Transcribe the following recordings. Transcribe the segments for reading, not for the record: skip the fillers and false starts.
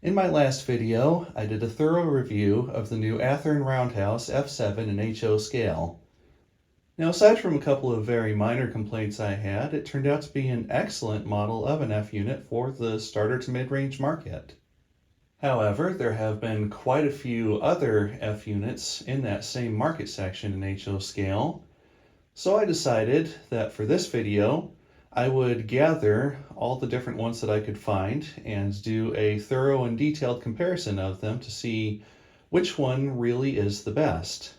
In my last video, I did a thorough review of the new Athearn Roundhouse F7 in HO scale. Now, aside from a couple of very minor complaints I had, it turned out to be an excellent model of an F unit for the starter to mid-range market. However, there have been quite a few other F units in that same market section in HO scale, so I decided that for this video, I would gather all the different ones that I could find and do a thorough and detailed comparison of them to see which one really is the best.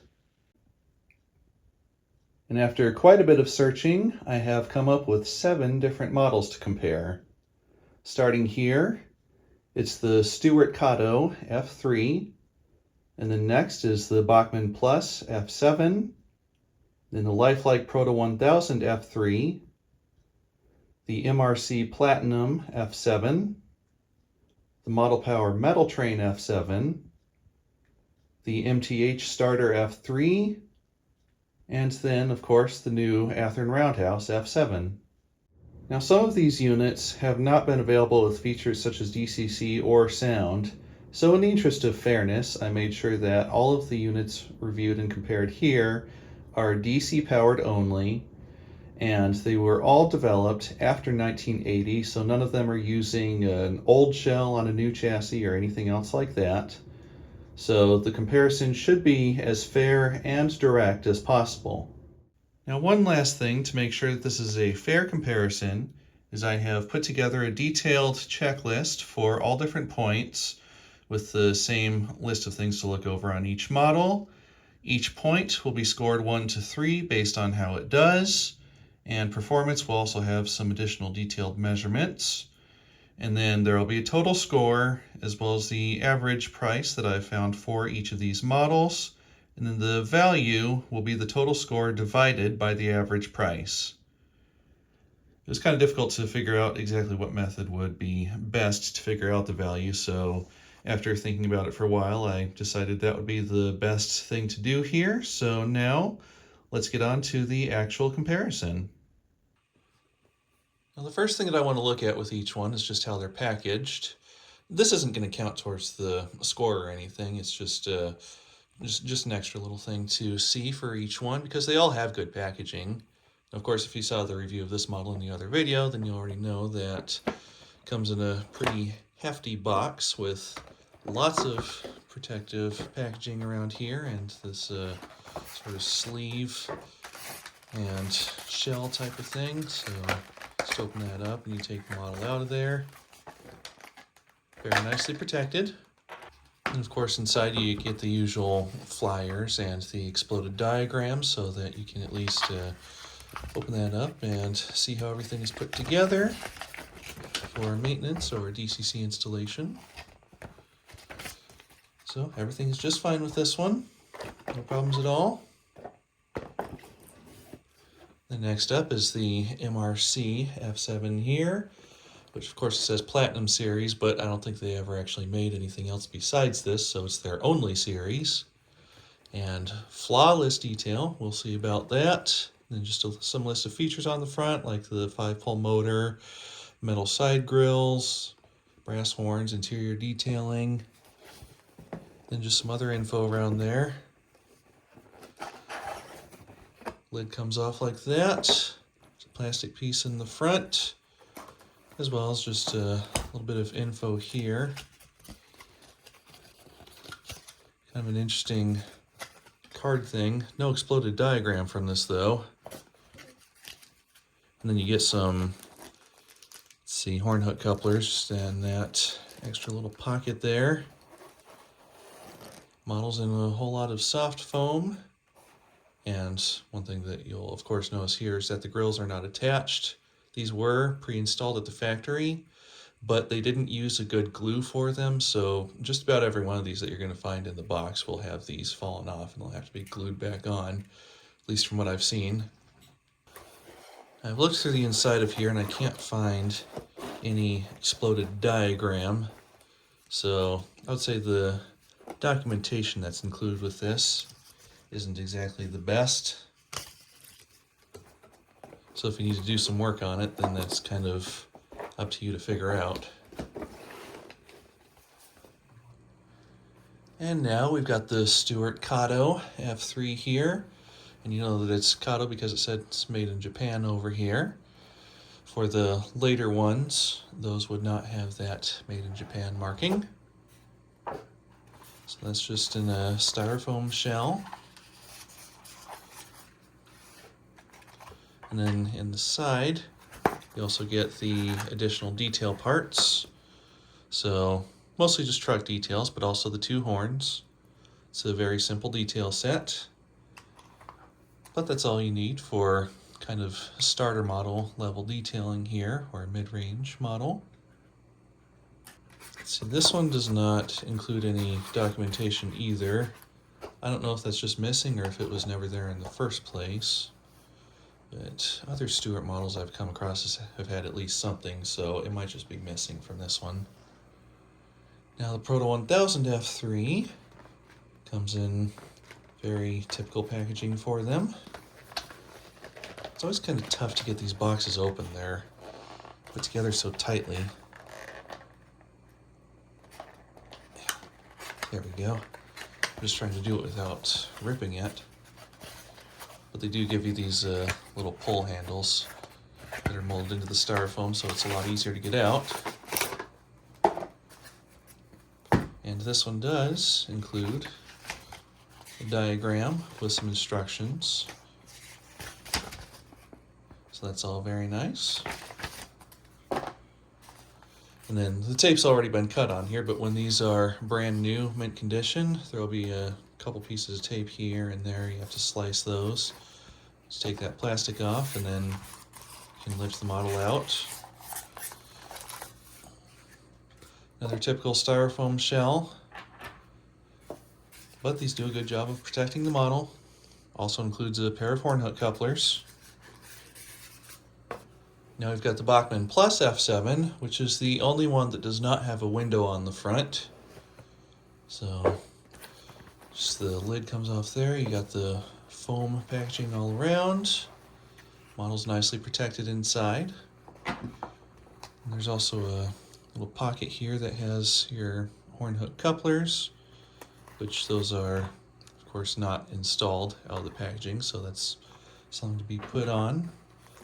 And after quite a bit of searching, I have come up with 7 different models to compare. Starting here, it's the Stuart Cotto F3, and then next is the Bachmann Plus F7, then the Lifelike Proto 1000 F3, the MRC Platinum F7, the Model Power Metal Train F7, the MTH Starter F3, and then, of course, the new Athearn Roundhouse F7. Now, some of these units have not been available with features such as DCC or sound, so in the interest of fairness, I made sure that all of the units reviewed and compared here are DC powered only, and they were all developed after 1980, so none of them are using an old shell on a new chassis or anything else like that. So the comparison should be as fair and direct as possible. Now, one last thing to make sure that this is a fair comparison is I have put together a detailed checklist for all different points with the same list of things to look over on each model. Each point will be scored 1 to 3 based on how it does, and performance will also have some additional detailed measurements. And then there will be a total score as well as the average price that I've found for each of these models. And then the value will be the total score divided by the average price. It was kind of difficult to figure out exactly what method would be best to figure out the value, so after thinking about it for a while, I decided that would be the best thing to do here. So now let's get on to the actual comparison. Now, the first thing that I want to look at with each one is just how they're packaged. This isn't going to count towards the score or anything. It's just an extra little thing to see for each one because they all have good packaging. Of course, if you saw the review of this model in the other video, then you already know that it comes in a pretty hefty box with lots of protective packaging around here and this sort of sleeve and shell type of thing. So just open that up and you take the model out of there. Very nicely protected. And of course, inside you get the usual flyers and the exploded diagram so that you can at least open that up and see how everything is put together for maintenance or DCC installation. So everything is just fine with this one. No problems at all. The next up is the MRC F7 here, which of course it says Platinum Series, but I don't think they ever actually made anything else besides this, so it's their only series. And flawless detail, we'll see about that. And then just some list of features on the front, like the 5-pole motor, metal side grills, brass horns, interior detailing, then just some other info around there. Lid comes off like that. There's a plastic piece in the front, as well as just a little bit of info here. Kind of an interesting card thing. No exploded diagram from this though. And then you get some, let's see, horn hook couplers and that extra little pocket there. Models in a whole lot of soft foam. And one thing that you'll of course notice here is that the grills are not attached. These were pre-installed at the factory, but they didn't use a good glue for them, so just about every one of these that you're going to find in the box will have these fallen off and they'll have to be glued back on, at least from what I've seen. I've looked through the inside of here and I can't find any exploded diagram, so I would say the documentation that's included with this isn't exactly the best. So if you need to do some work on it, then that's kind of up to you to figure out. And now we've got the Stuart Kato F3 here. And you know that it's Kato because it said it's made in Japan over here. For the later ones, those would not have that made in Japan marking. So that's just in a styrofoam shell. And then in the side, you also get the additional detail parts. So mostly just truck details, but also the two horns. It's a very simple detail set, but that's all you need for kind of starter model level detailing here, or a mid-range model. So this one does not include any documentation either. I don't know if that's just missing or if it was never there in the first place. But other Stuart models I've come across have had at least something, so it might just be missing from this one. Now the Proto 1000 F3 comes in very typical packaging for them. It's always kind of tough to get these boxes open. They're put together so tightly. There we go. I'm just trying to do it without ripping it. But they do give you these little pull handles that are molded into the styrofoam, so it's a lot easier to get out. And this one does include a diagram with some instructions. So that's all very nice. And then the tape's already been cut on here, but when these are brand new, mint condition, there will be a couple pieces of tape here and there. You have to slice those. Just take that plastic off, and then you can lift the model out. Another typical styrofoam shell, but these do a good job of protecting the model. Also includes a pair of horn hook couplers. Now we've got the Bachmann Plus F7, which is the only one that does not have a window on the front. So just the lid comes off there. You got the foam packaging all around. Model's nicely protected inside. And there's also a little pocket here that has your horn hook couplers, which those are, of course, not installed out of the packaging, so that's something to be put on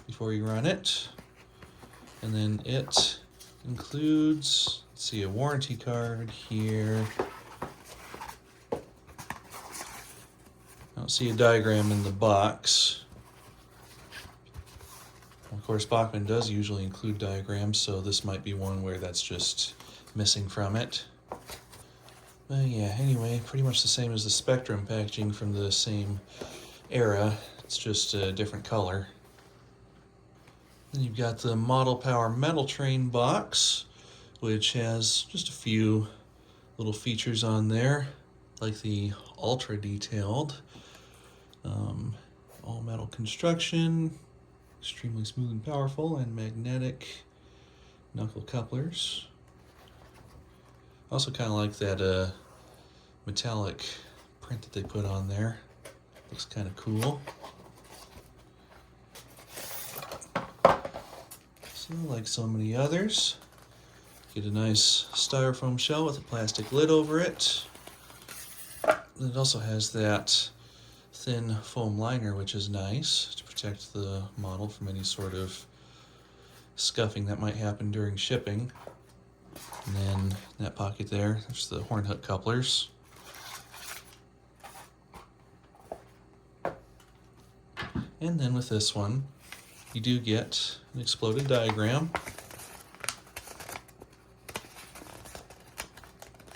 before you run it. And then it includes, let's see, a warranty card here. I don't see a diagram in the box. Of course, Bachmann does usually include diagrams, so this might be one where that's just missing from it. But yeah, anyway, pretty much the same as the Spectrum packaging from the same era. It's just a different color. Then you've got the Model Power Metal Train box, which has just a few little features on there, like the ultra detailed all metal construction, extremely smooth and powerful, and magnetic knuckle couplers. Also kind of like that metallic print that they put on there. Looks kind of cool. So like so many others, get a nice styrofoam shell with a plastic lid over it. And it also has that thin foam liner, which is nice to protect the model from any sort of scuffing that might happen during shipping. And then in that pocket there's the horn hook couplers. And then with this one, you do get an exploded diagram.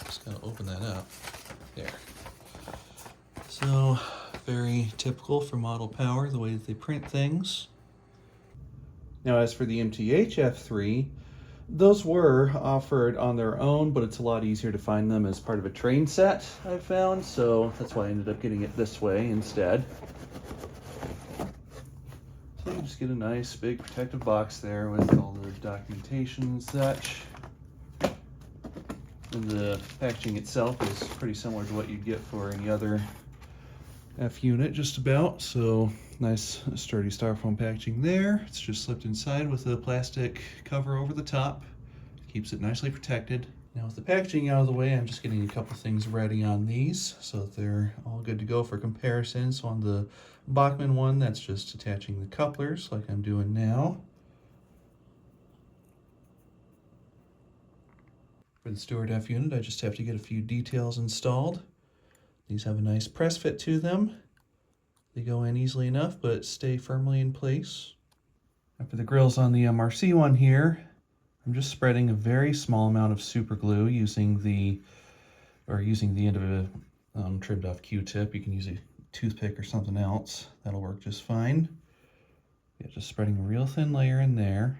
Just gotta open that up. There. So, very typical for Model Power, the way that they print things. Now, as for the MTH F3, those were offered on their own, but it's a lot easier to find them as part of a train set, I've found, so that's why I ended up getting it this way instead. So you just get a nice big protective box there with all the documentation and such. And the packaging itself is pretty similar to what you'd get for any other F unit, just about. So nice sturdy styrofoam packaging there. It's just slipped inside with a plastic cover over the top. Keeps it nicely protected. Now with the packaging out of the way, I'm just getting a couple things ready on these so that they're all good to go for comparison. So on the Bachmann one, that's just attaching the couplers like I'm doing now. For the Stewart F unit, I just have to get a few details installed. These have a nice press fit to them. They go in easily enough, but stay firmly in place. After the grills on the MRC one here, I'm just spreading a very small amount of super glue using the end of a trimmed off Q-tip. You can use a toothpick or something else. That'll work just fine. Yeah, just spreading a real thin layer in there.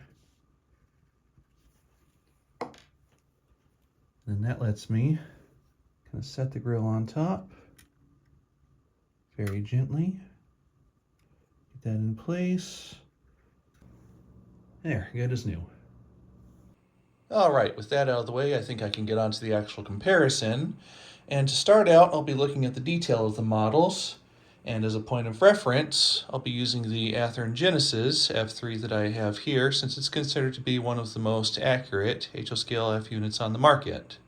And that lets me kind of set the grill on top very gently. Get that in place. There, good as new. All right, with that out of the way, I think I can get on to the actual comparison. And to start out, I'll be looking at the detail of the models. And as a point of reference, I'll be using the Athearn Genesis F3 that I have here, since it's considered to be one of the most accurate HO scale F units on the market.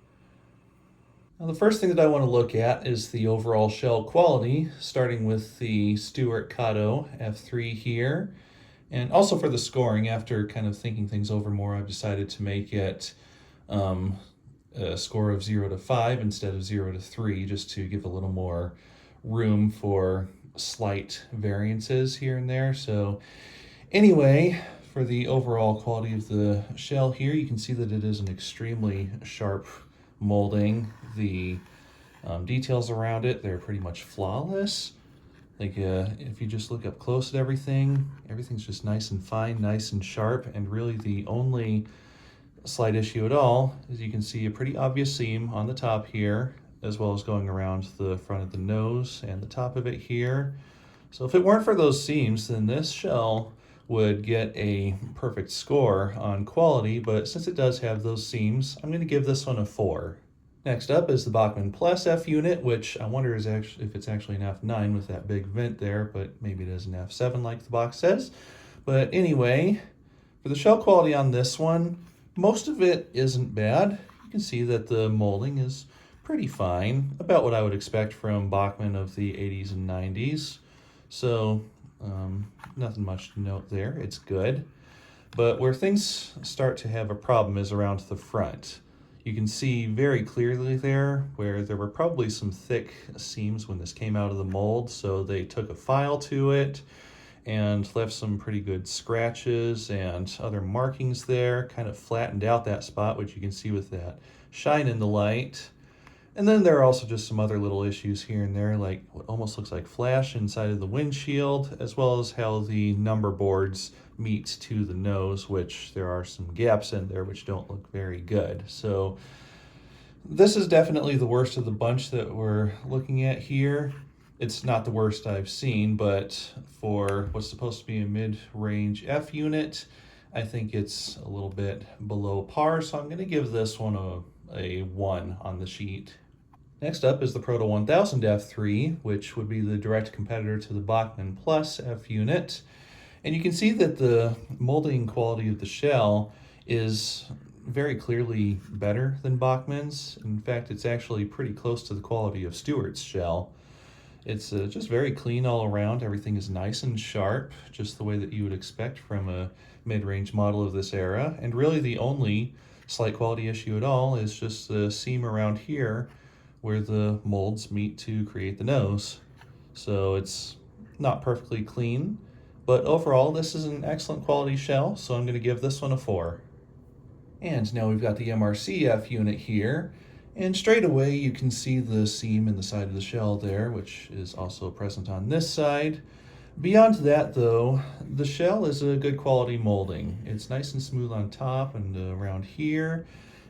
Now, the first thing that I want to look at is the overall shell quality, starting with the Stewart Kato F3 here. And also for the scoring, after kind of thinking things over more, I've decided to make it a score of 0 to 5 instead of 0 to 3, just to give a little more room for slight variances here and there. So anyway, for the overall quality of the shell here, you can see that it is an extremely sharp molding. The details around it, they're pretty much flawless. Like if you just look up close at everything's just nice and fine, nice and sharp, and really the only slight issue at all is you can see a pretty obvious seam on the top here, as well as going around the front of the nose and the top of it here. So if it weren't for those seams, then this shell would get a perfect score on quality, but since it does have those seams, I'm going to give this one a 4. Next up is the Bachmann Plus F unit, which I wonder if it's actually an F9 with that big vent there, but maybe it is an F7 like the box says. But anyway, for the shell quality on this one, most of it isn't bad. You can see that the molding is pretty fine, about what I would expect from Bachmann of the 80s and 90s. So nothing much to note there, it's good. But where things start to have a problem is around the front. You can see very clearly there where there were probably some thick seams when this came out of the mold, so they took a file to it and left some pretty good scratches and other markings there, kind of flattened out that spot, which you can see with that shine in the light. And then there are also just some other little issues here and there, like what almost looks like flash inside of the windshield, as well as how the number boards meet to the nose, which there are some gaps in there which don't look very good. So this is definitely the worst of the bunch that we're looking at here. It's not the worst I've seen, but for what's supposed to be a mid-range F unit, I think it's a little bit below par, so I'm going to give this one a 1 on the sheet. Next up is the Proto 1000 F3, which would be the direct competitor to the Bachmann Plus F unit. And you can see that the molding quality of the shell is very clearly better than Bachmann's. In fact, it's actually pretty close to the quality of Stewart's shell. It's just very clean all around. Everything is nice and sharp, just the way that you would expect from a mid-range model of this era. And really the only slight quality issue at all is just the seam around here where the molds meet to create the nose. So it's not perfectly clean, but overall this is an excellent quality shell, so I'm going to give this one a 4. And now we've got the MRCF unit here, and straight away you can see the seam in the side of the shell there, which is also present on this side. Beyond that though, the shell is a good quality molding. It's nice and smooth on top and around here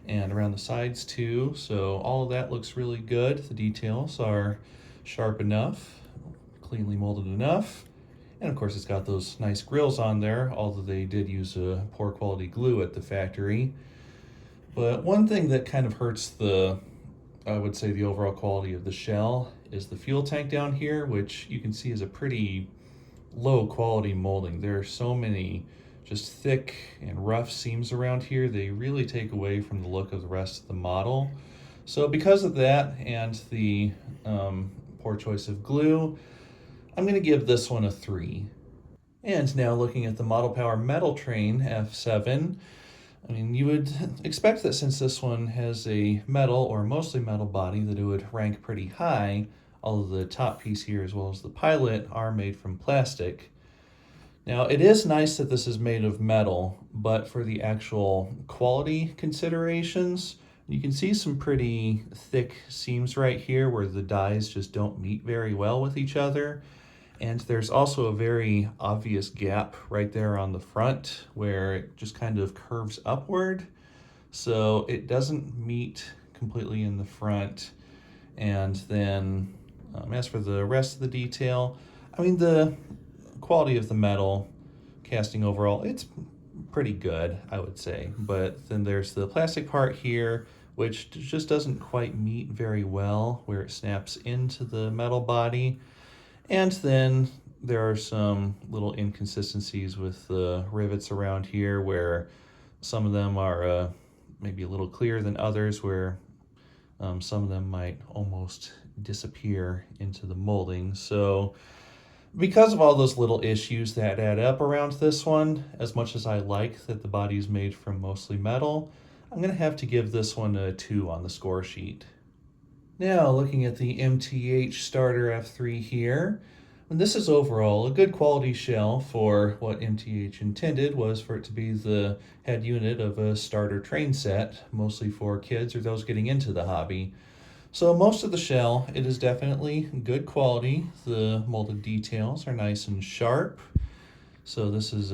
and around the sides too, so all of that looks really good. The details are sharp enough, cleanly molded enough, and of course it's got those nice grills on there, although they did use a poor quality glue at the factory. But one thing that kind of hurts I would say the overall quality of the shell is the fuel tank down here, which you can see is a pretty low quality molding. There are so many just thick and rough seams around here. They really take away from the look of the rest of the model. So because of that and the poor choice of glue, I'm going to give this one a 3. And now looking at the Model Power Metal Train F7, I mean, you would expect that since this one has a metal or mostly metal body that it would rank pretty high, although the top piece here as well as the pilot are made from plastic. Now, it is nice that this is made of metal, but for the actual quality considerations, you can see some pretty thick seams right here where the dies just don't meet very well with each other. And there's also a very obvious gap right there on the front where it just kind of curves upward. So it doesn't meet completely in the front. And then as for the rest of the detail, I mean, the quality of the metal casting overall, it's pretty good, I would say. But then there's the plastic part here, which just doesn't quite meet very well where it snaps into the metal body. And then there are some little inconsistencies with the rivets around here where some of them are maybe a little clearer than others, where some of them might almost disappear into the molding. So because of all those little issues that add up around this one, as much as I like that the body is made from mostly metal, I'm going to have to give this one a 2 on the score sheet. Now, looking at the MTH Starter F3 here, and this is overall a good quality shell for what MTH intended was for it to be the head unit of a starter train set, mostly for kids or those getting into the hobby. So most of the shell, it is definitely good quality. The molded details are nice and sharp. So this is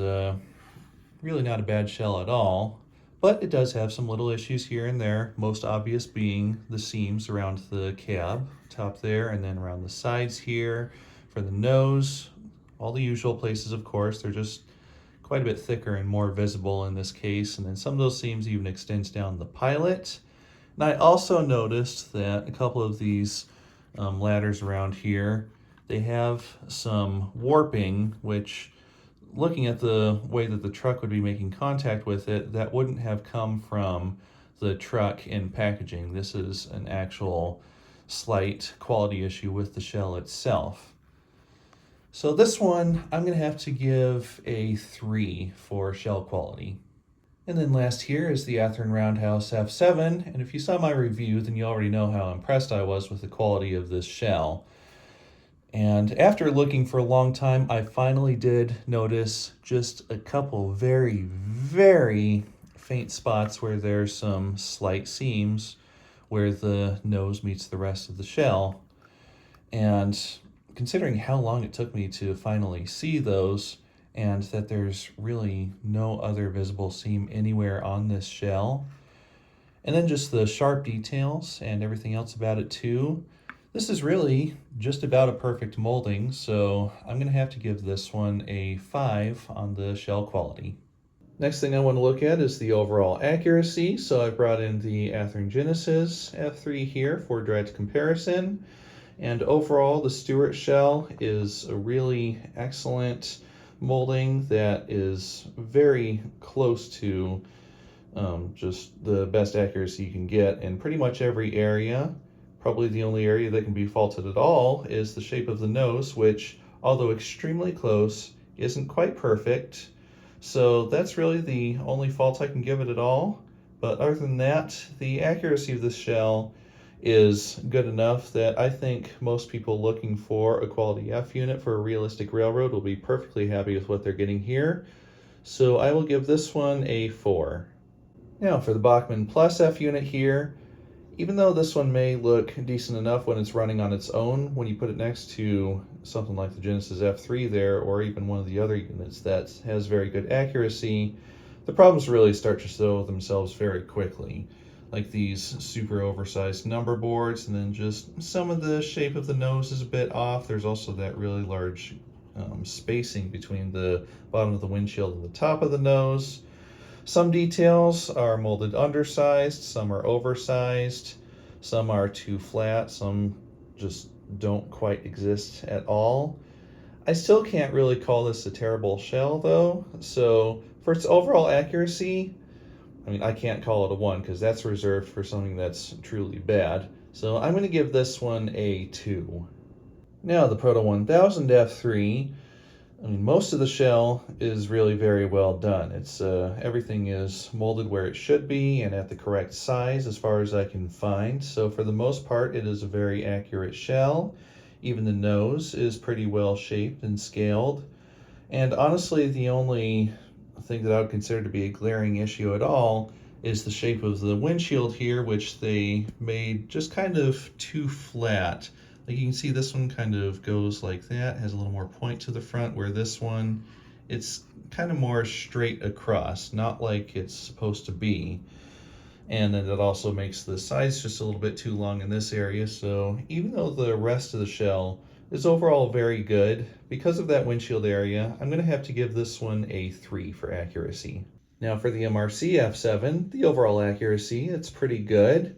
really not a bad shell at all. But it does have some little issues here and there, most obvious being the seams around the cab, top there, and then around the sides here for the nose. All the usual places, of course, they're just quite a bit thicker and more visible in this case. And then some of those seams even extends down the pilot. And I also noticed that a couple of these ladders around here, they have some warping, which looking at the way that the truck would be making contact with it, that wouldn't have come from the truck in packaging. This is an actual slight quality issue with the shell itself. So this one, I'm going to have to give a 3 for shell quality. And then last here is the Athearn Roundhouse F7, and if you saw my review, then you already know how impressed I was with the quality of this shell. And after looking for a long time, I finally did notice just a couple very, very faint spots where there's some slight seams where the nose meets the rest of the shell. And considering how long it took me to finally see those, and that there's really no other visible seam anywhere on this shell, and then just the sharp details and everything else about it too, this is really just about a perfect molding, so I'm going to have to give this one a 5 on the shell quality. Next thing I want to look at is the overall accuracy, so I brought in the Athearn Genesis F3 here for direct comparison, and overall the Stuart shell is a really excellent molding that is very close to just the best accuracy you can get in pretty much every area. Probably the only area that can be faulted at all is the shape of the nose, which, although extremely close, isn't quite perfect. So that's really the only fault I can give it at all. But other than that, the accuracy of this shell is good enough that I think most people looking for a quality F unit for a realistic railroad will be perfectly happy with what they're getting here. So I will give this one a 4. Now for the Bachmann Plus F unit here, even though this one may look decent enough when it's running on its own, when you put it next to something like the Genesis F3 there, or even one of the other units that has very good accuracy, the problems really start to show themselves very quickly. Like these super oversized number boards, and then just some of the shape of the nose is a bit off. There's also that really large spacing between the bottom of the windshield and the top of the nose. Some details are molded undersized, some are oversized, some are too flat, some just don't quite exist at all. I still can't really call this a terrible shell though, so For its overall accuracy, I mean, I can't call it a 1 because that's reserved for something that's truly bad. So I'm going to give this one a 2. Now the Proto 1000 F3, I mean, most of the shell is really very well done. It's everything is molded where it should be and at the correct size as far as I can find. So for the most part, it is a very accurate shell. Even the nose is pretty well shaped and scaled. And honestly, the only thing that I would consider to be a glaring issue at all is the shape of the windshield here, which they made just kind of too flat. Like you can see, this one kind of goes like that, has a little more point to the front, where this one, it's kind of more straight across, not like it's supposed to be. And then it also makes the sides just a little bit too long in this area. So even though the rest of the shell is overall very good, because of that windshield area, I'm going to have to give this one a 3 for accuracy. Now for the MRC F7, the overall accuracy, it's pretty good.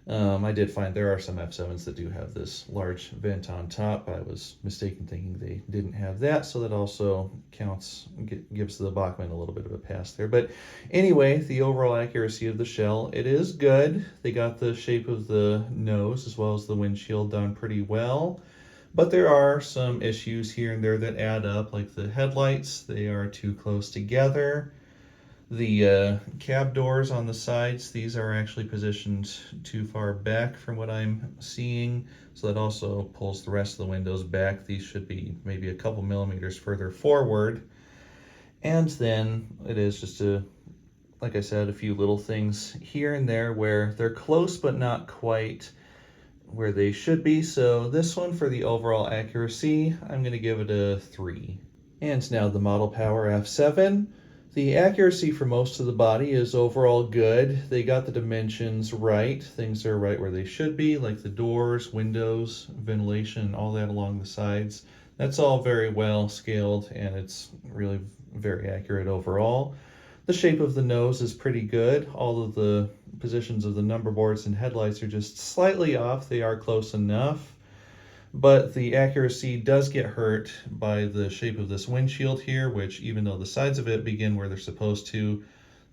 I did find there are some F7s that do have this large vent on top. I was mistaken thinking they didn't have that, so that also counts, gives the Bachmann a little bit of a pass there. But anyway, the overall accuracy of the shell, it is good. They got the shape of the nose as well as the windshield done pretty well. But there are some issues here and there that add up, like the headlights, they are too close together. The cab doors on the sides, these are actually positioned too far back from what I'm seeing, so that also pulls the rest of the windows back. These should be maybe a couple millimeters further forward. And then it is just like I said, a few little things here and there where they're close but not quite where they should be. So this one, for the overall accuracy, I'm going to give it a 3. And now the Model Power F7. The accuracy for most of the body is overall good. They got the dimensions right. Things are right where they should be, like the doors, windows, ventilation, all that along the sides. That's all very well scaled, and it's really very accurate overall. The shape of the nose is pretty good. All of the positions of the number boards and headlights are just slightly off. They are close enough. But the accuracy does get hurt by the shape of this windshield here, which, even though the sides of it begin where they're supposed to,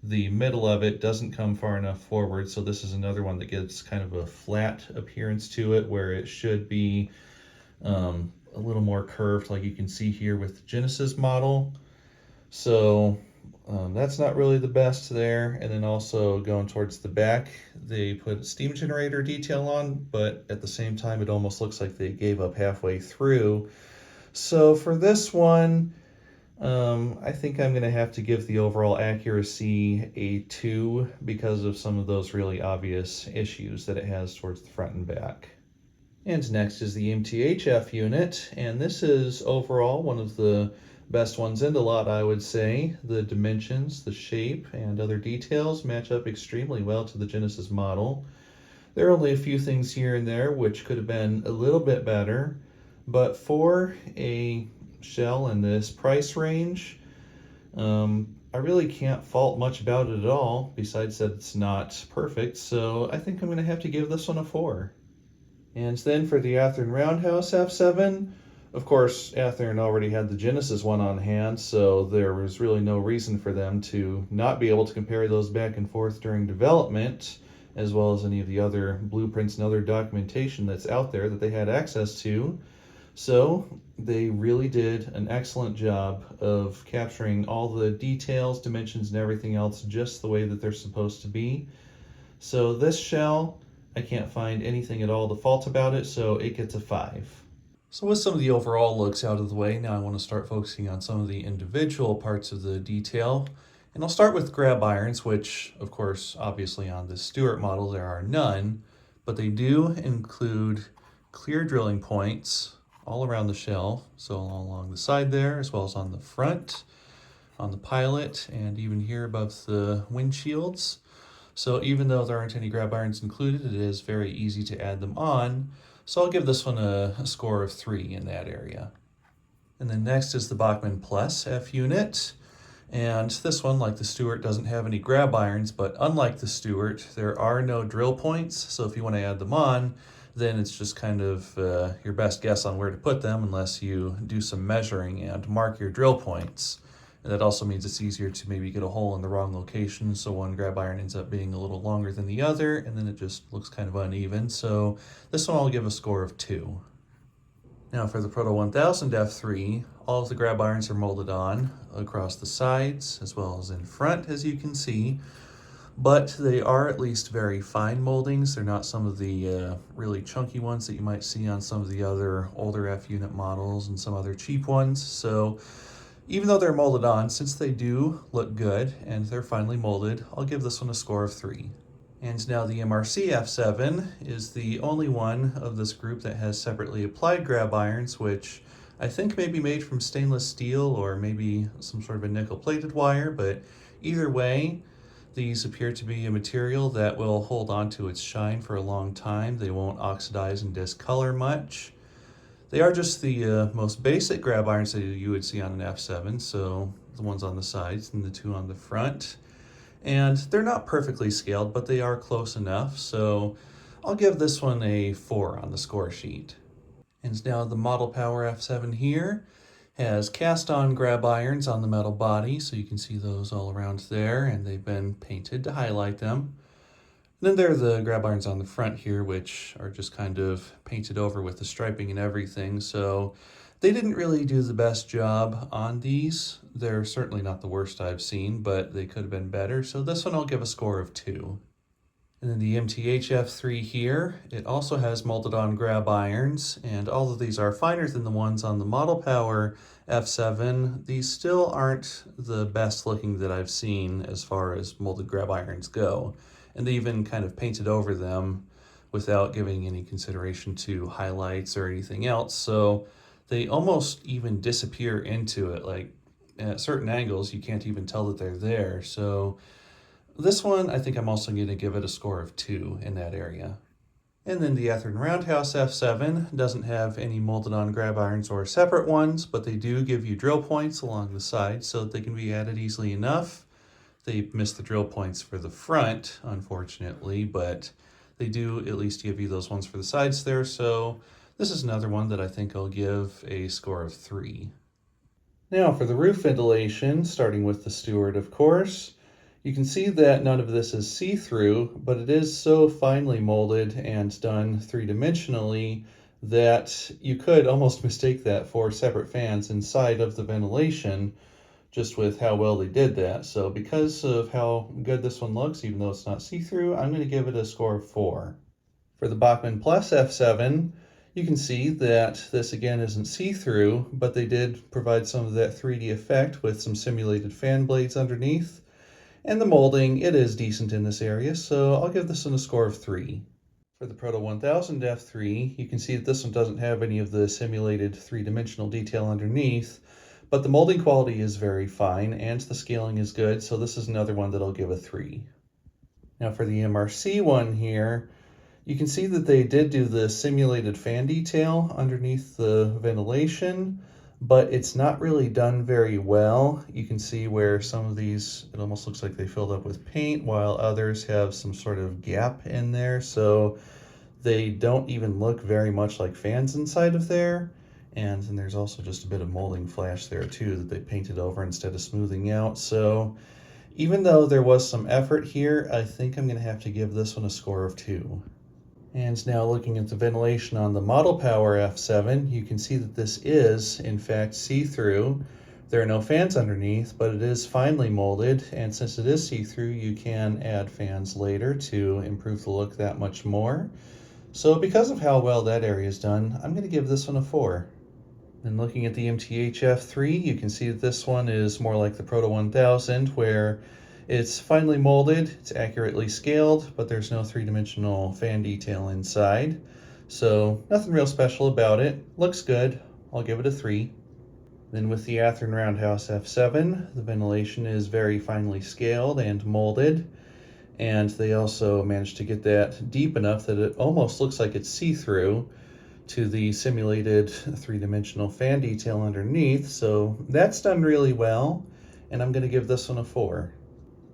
the middle of it doesn't come far enough forward. So this is another one that gives kind of a flat appearance to it, where it should be a little more curved, like you can see here with the Genesis model. So that's not really the best there. And then also going towards the back, they put a steam generator detail on, but at the same time, it almost looks like they gave up halfway through. So for this one, I think I'm going to have to give the overall accuracy a 2 because of some of those really obvious issues that it has towards the front and back. And next is the MTHF unit, and this is overall one of the best ones in the lot, I would say. The dimensions, the shape, and other details match up extremely well to the Genesis model. There are only a few things here and there which could have been a little bit better, but for a shell in this price range, I really can't fault much about it at all, besides that it's not perfect, so I think I'm going to have to give this one a 4. And then for the Athearn Roundhouse F7, of course, Athearn already had the Genesis one on hand, so there was really no reason for them to not be able to compare those back and forth during development, as well as any of the other blueprints and other documentation that's out there that they had access to. So they really did an excellent job of capturing all the details, dimensions, and everything else just the way that they're supposed to be. So this shell, I can't find anything at all to fault about it, so it gets a 5. So with some of the overall looks out of the way, now I want to start focusing on some of the individual parts of the detail. And I'll start with grab irons, which, of course, obviously on the Stuart model there are none, but they do include clear drilling points all around the shell, so along the side there, as well as on the front, on the pilot, and even here above the windshields. So even though there aren't any grab irons included, it is very easy to add them on. So I'll give this one a score of 3 in that area. And then next is the Bachmann Plus F unit. And this one, like the Stuart, doesn't have any grab irons, but unlike the Stuart, there are no drill points. So if you want to add them on, then it's just kind of your best guess on where to put them unless you do some measuring and mark your drill points. And that also means it's easier to maybe get a hole in the wrong location, so one grab iron ends up being a little longer than the other, and then it just looks kind of uneven. So this one I'll give a score of 2. Now for the Proto 1000 F3, all of the grab irons are molded on across the sides as well as in front, as you can see. But they are at least very fine moldings. They're not some of the really chunky ones that you might see on some of the other older F unit models and some other cheap ones. So even though they're molded on, since they do look good and they're finely molded, I'll give this one a score of 3. And now the MRC F7 is the only one of this group that has separately applied grab irons, which I think may be made from stainless steel or maybe some sort of a nickel-plated wire, but either way, these appear to be a material that will hold on to its shine for a long time. They won't oxidize and discolor much. They are just the most basic grab irons that you would see on an F7, so the ones on the sides and the 2 on the front. And they're not perfectly scaled, but they are close enough, so I'll give this one a 4 on the score sheet. And now the Model Power F7 here has cast-on grab irons on the metal body, so you can see those all around there, and they've been painted to highlight them. And then there are the grab irons on the front here, which are just kind of painted over with the striping and everything, so they didn't really do the best job on these. They're certainly not the worst I've seen, but they could have been better, so this one I'll give a score of 2. And then the MTH F3 here, it also has molded on grab irons, and all of these are finer than the ones on the Model Power F7. These still aren't the best looking that I've seen as far as molded grab irons go. And they even kind of painted over them without giving any consideration to highlights or anything else. So they almost even disappear into it. Like at certain angles, you can't even tell that they're there. So this one, I think I'm also going to give it a score of 2 in that area. And then the Athearn Roundhouse F7 doesn't have any molded on grab irons or separate ones, but they do give you drill points along the side so that they can be added easily enough. They missed the drill points for the front, unfortunately, but they do at least give you those ones for the sides there, so this is another one that I think I'll give a score of 3. Now for the roof ventilation, starting with the Stewart, of course, you can see that none of this is see-through, but it is so finely molded and done 3-dimensionally that you could almost mistake that for separate fans inside of the ventilation, just with how well they did that. So because of how good this one looks, even though it's not see-through, I'm going to give it a score of 4. For the Bachmann Plus F7, you can see that this again isn't see-through, but they did provide some of that 3D effect with some simulated fan blades underneath. And the molding, it is decent in this area, so I'll give this one a score of 3. For the Proto 1000 F3, you can see that this one doesn't have any of the simulated 3-dimensional detail underneath, but the molding quality is very fine and the scaling is good, so this is another one that I'll give a 3. Now for the MRC one here, you can see that they did do the simulated fan detail underneath the ventilation, but it's not really done very well. You can see where some of these, it almost looks like they filled up with paint, while others have some sort of gap in there, so they don't even look very much like fans inside of there. And then there's also just a bit of molding flash there too that they painted over instead of smoothing out. So even though there was some effort here, I think I'm going to have to give this one a score of 2. And now looking at the ventilation on the Model Power F7, you can see that this is in fact see-through. There are no fans underneath, but it is finely molded, and since it is see-through, you can add fans later to improve the look that much more. So because of how well that area is done, I'm going to give this one a 4. And looking at the MTH F3, you can see that this one is more like the Proto 1000, where it's finely molded, it's accurately scaled, but there's no 3-dimensional fan detail inside. So nothing real special about it. Looks good. I'll give it a 3. Then with the Athearn Roundhouse F7, the ventilation is very finely scaled and molded. And they also managed to get that deep enough that it almost looks like it's see-through to the simulated 3-dimensional fan detail underneath. So that's done really well, and I'm going to give this one a 4.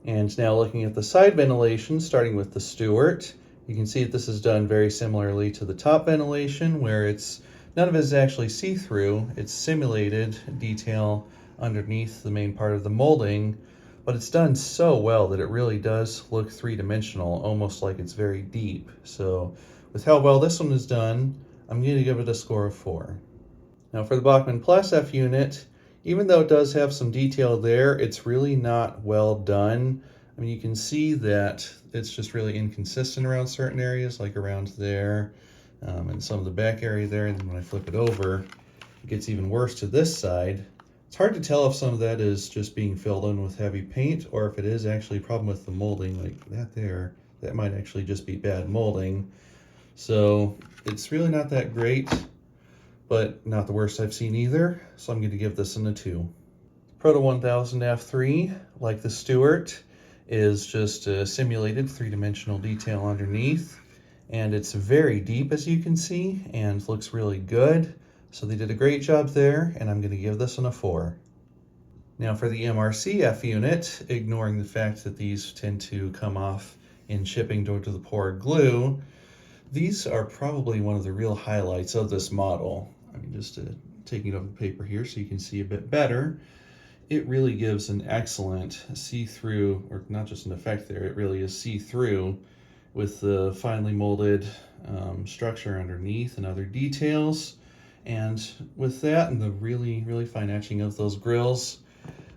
And now looking at the side ventilation, starting with the Stewart, you can see that this is done very similarly to the top ventilation, where none of it is actually see-through. It's simulated detail underneath the main part of the molding, but it's done so well that it really does look three-dimensional, almost like it's very deep. So with how well this one is done, I'm going to give it a score of 4. Now for the Bachmann Plus F unit, even though it does have some detail there, it's really not well done. I mean, you can see that it's just really inconsistent around certain areas, like around there, and some of the back area there. And then when I flip it over, it gets even worse to this side. It's hard to tell if some of that is just being filled in with heavy paint or if it is actually a problem with the molding, like that there. That might actually just be bad molding. So it's really not that great, but not the worst I've seen either. So I'm going to give this one a 2. Proto 1000 F3, like the Stuart, is just a simulated three-dimensional detail underneath, and it's very deep, as you can see, and looks really good. So they did a great job there, and I'm going to give this one a 4. Now for the MRC F unit, ignoring the fact that these tend to come off in shipping due to the poor glue, these are probably one of the real highlights of this model. I mean, just taking it off the paper here so you can see a bit better. It really gives an excellent see-through, or not just an effect there, it really is see-through with the finely molded structure underneath and other details. And with that and the really, really fine etching of those grills,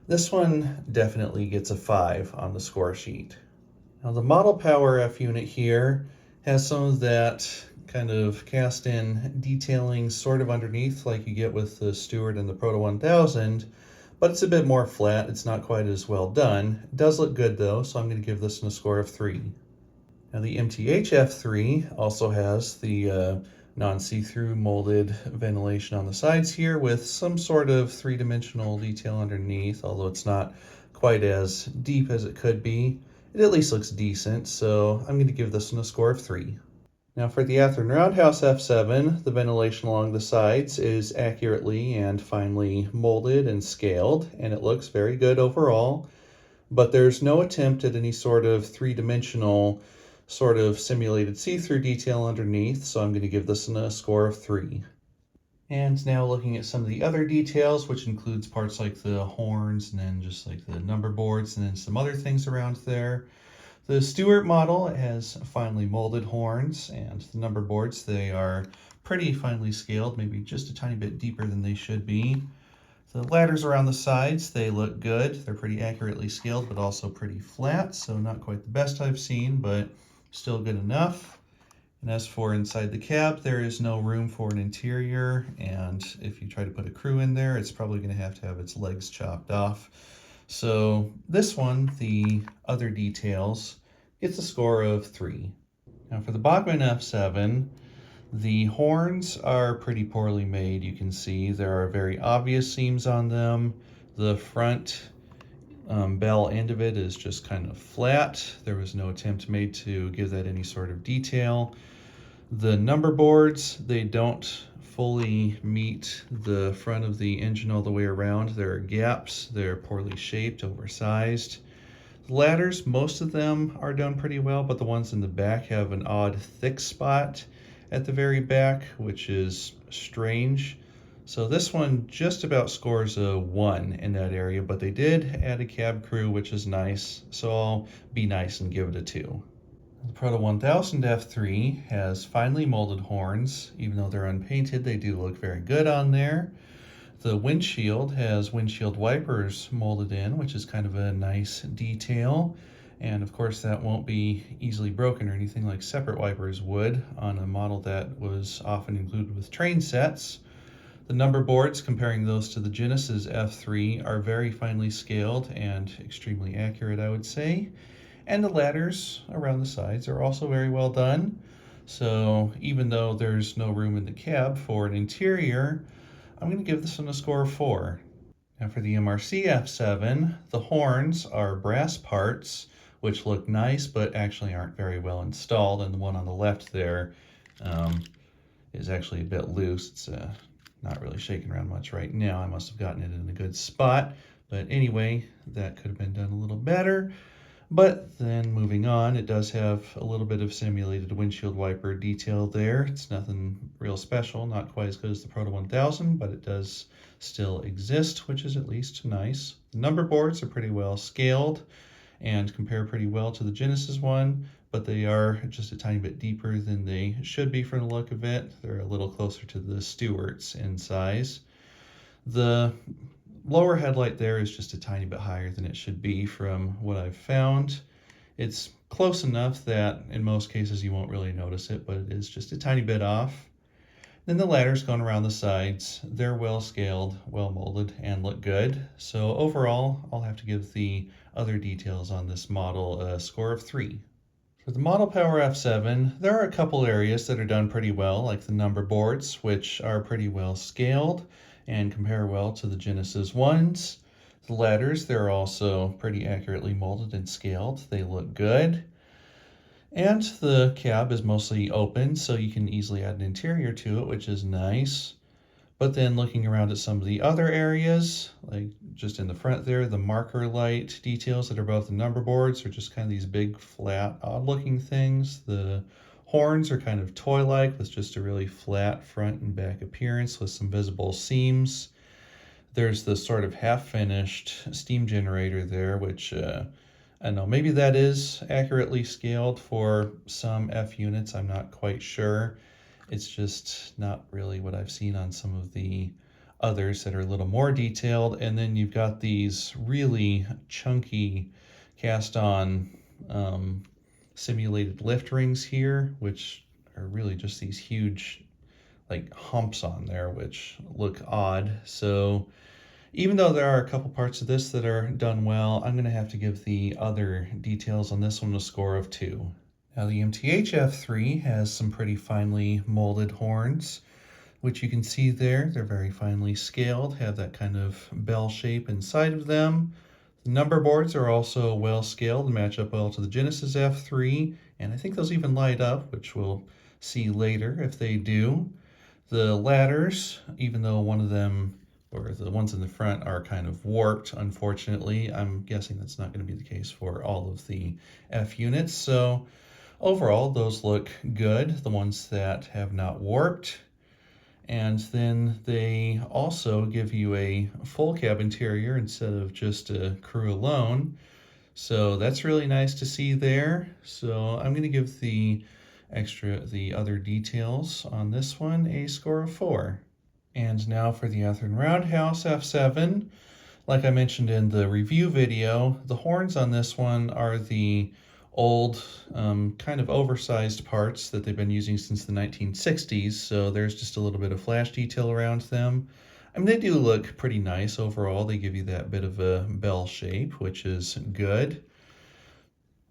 this one definitely gets a 5 on the score sheet. Now the Model Power F unit here has some of that kind of cast-in detailing sort of underneath like you get with the Stuart and the Proto 1000, but it's a bit more flat. It's not quite as well done. It does look good though, so I'm going to give this one a score of 3. Now the MTH F3 also has the non-see-through molded ventilation on the sides here with some sort of three-dimensional detail underneath, although it's not quite as deep as it could be. It at least looks decent, so I'm going to give this one a score of 3. Now for the Athearn Roundhouse F7, the ventilation along the sides is accurately and finely molded and scaled, and it looks very good overall, but there's no attempt at any sort of three-dimensional sort of simulated see-through detail underneath, so I'm going to give this one a score of 3. And now looking at some of the other details, which includes parts like the horns and then just like the number boards and then some other things around there. The Stuart model has finely molded horns, and the number boards, they are pretty finely scaled, maybe just a tiny bit deeper than they should be. The ladders around the sides, they look good. They're pretty accurately scaled, but also pretty flat, so not quite the best I've seen, but still good enough. And as for inside the cab, there is no room for an interior, and if you try to put a crew in there, it's probably going to have its legs chopped off. So this one, the other details, gets a score of 3. Now for the Bachmann F7, the horns are pretty poorly made. You can see there are very obvious seams on them. The front bell end of it is just kind of flat. There was no attempt made to give that any sort of detail. The number boards, they don't fully meet the front of the engine all the way around. There are gaps, they're poorly shaped, oversized. The ladders, most of them are done pretty well, but the ones in the back have an odd thick spot at the very back, which is strange. So this one just about scores a 1 in that area, but they did add a cab crew, which is nice, so I'll be nice and give it a 2. The Proto 1000 F3 has finely molded horns. Even though they're unpainted, they do look very good on there. The windshield has windshield wipers molded in, which is kind of a nice detail. And of course that won't be easily broken or anything like separate wipers would on a model that was often included with train sets. The number boards, comparing those to the Genesis F3, are very finely scaled and extremely accurate, I would say. And the ladders around the sides are also very well done. So even though there's no room in the cab for an interior, I'm going to give this one a score of 4. Now for the MRC F7, the horns are brass parts, which look nice, but actually aren't very well installed. And the one on the left there is actually a bit loose. It's not really shaking around much right now. I must have gotten it in a good spot. But anyway, that could have been done a little better. But then moving on, it does have a little bit of simulated windshield wiper detail there. It's nothing real special, not quite as good as the Proto 1000, but it does still exist, which is at least nice. The number boards are pretty well scaled and compare pretty well to the Genesis one, but they are just a tiny bit deeper than they should be from the look of it. They're a little closer to the Stewart's in size. The lower headlight there is just a tiny bit higher than it should be from what I've found. It's close enough that in most cases you won't really notice it, but it is just a tiny bit off. Then the ladders going around the sides, they're well scaled, well molded, and look good. So overall, I'll have to give the other details on this model a score of 3. For the Model Power F7, there are a couple areas that are done pretty well, like the number boards, which are pretty well scaled and compare well to the Genesis ones. The ladders, they're also pretty accurately molded and scaled. They look good. And the cab is mostly open, so you can easily add an interior to it, which is nice. But then looking around at some of the other areas, like just in the front there, the marker light details that are above the number boards are just kind of these big, flat, odd-looking things. The horns are kind of toy-like with just a really flat front and back appearance with some visible seams. There's the sort of half-finished steam generator there, which I don't know, maybe that is accurately scaled for some F units. I'm not quite sure. It's just not really what I've seen on some of the others that are a little more detailed. And then you've got these really chunky cast-on simulated lift rings here, which are really just these huge like humps on there, which look odd. So even though there are a couple parts of this that are done well, I'm going to have to give the other details on this one a score of 2. Now the MTH F3 has some pretty finely molded horns, which you can see there. They're very finely scaled, have that kind of bell shape inside of them. The number boards are also well scaled and match up well to the Genesis F3, and I think those even light up, which we'll see later if they do. The ladders, even though one of them, or the ones in the front, are kind of warped, unfortunately, I'm guessing that's not going to be the case for all of the F units. So overall, those look good, the ones that have not warped. And then they also give you a full cab interior instead of just a crew alone. So that's really nice to see there. So I'm going to give the other details on this one a score of 4. And now for the Athearn Roundhouse F7. Like I mentioned in the review video, the horns on this one are the old, kind of oversized parts that they've been using since the 1960s, so there's just a little bit of flash detail around them. I mean, they do look pretty nice overall. They give you that bit of a bell shape, which is good.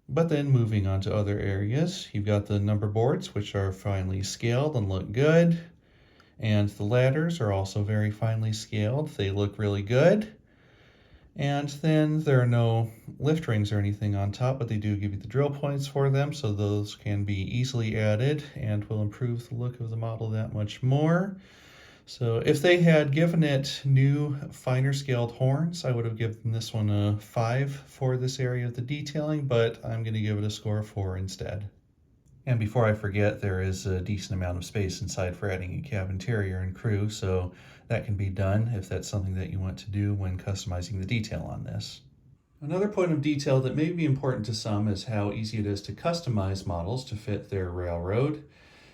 But then moving on to other areas, you've got the number boards, which are finely scaled and look good. And the ladders are also very finely scaled. They look really good. And then there are no lift rings or anything on top, but they do give you the drill points for them, so those can be easily added and will improve the look of the model that much more. So if they had given it new, finer scaled horns, I would have given this one a 5 for this area of the detailing, but I'm going to give it a score of 4 instead. And before I forget, there is a decent amount of space inside for adding a cab interior and crew, so that can be done if that's something that you want to do when customizing the detail on this. Another point of detail that may be important to some is how easy it is to customize models to fit their railroad.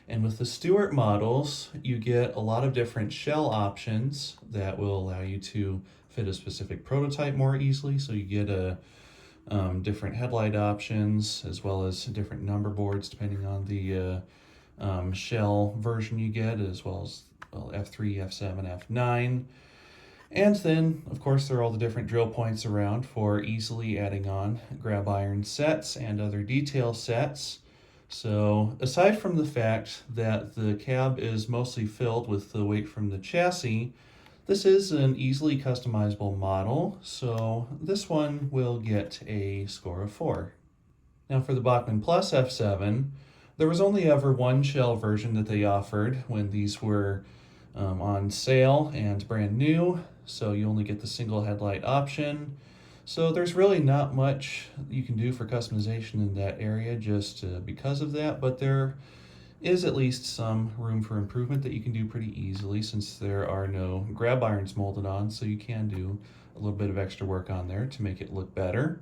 And with the Stewart models, you get a lot of different shell options that will allow you to fit a specific prototype more easily. So you get different headlight options as well as different number boards depending on the shell version you get, as well as F3, F7, F9. And then, of course, there are all the different drill points around for easily adding on grab iron sets and other detail sets. So aside from the fact that the cab is mostly filled with the weight from the chassis, this is an easily customizable model, so this one will get a score of 4. Now for the Bachmann Plus F7, there was only ever one shell version that they offered when these were on sale and brand new, so you only get the single headlight option. So there's really not much you can do for customization in that area just because of that, but there is at least some room for improvement that you can do pretty easily since there are no grab irons molded on, so you can do a little bit of extra work on there to make it look better.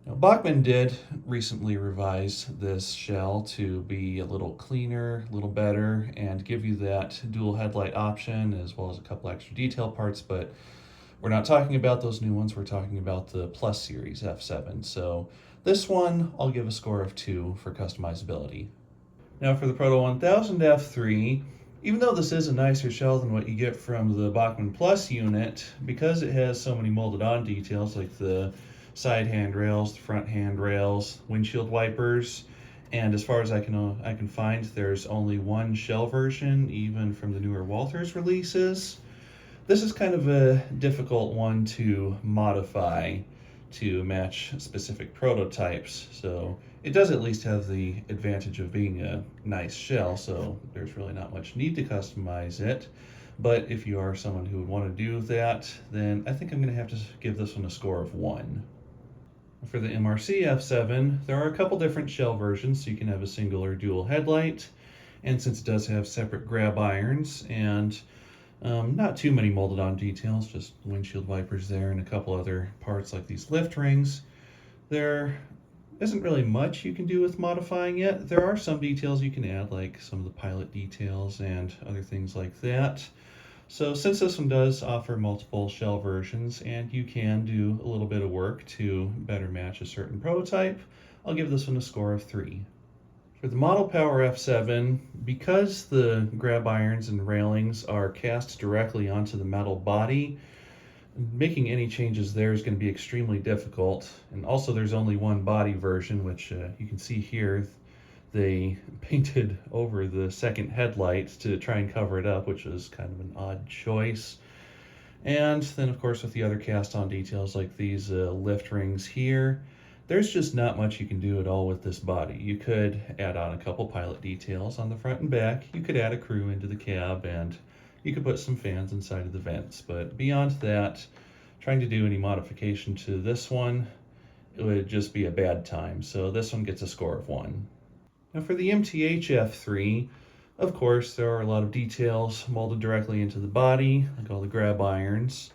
Now, Bachmann did recently revise this shell to be a little cleaner, a little better, and give you that dual headlight option as well as a couple extra detail parts, but we're not talking about those new ones, we're talking about the Plus Series F7. So this one, I'll give a score of 2 for customizability. Now for the Proto 1000 F3, even though this is a nicer shell than what you get from the Bachmann Plus unit, because it has so many molded on details like the side handrails, the front handrails, windshield wipers, and as far as I can find, there's only one shell version, even from the newer Walthers releases. This is kind of a difficult one to modify to match specific prototypes, so it does at least have the advantage of being a nice shell, so there's really not much need to customize it. But if you are someone who would want to do that, then I think I'm going to have to give this one a score of 1. For the MRC F7, there are a couple different shell versions, so you can have a single or dual headlight, and since it does have separate grab irons and not too many molded on details, just windshield wipers there and a couple other parts like these lift rings. There isn't really much you can do with modifying it. There are some details you can add, like some of the pilot details and other things like that. So since this one does offer multiple shell versions and you can do a little bit of work to better match a certain prototype, I'll give this one a score of 3. For the Model Power F7, because the grab irons and railings are cast directly onto the metal body, making any changes there is going to be extremely difficult. And also there's only one body version, which you can see here. They painted over the second headlight to try and cover it up, which is kind of an odd choice. And then of course with the other cast on details like these lift rings here, there's just not much you can do at all with this body. You could add on a couple pilot details on the front and back, you could add a crew into the cab, and you could put some fans inside of the vents. But beyond that, trying to do any modification to this one, it would just be a bad time. So this one gets a score of 1. Now for the MTH F3, of course, there are a lot of details molded directly into the body, like all the grab irons.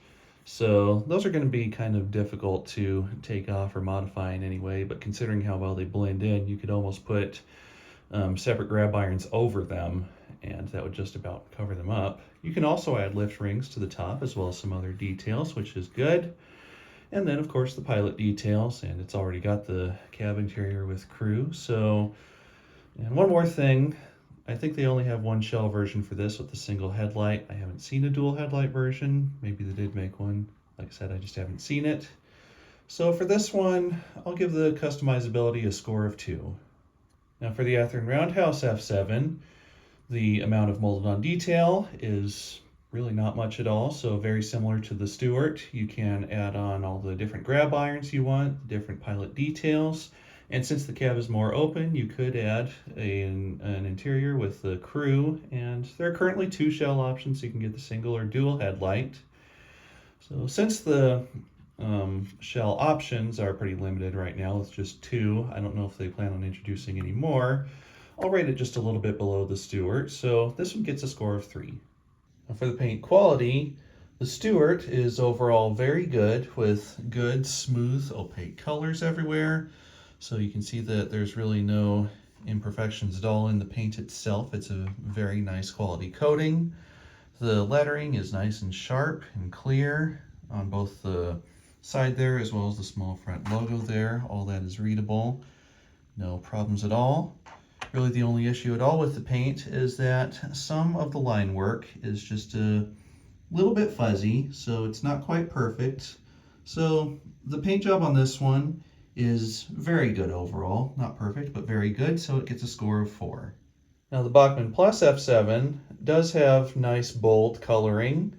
So those are going to be kind of difficult to take off or modify in any way, but considering how well they blend in, you could almost put separate grab irons over them, and that would just about cover them up. You can also add lift rings to the top as well as some other details, which is good. And then of course the pilot details, and it's already got the cab interior with crew. So, and one more thing, I think they only have one shell version for this with a single headlight. I haven't seen a dual headlight version. Maybe they did make one. Like I said, I just haven't seen it. So for this one, I'll give the customizability a score of 2. Now for the Athearn Roundhouse F7, the amount of molded on detail is really not much at all. So very similar to the Stewart, you can add on all the different grab irons you want, different pilot details. And since the cab is more open, you could add an interior with the crew, and there are currently 2 shell options, so you can get the single or dual headlight. So since the shell options are pretty limited right now, it's just 2. I don't know if they plan on introducing any more. I'll rate it just a little bit below the Stewart, so this one gets a score of 3. Now for the paint quality, the Stewart is overall very good with good, smooth, opaque colors everywhere. So you can see that there's really no imperfections at all in the paint itself. It's a very nice quality coating. The lettering is nice and sharp and clear on both the side there as well as the small front logo there. All that is readable. No problems at all. Really the only issue at all with the paint is that some of the line work is just a little bit fuzzy, so it's not quite perfect. So the paint job on this one is very good overall. Not perfect, but very good, so it gets a score of 4. Now the Bachmann Plus F7 does have nice bold coloring,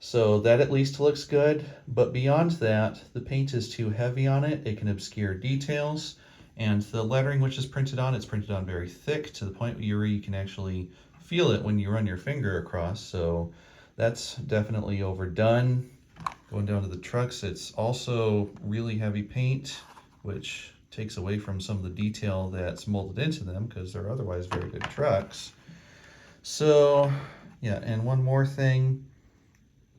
so that at least looks good, but beyond that, the paint is too heavy on it. It can obscure details, and the lettering which is printed on, it's printed on very thick to the point where you can actually feel it when you run your finger across, so that's definitely overdone. Going down to the trucks, it's also really heavy paint, which takes away from some of the detail that's molded into them because they're otherwise very good trucks. So yeah, and one more thing,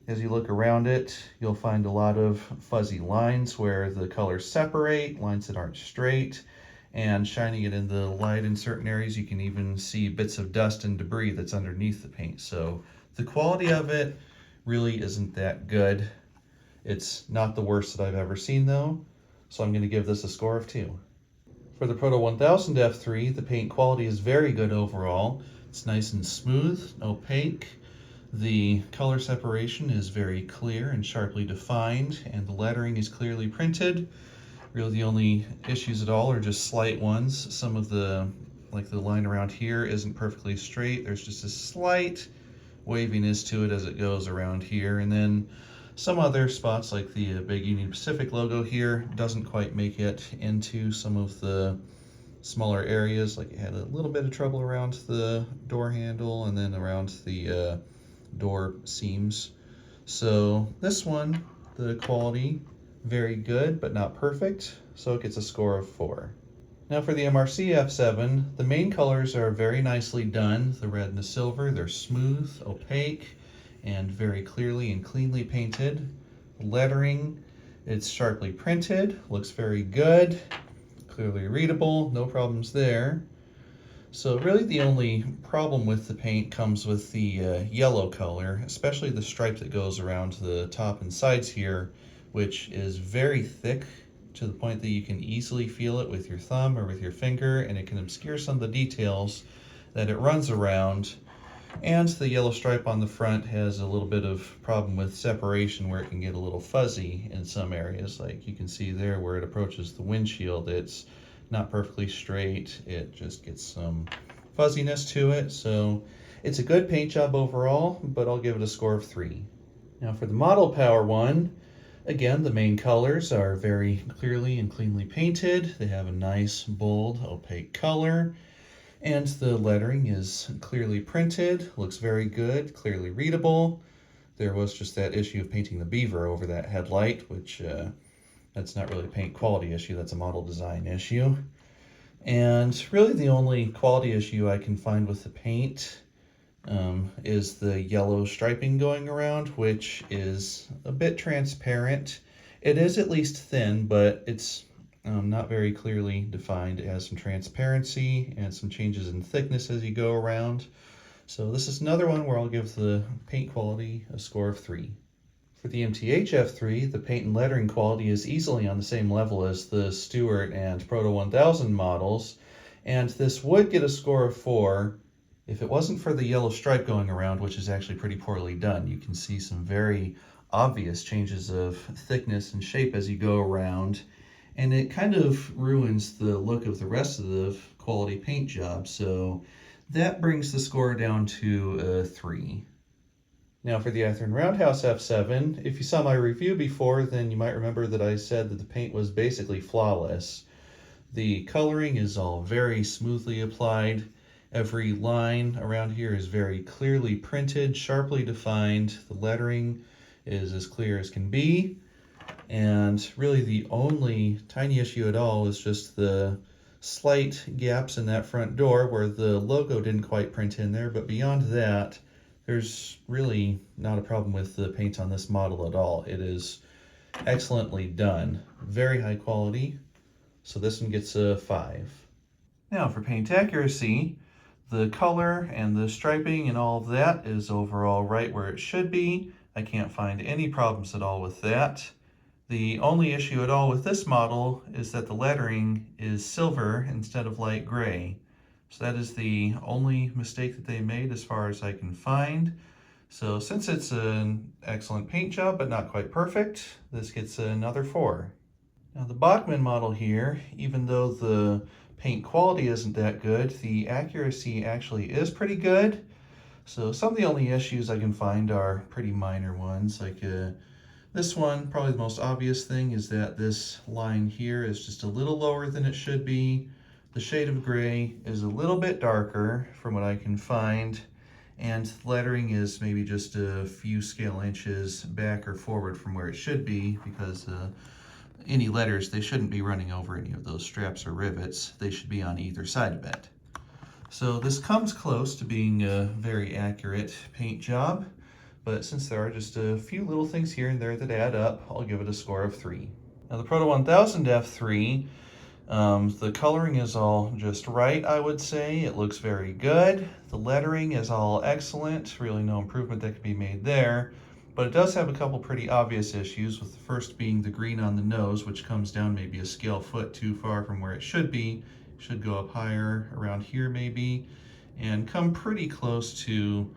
as you look around it, you'll find a lot of fuzzy lines where the colors separate, lines that aren't straight, and shining it in the light in certain areas, you can even see bits of dust and debris that's underneath the paint. So the quality of it really isn't that good. It's not the worst that I've ever seen though, so I'm going to give this a score of 2. For the Proto 1000 F3, the paint quality is very good overall. It's nice and smooth, opaque. The color separation is very clear and sharply defined, and the lettering is clearly printed. Really the only issues at all are just slight ones. Some of the, like the line around here isn't perfectly straight. There's just a slight waviness to it as it goes around here, and then some other spots like the big Union Pacific logo here doesn't quite make it into some of the smaller areas. Like it had a little bit of trouble around the door handle and then around the door seams. So this one, the quality, very good but not perfect, so it gets a score of 4. Now for the MRC F7, the main colors are very nicely done. The red and the silver, they're smooth, opaque, and very clearly and cleanly painted. Lettering, it's sharply printed, looks very good, clearly readable, no problems there. So really the only problem with the paint comes with the yellow color, especially the stripe that goes around the top and sides here, which is very thick to the point that you can easily feel it with your thumb or with your finger, and it can obscure some of the details that it runs around. And the yellow stripe on the front has a little bit of problem with separation where it can get a little fuzzy in some areas. Like you can see there where it approaches the windshield, it's not perfectly straight. It just gets some fuzziness to it. So it's a good paint job overall, but I'll give it a score of 3. Now for the Model Power one, again, the main colors are very clearly and cleanly painted. They have a nice, bold, opaque color. And the lettering is clearly printed, looks very good, clearly readable. There was just that issue of painting the beaver over that headlight, which that's not really a paint quality issue, that's a model design issue. And really the only quality issue I can find with the paint is the yellow striping going around, which is a bit transparent. It is at least thin, but it's not very clearly defined. It has some transparency and some changes in thickness as you go around. So this is another one where I'll give the paint quality a score of 3. For the MTH F3, the paint and lettering quality is easily on the same level as the Stuart and Proto 1000 models, and this would get a score of 4 if it wasn't for the yellow stripe going around, which is actually pretty poorly done. You can see some very obvious changes of thickness and shape as you go around, and it kind of ruins the look of the rest of the quality paint job, so that brings the score down to a 3. Now for the Athearn Roundhouse F7, if you saw my review before, then you might remember that I said that the paint was basically flawless. The coloring is all very smoothly applied. Every line around here is very clearly printed, sharply defined. The lettering is as clear as can be. And really the only tiny issue at all is just the slight gaps in that front door where the logo didn't quite print in there, but beyond that, there's really not a problem with the paint on this model at all. It is excellently done, very high quality, so this one gets a 5. Now for paint accuracy, the color and the striping and all of that is overall right where it should be. I can't find any problems at all with that. The only issue at all with this model is that the lettering is silver instead of light gray. So that is the only mistake that they made as far as I can find. So since it's an excellent paint job, but not quite perfect, this gets another 4. Now the Bachmann model here, even though the paint quality isn't that good, the accuracy actually is pretty good. So some of the only issues I can find are pretty minor ones, like this one, probably the most obvious thing is that this line here is just a little lower than it should be. The shade of gray is a little bit darker from what I can find, and lettering is maybe just a few scale inches back or forward from where it should be, because any letters, they shouldn't be running over any of those straps or rivets. They should be on either side of it. So this comes close to being a very accurate paint job, but since there are just a few little things here and there that add up, I'll give it a score of 3. Now the Proto 1000 F3, the coloring is all just right, I would say. It looks very good. The lettering is all excellent. Really no improvement that could be made there. But it does have a couple pretty obvious issues, with the first being the green on the nose, which comes down maybe a scale foot too far from where it should be. It should go up higher, around here maybe, and come pretty close to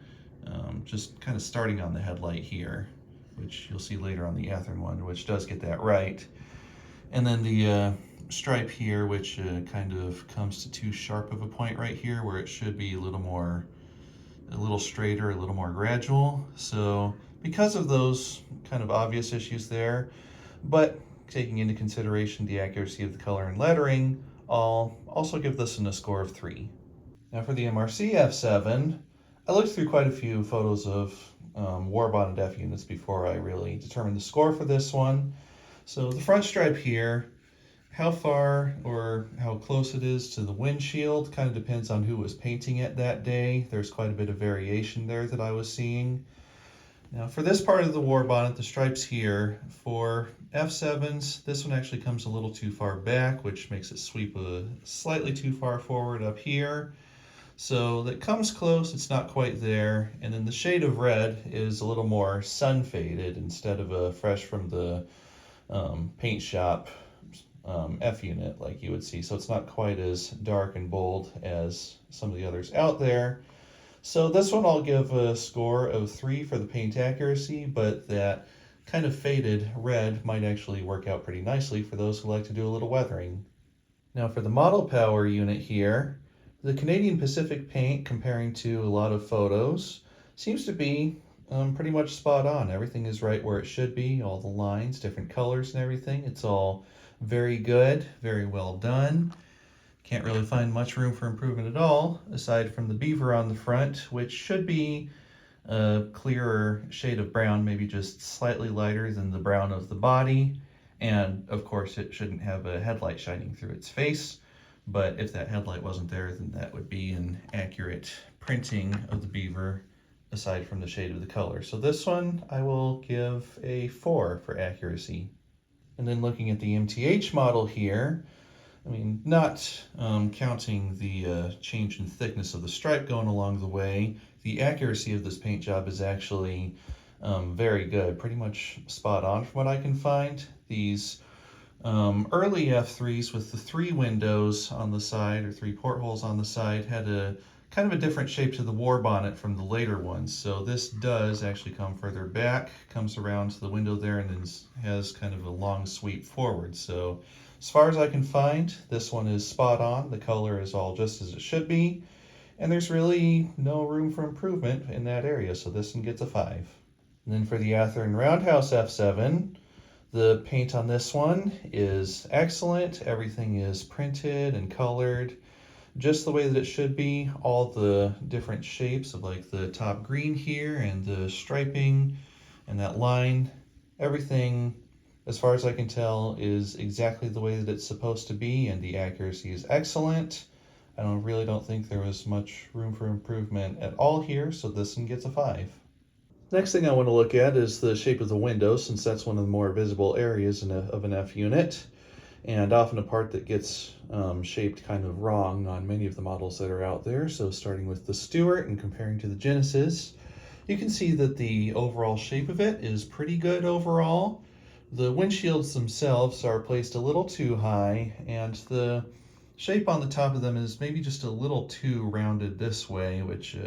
just kind of starting on the headlight here, which you'll see later on the Athearn one, which does get that right. And then the stripe here, which kind of comes to too sharp of a point right here, where it should be a little straighter, a little more gradual. So because of those kind of obvious issues there, but taking into consideration the accuracy of the color and lettering, I'll also give this one a score of 3. Now for the MRC F7, I looked through quite a few photos of war bonded F units before I really determined the score for this one. So the front stripe here, how far or how close it is to the windshield kind of depends on who was painting it that day. There's quite a bit of variation there that I was seeing. Now for this part of the war bonnet, the stripes here, for F7s, this one actually comes a little too far back, which makes it sweep slightly too far forward up here. So that comes close, it's not quite there. And then the shade of red is a little more sun faded instead of a fresh from the paint shop F unit like you would see. So it's not quite as dark and bold as some of the others out there. So this one I'll give a score of 3 for the paint accuracy, but that kind of faded red might actually work out pretty nicely for those who like to do a little weathering. Now for the model power unit here, the Canadian Pacific paint, comparing to a lot of photos, seems to be pretty much spot on. Everything is right where it should be, all the lines, different colors and everything. It's all very good, very well done. Can't really find much room for improvement at all, aside from the beaver on the front, which should be a clearer shade of brown, maybe just slightly lighter than the brown of the body. And of course it shouldn't have a headlight shining through its face, but if that headlight wasn't there, then that would be an accurate printing of the beaver aside from the shade of the color. So this one I will give a 4 for accuracy. And then looking at the MTH model here, I mean, not counting the change in thickness of the stripe going along the way, the accuracy of this paint job is actually very good, pretty much spot on from what I can find. These early F3s with the 3 windows on the side, or 3 portholes on the side, had a kind of a different shape to the war bonnet from the later ones. So this does actually come further back, comes around to the window there, and then has kind of a long sweep forward. So as far as I can find, this one is spot on. The color is all just as it should be, and there's really no room for improvement in that area, so this one gets a 5. And then for the Athearn Roundhouse F7, the paint on this one is excellent. Everything is printed and colored just the way that it should be. All the different shapes of like the top green here and the striping and that line, everything, as far as I can tell, is exactly the way that it's supposed to be, and the accuracy is excellent. I really don't think there was much room for improvement at all here, so this one gets a 5. Next thing I want to look at is the shape of the window, since that's one of the more visible areas of an F unit, and often a part that gets shaped kind of wrong on many of the models that are out there. So starting with the Stuart and comparing to the Genesis, you can see that the overall shape of it is pretty good overall. The windshields themselves are placed a little too high, and the shape on the top of them is maybe just a little too rounded this way, which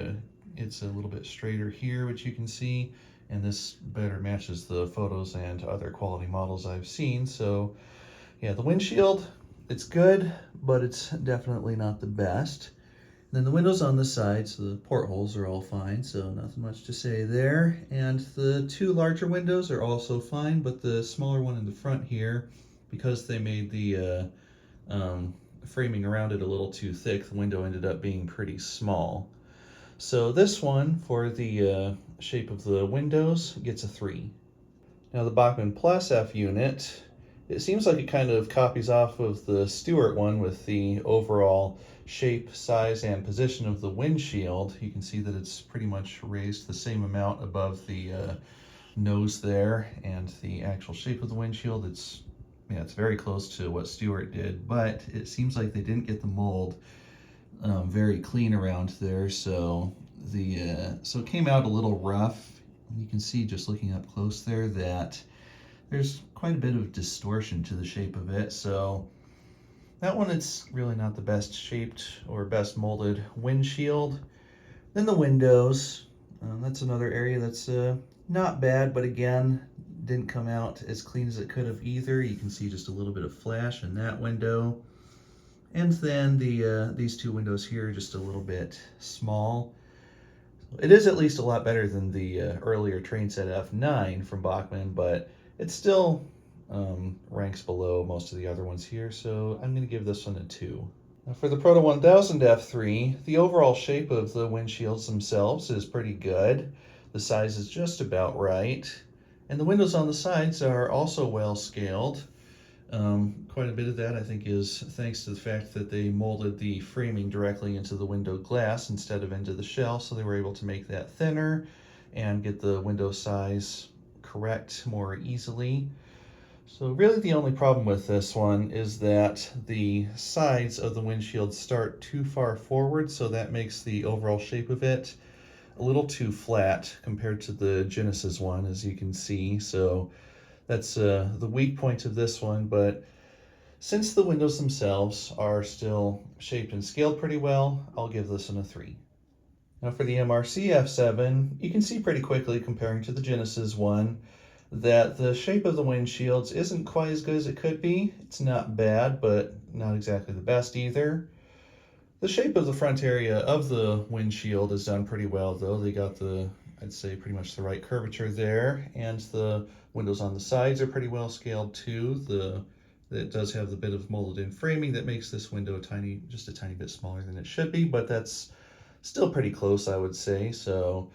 it's a little bit straighter here, which you can see, and this better matches the photos and other quality models I've seen. So yeah, the windshield, it's good, but it's definitely not the best. Then the windows on the side, so the portholes are all fine, so nothing much to say there. And the 2 larger windows are also fine, but the smaller one in the front here, because they made the framing around it a little too thick, the window ended up being pretty small. So this one, for the shape of the windows, gets a 3. Now the Bachmann Plus F unit, it seems like it kind of copies off of the Stewart one with the overall shape, size, and position of the windshield. You can see that it's pretty much raised the same amount above the nose there, and the actual shape of the windshield, it's very close to what Stewart did, but it seems like they didn't get the mold very clean around there, so it came out a little rough. You can see just looking up close there that there's quite a bit of distortion to the shape of it, so that one, it's really not the best shaped or best molded windshield. Then the windows, that's another area that's not bad, but again, didn't come out as clean as it could have either. You can see just a little bit of flash in that window. And then these two windows here are just a little bit small. It is at least a lot better than the earlier train set F9 from Bachmann, but it still ranks below most of the other ones here, so I'm going to give this one a 2. Now for the Proto 1000 F3, the overall shape of the windshields themselves is pretty good. The size is just about right, and the windows on the sides are also well scaled. Quite a bit of that, I think, is thanks to the fact that they molded the framing directly into the window glass instead of into the shell, so they were able to make that thinner and get the window size correct more easily. So really the only problem with this one is that the sides of the windshield start too far forward, so that makes the overall shape of it a little too flat compared to the Genesis one, as you can see. So that's the weak point of this one, but since the windows themselves are still shaped and scaled pretty well, I'll give this one a 3. Now for the MRC F7, you can see pretty quickly comparing to the Genesis one that the shape of the windshields isn't quite as good as it could be. It's not bad, but not exactly the best either. The shape of the front area of the windshield is done pretty well though. They got I'd say pretty much the right curvature there, and the windows on the sides are pretty well scaled too. It does have the bit of molded in framing that makes this window just a tiny bit smaller than it should be, but that's still pretty close, I would say. So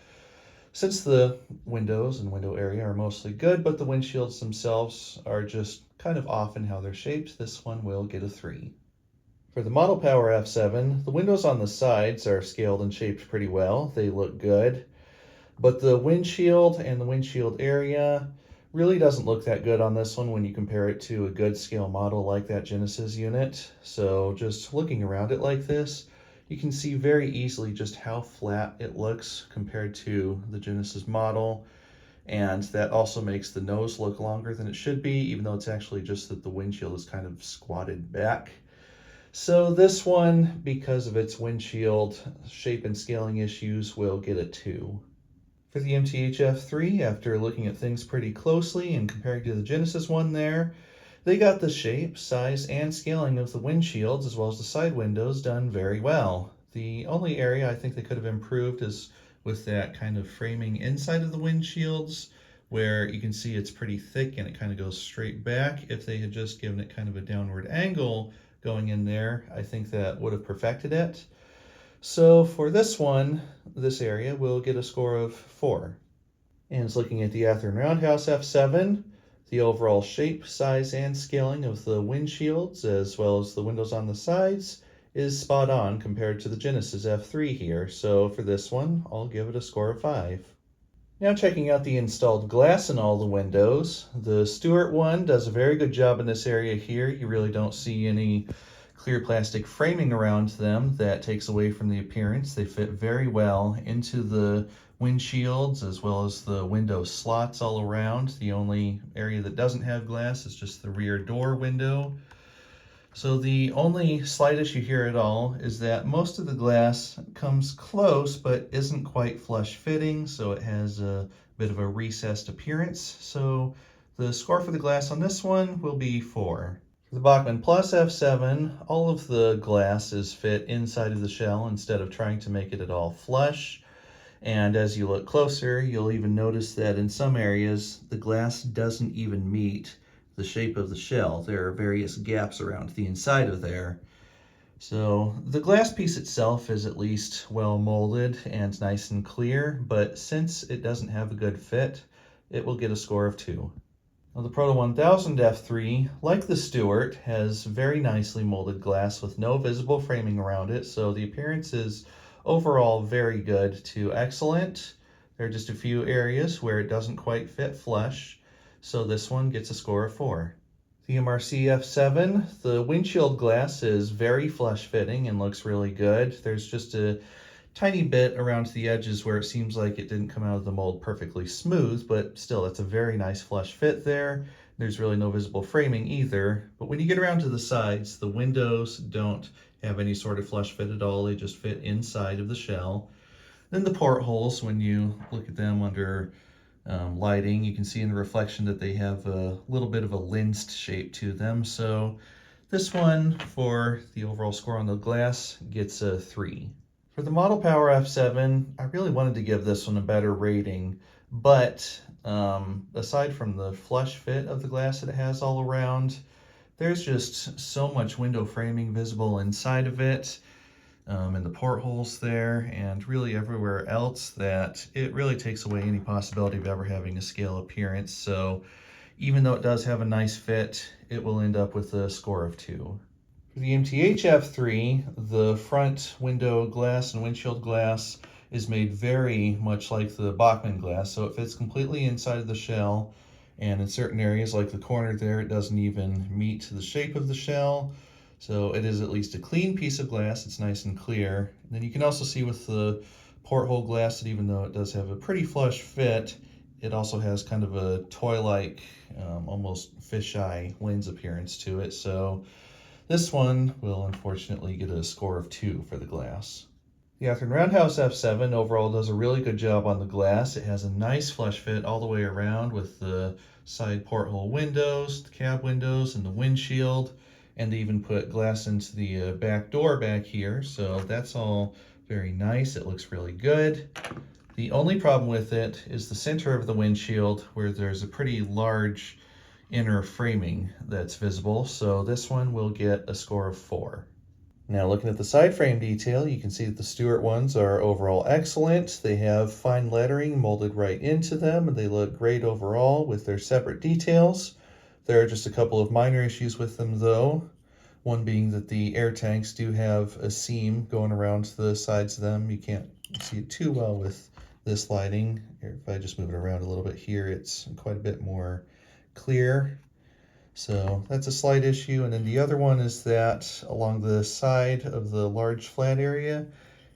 since the windows and window area are mostly good, but the windshields themselves are just kind of off in how they're shaped, this one will get a 3. For the Model Power F7, the windows on the sides are scaled and shaped pretty well. They look good. But the windshield and the windshield area really doesn't look that good on this one when you compare it to a good scale model like that Genesis unit. So just looking around it like this, you can see very easily just how flat it looks compared to the Genesis model. And that also makes the nose look longer than it should be, even though it's actually just that the windshield is kind of squatted back. So this one, because of its windshield shape and scaling issues, will get a 2. For the MTH F3, after looking at things pretty closely and comparing to the Genesis one there, they got the shape, size, and scaling of the windshields as well as the side windows done very well. The only area I think they could have improved is with that kind of framing inside of the windshields, where you can see it's pretty thick and it kind of goes straight back. If they had just given it kind of a downward angle going in there, I think that would have perfected it. So for this one, this area will get a score of 4. And it's looking at the Athearn Roundhouse F7, the overall shape, size, and scaling of the windshields, as well as the windows on the sides, is spot on compared to the Genesis F3 here. So for this one, I'll give it a score of 5. Now checking out the installed glass in all the windows, the Stewart one does a very good job in this area here. You really don't see any clear plastic framing around them that takes away from the appearance. They fit very well into the windshields as well as the window slots all around. The only area that doesn't have glass is just the rear door window. So the only slight issue here at all is that most of the glass comes close but isn't quite flush fitting, so it has a bit of a recessed appearance. So the score for the glass on this one will be 4. For the Bachmann Plus F7, all of the glass is fit inside of the shell instead of trying to make it at all flush. And as you look closer, you'll even notice that in some areas, the glass doesn't even meet the shape of the shell. There are various gaps around the inside of there. So the glass piece itself is at least well molded and nice and clear, but since it doesn't have a good fit, it will get a score of 2. Now the Proto 1000 F3, like the Stuart, has very nicely molded glass with no visible framing around it, so the appearance is overall very good to excellent. There are just a few areas where it doesn't quite fit flush, so this one gets a score of 4. The MRC F7, the windshield glass is very flush fitting and looks really good. There's just a tiny bit around the edges where it seems like it didn't come out of the mold perfectly smooth, but still, it's a very nice flush fit there. There's really no visible framing either, but when you get around to the sides, the windows don't have any sort of flush fit at all. They just fit inside of the shell. Then the portholes, when you look at them under lighting, you can see in the reflection that they have a little bit of a lensed shape to them. So this one, for the overall score on the glass, gets a 3. For the Model Power F7, I really wanted to give this one a better rating, but aside from the flush fit of the glass that it has all around, there's just so much window framing visible inside of it, and the portholes there, and really everywhere else, that it really takes away any possibility of ever having a scale appearance. So even though it does have a nice fit, it will end up with a score of 2. For the MTH F3, the front window glass and windshield glass is made very much like the Bachmann glass, so it fits completely inside of the shell, and in certain areas like the corner there, it doesn't even meet the shape of the shell. So it is at least a clean piece of glass. It's nice and clear. And then you can also see with the porthole glass that even though it does have a pretty flush fit, it also has kind of a toy-like, almost fisheye lens appearance to it. So this one will unfortunately get a score of 2 for the glass. The Athearn Roundhouse F7 overall does a really good job on the glass. It has a nice flush fit all the way around with the side porthole windows, the cab windows, and the windshield. And they even put glass into the back door back here, so that's all very nice. It looks really good. The only problem with it is the center of the windshield, where there's a pretty large inner framing that's visible, so this one will get a score of 4. Now looking at the side frame detail, you can see that the Stuart ones are overall excellent. They have fine lettering molded right into them, and they look great overall with their separate details. There are just a couple of minor issues with them though. One being that the air tanks do have a seam going around the sides of them. You can't see it too well with this lighting. If I just move it around a little bit here, it's quite a bit more clear. So that's a slight issue. And then the other one is that along the side of the large flat area,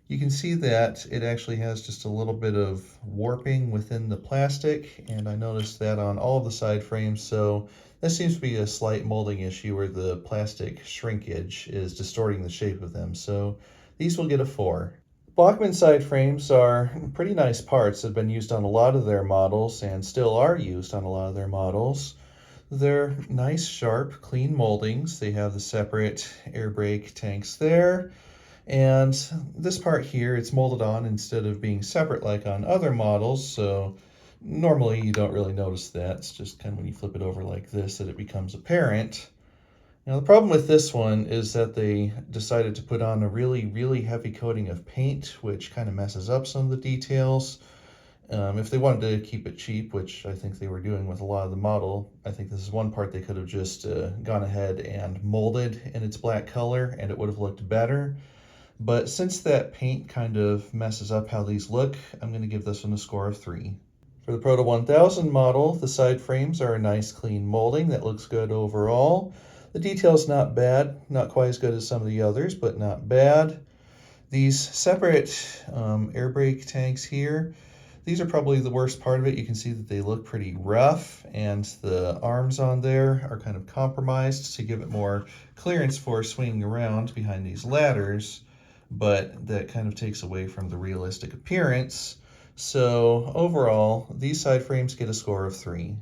you can see that it actually has just a little bit of warping within the plastic, and I noticed that on all of the side frames, so that seems to be a slight molding issue where the plastic shrinkage is distorting the shape of them, so these will get a 4. Bachmann side frames are pretty nice parts that have been used on a lot of their models and still are used on a lot of their models. They're nice, sharp, clean moldings. They have the separate air brake tanks there. And this part here, it's molded on instead of being separate like on other models, so normally you don't really notice that. It's just kind of when you flip it over like this that it becomes apparent. Now the problem with this one is that they decided to put on a really heavy coating of paint, which kind of messes up some of the details. If they wanted to keep it cheap, which I think they were doing with a lot of the model, I think this is one part they could have just gone ahead and molded in its black color and it would have looked better. But since that paint kind of messes up how these look, I'm going to give this one a score of 3. For the Proto 1000 model, the side frames are a nice clean molding that looks good overall. The detail's not bad, not quite as good as some of the others, but not bad. These separate air brake tanks here, these are probably the worst part of it. You can see that they look pretty rough, and the arms on there are kind of compromised to give it more clearance for swinging around behind these ladders, but that kind of takes away from the realistic appearance. So overall, these side frames get a score of 3.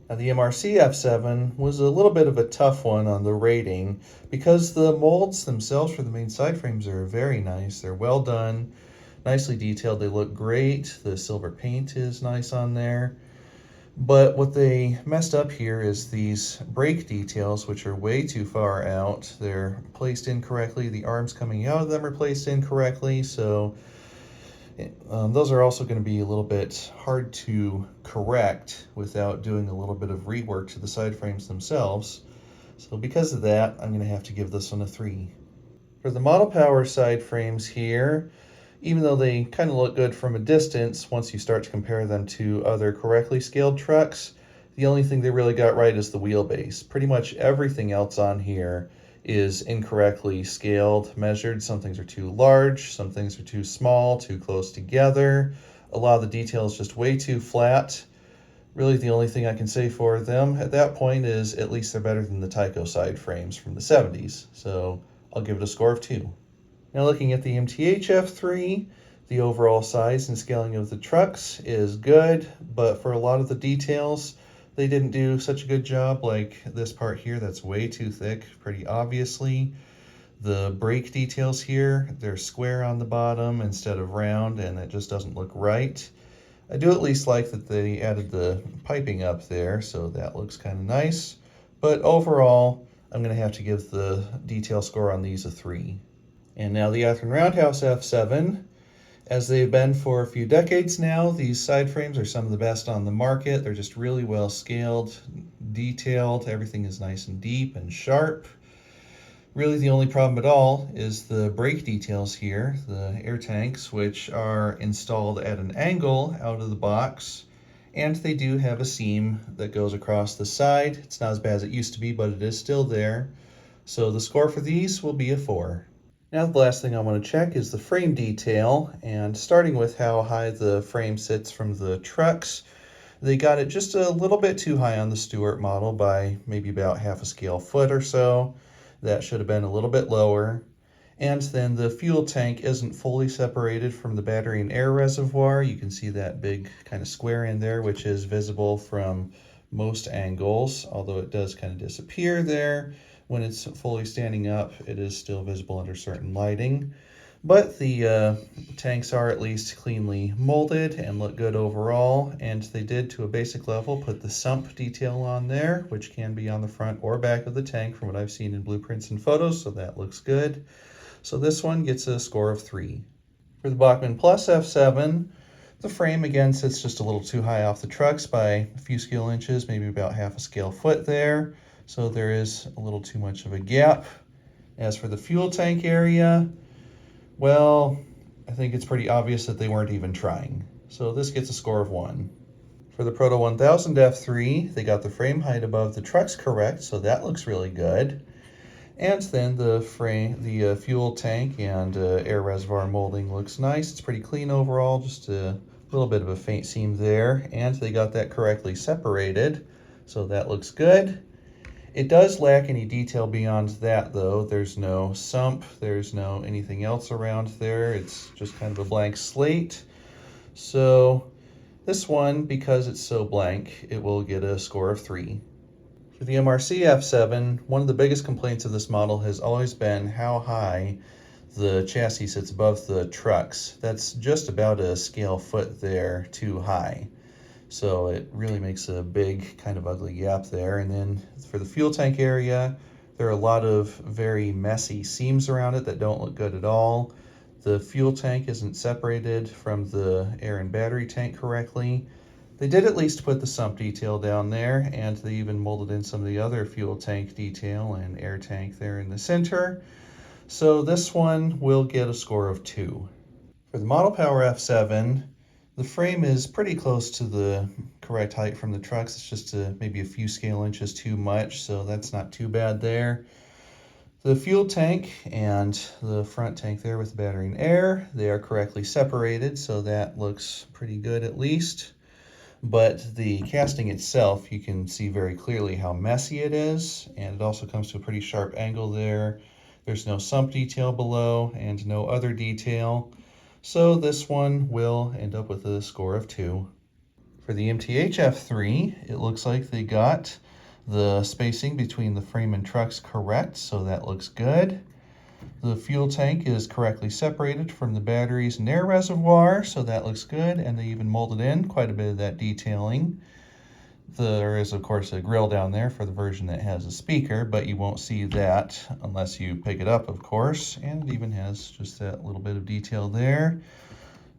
Now the MRC F7 was a little bit of a tough one on the rating because the molds themselves for the main side frames are very nice. They're well done, nicely detailed, they look great. The silver paint is nice on there. But what they messed up here is these brake details, which are way too far out. They're placed incorrectly. The arms coming out of them are placed incorrectly. So those are also going to be a little bit hard to correct without doing a little bit of rework to the side frames themselves. So because of that, I'm going to have to give this one a 3. For the Model Power side frames here, even though they kind of look good from a distance, once you start to compare them to other correctly scaled trucks, the only thing they really got right is the wheelbase. Pretty much everything else on here is incorrectly scaled, measured. Some things are too large, some things are too small, too close together. A lot of the detail is just way too flat. Really, the only thing I can say for them at that point is at least they're better than the Tyco side frames from the 70s. So I'll give it a score of 2. Now looking at the MTH F3, the overall size and scaling of the trucks is good, but for a lot of the details, they didn't do such a good job, like this part here that's way too thick, pretty obviously. The brake details here, they're square on the bottom instead of round, and it just doesn't look right. I do at least like that they added the piping up there, so that looks kind of nice. But overall, I'm going to have to give the detail score on these a 3. And now the Athearn Roundhouse F7. As they've been for a few decades now, these side frames are some of the best on the market. They're just really well scaled, detailed, everything is nice and deep and sharp. Really the only problem at all is the brake details here, the air tanks, which are installed at an angle out of the box, and they do have a seam that goes across the side. It's not as bad as it used to be, but it is still there. So the score for these will be a 4. Now the last thing I want to check is the frame detail, and starting with how high the frame sits from the trucks, they got it just a little bit too high on the Stewart model by maybe about half a scale foot or so. That should have been a little bit lower. And then the fuel tank isn't fully separated from the battery and air reservoir. You can see that big kind of square in there, which is visible from most angles, although it does kind of disappear there. When it's fully standing up, it is still visible under certain lighting. But the tanks are at least cleanly molded and look good overall, and they did, to a basic level, put the sump detail on there, which can be on the front or back of the tank from what I've seen in blueprints and photos, so that looks good. So this one gets a score of 3. For the Bachmann Plus F7, the frame again sits just a little too high off the trucks by a few scale inches, maybe about half a scale foot there. So there is a little too much of a gap. As for the fuel tank area, well, I think it's pretty obvious that they weren't even trying. So this gets a score of 1. For the Proto 1000 F3, they got the frame height above the trucks correct, so that looks really good. And then the fuel tank and air reservoir molding looks nice. It's pretty clean overall, just a little bit of a faint seam there. And they got that correctly separated, so that looks good. It does lack any detail beyond that, though. There's no sump, there's no anything else around there. It's just kind of a blank slate. So this one, because it's so blank, it will get a score of 3. For the MRC F7, one of the biggest complaints of this model has always been how high the chassis sits above the trucks. That's just about a scale foot there too high. So it really makes a big kind of ugly gap there. And then for the fuel tank area, there are a lot of very messy seams around it that don't look good at all. The fuel tank isn't separated from the air and battery tank correctly. They did at least put the sump detail down there, and they even molded in some of the other fuel tank detail and air tank there in the center. So this one will get a score of 2. For the Model Power F7, the frame is pretty close to the correct height from the trucks. It's just maybe a few scale inches too much, so that's not too bad there. The fuel tank and the front tank there with the battery and air, they are correctly separated, so that looks pretty good at least. But the casting itself, you can see very clearly how messy it is, and it also comes to a pretty sharp angle there. There's no sump detail below and no other detail. So this one will end up with a score of 2. For the MTH F3, it looks like they got the spacing between the frame and trucks correct, so that looks good. The fuel tank is correctly separated from the batteries and air reservoir, so that looks good, and they even molded in quite a bit of that detailing. There is, of course, a grill down there for the version that has a speaker, but you won't see that unless you pick it up, of course. And it even has just that little bit of detail there.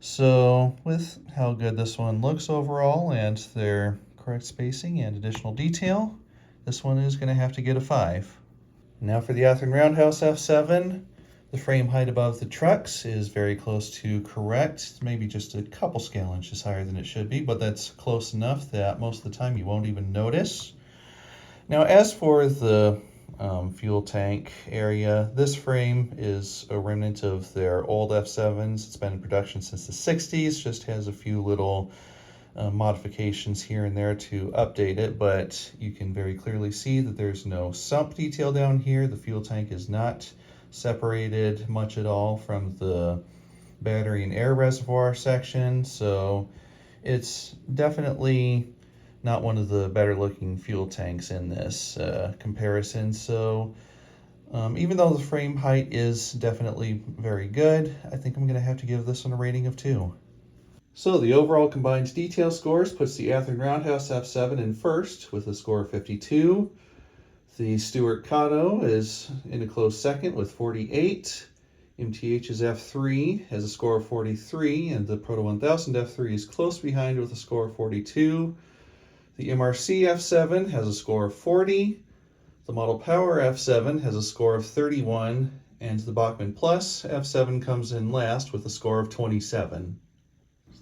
So with how good this one looks overall and their correct spacing and additional detail, this one is going to have to get a 5. Now for the Athearn Roundhouse F7, the frame height above the trucks is very close to correct. It's maybe just a couple scale inches higher than it should be, but that's close enough that most of the time you won't even notice. Now as for the fuel tank area, this frame is a remnant of their old F7s. It's been in production since the 60s, just has a few little modifications here and there to update it, but you can very clearly see that there's no sump detail down here. The fuel tank is not separated much at all from the battery and air reservoir section, so it's definitely not one of the better looking fuel tanks in this comparison. So even though the frame height is definitely very good, I think I'm going to have to give this one a rating of 2. So the overall combined detail scores puts the Athearn Roundhouse F7 in first with a score of 52. The Stuart Kato is in a close second with 48. MTH's F3 has a score of 43, and the Proto 1000 F3 is close behind with a score of 42. The MRC F7 has a score of 40. The Model Power F7 has a score of 31, and the Bachmann Plus F7 comes in last with a score of 27.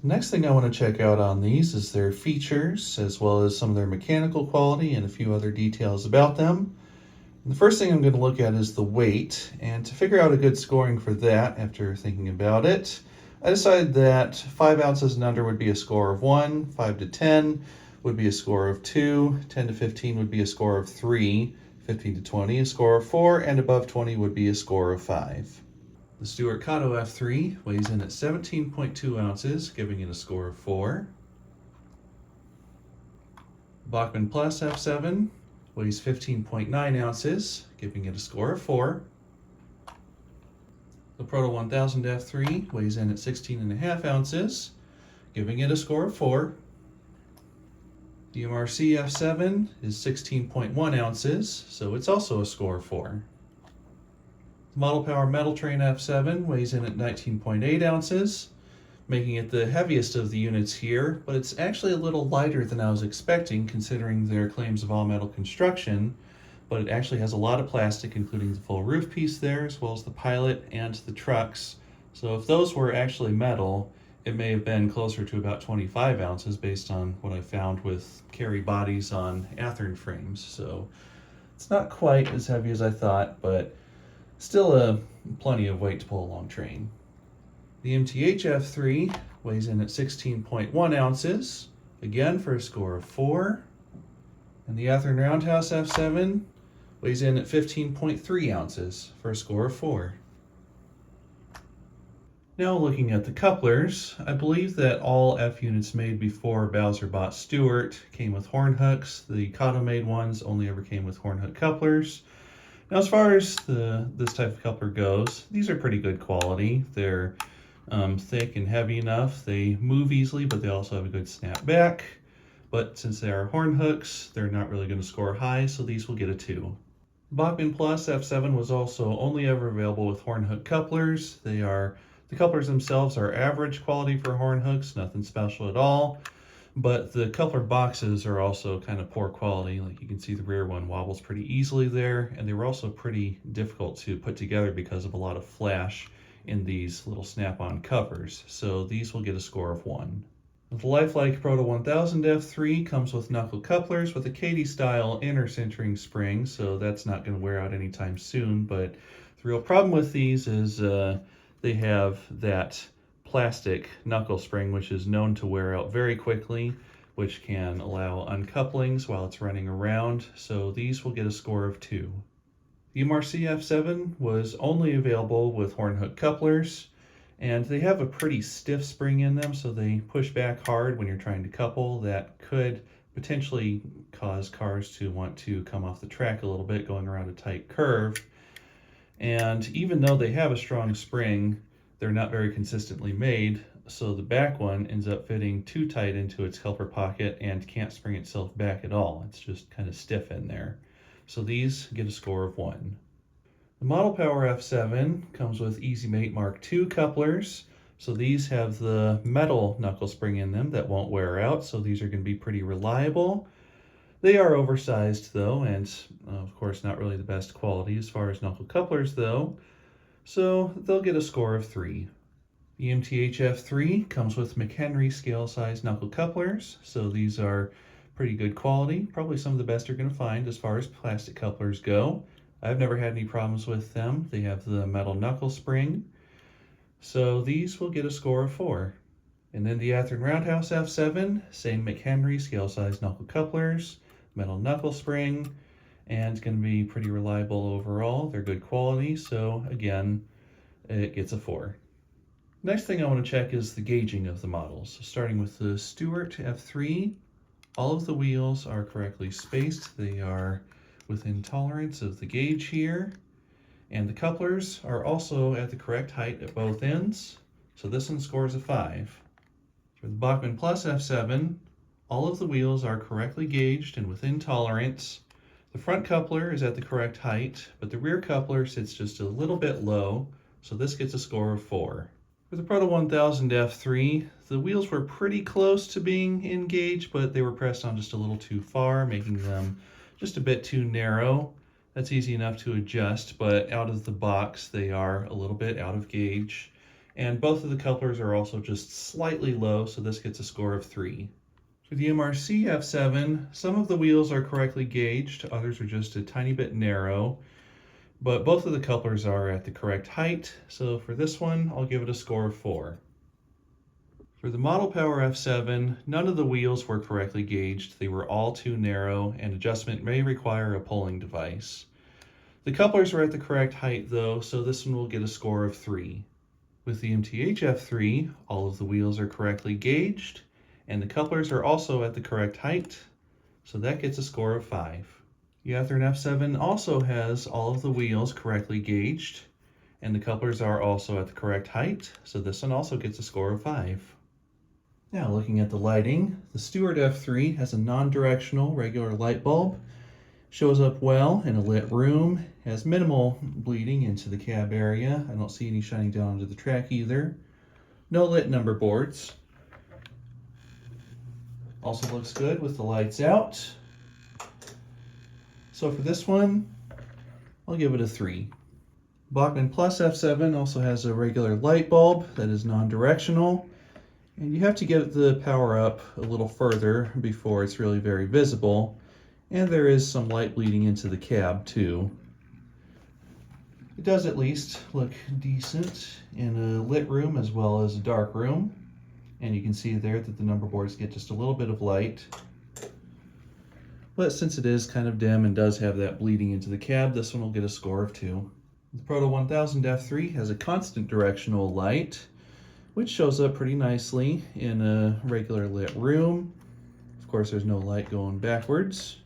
The next thing I want to check out on these is their features, as well as some of their mechanical quality and a few other details about them. And the first thing I'm going to look at is the weight, and to figure out a good scoring for that after thinking about it, I decided that 5 ounces and under would be a score of 1, 5 to 10 would be a score of 2, 10 to 15 would be a score of 3, 15 to 20 a score of 4, and above 20 would be a score of 5. The Stuart Kato F3 weighs in at 17.2 ounces, giving it a score of 4. Bachmann Plus F7 weighs 15.9 ounces, giving it a score of 4. The Proto 1000 F3 weighs in at 16.5 ounces, giving it a score of 4. The MRC F7 is 16.1 ounces, so it's also a score of 4. The Model Power Metal Train F7 weighs in at 19.8 ounces, making it the heaviest of the units here, but it's actually a little lighter than I was expecting considering their claims of all-metal construction, but it actually has a lot of plastic, including the full roof piece there, as well as the pilot and the trucks. So if those were actually metal, it may have been closer to about 25 ounces based on what I found with carry bodies on Athearn frames. So it's not quite as heavy as I thought, but still plenty of weight to pull a long train. The MTH F3 weighs in at 16.1 ounces, again for a score of 4. And the Athearn Roundhouse F7 weighs in at 15.3 ounces for a score of 4. Now looking at the couplers, I believe that all F units made before Bowser bought Stuart came with horn hooks. The Kato made ones only ever came with horn hook couplers. Now as far as this type of coupler goes, these are pretty good quality. They're thick and heavy enough. They move easily, but they also have a good snap back. But since they are horn hooks, they're not really going to score high, so these will get a 2. Bachmann Plus F7 was also only ever available with horn hook couplers. The couplers themselves are average quality for horn hooks, nothing special at all. But the coupler boxes are also kind of poor quality. Like you can see the rear one wobbles pretty easily there, and they were also pretty difficult to put together because of a lot of flash in these little snap-on covers. So these will get a score of 1. The lifelike Proto 1000 F3 comes with knuckle couplers with a Katy style inner centering spring, so that's not going to wear out anytime soon. But the real problem with these is they have that plastic knuckle spring, which is known to wear out very quickly, which can allow uncouplings while it's running around. So these will get a score of 2. The MRC F7 was only available with horn hook couplers, and they have a pretty stiff spring in them, so they push back hard when you're trying to couple. That could potentially cause cars to want to come off the track a little bit going around a tight curve. And even though they have a strong spring, they're not very consistently made. so the back one ends up fitting too tight into its helper pocket and can't spring itself back at all. It's just kind of stiff in there. So these get a score of 1. The Model Power F7 comes with Easy Mate Mark II couplers. So these have the metal knuckle spring in them that won't wear out, so these are going to be pretty reliable. They are oversized though, and of course not really the best quality as far as knuckle couplers though, so they'll get a score of 3. The MTH F3 comes with McHenry scale size knuckle couplers, so these are pretty good quality, probably some of the best you're going to find as far as plastic couplers go. I've never had any problems with them. They have the metal knuckle spring, so these will get a score of 4. And then the Athearn Roundhouse F7, same McHenry scale size knuckle couplers, metal knuckle spring, and it's going to be pretty reliable overall. They're good quality, so again, it gets a 4. Next thing I want to check is the gauging of the models. So starting with the Stewart F3, all of the wheels are correctly spaced. They are within tolerance of the gauge here. And the couplers are also at the correct height at both ends. So this one scores a 5. For the Bachmann Plus F7, all of the wheels are correctly gauged and within tolerance. The front coupler is at the correct height, but the rear coupler sits just a little bit low, so this gets a score of 4. For the Proto 1000 F3, the wheels were pretty close to being in gauge, but they were pressed on just a little too far, making them just a bit too narrow. That's easy enough to adjust, but out of the box, they are a little bit out of gauge. And both of the couplers are also just slightly low, so this gets a score of 3. For the MRC F7, some of the wheels are correctly gauged, others are just a tiny bit narrow, but both of the couplers are at the correct height, so for this one, I'll give it a score of 4. For the Model Power F7, none of the wheels were correctly gauged. They were all too narrow, and adjustment may require a polling device. The couplers were at the correct height though, so this one will get a score of 3. With the MTH F3, all of the wheels are correctly gauged, and the couplers are also at the correct height, so that gets a score of 5. The Athearn F7 also has all of the wheels correctly gauged, and the couplers are also at the correct height, so this one also gets a score of 5. Now looking at the lighting, the Stewart F3 has a non-directional regular light bulb, shows up well in a lit room, has minimal bleeding into the cab area. I don't see any shining down onto the track either. No lit number boards. Also looks good with the lights out. So for this one, I'll give it a 3. Bachmann Plus F7 also has a regular light bulb that is non-directional, and you have to get the power up a little further before it's really very visible, and there is some light bleeding into the cab too. It does at least look decent in a lit room as well as a dark room. And you can see there that the number boards get just a little bit of light. But since it is kind of dim and does have that bleeding into the cab, this one will get a score of 2. The Proto 1000 F3 has a constant directional light, which shows up pretty nicely in a regular lit room. Of course, there's no light going backwards.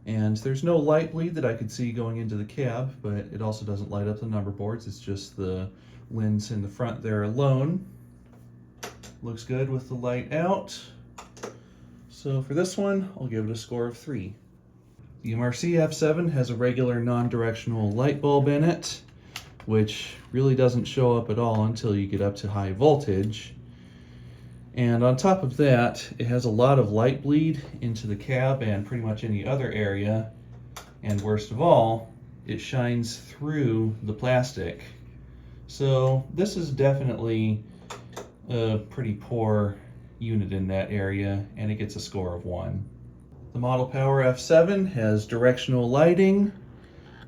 And there's no light bleed that I could see going into the cab, but it also doesn't light up the number boards. It's just the lens in the front there alone. Looks good with the light out. So for this one, I'll give it a score of 3. The MRC F7 has a regular non-directional light bulb in it, which really doesn't show up at all until you get up to high voltage. And on top of that, it has a lot of light bleed into the cab and pretty much any other area. And worst of all, it shines through the plastic. So this is definitely a pretty poor unit in that area, and it gets a score of 1. The Model Power F7 has directional lighting,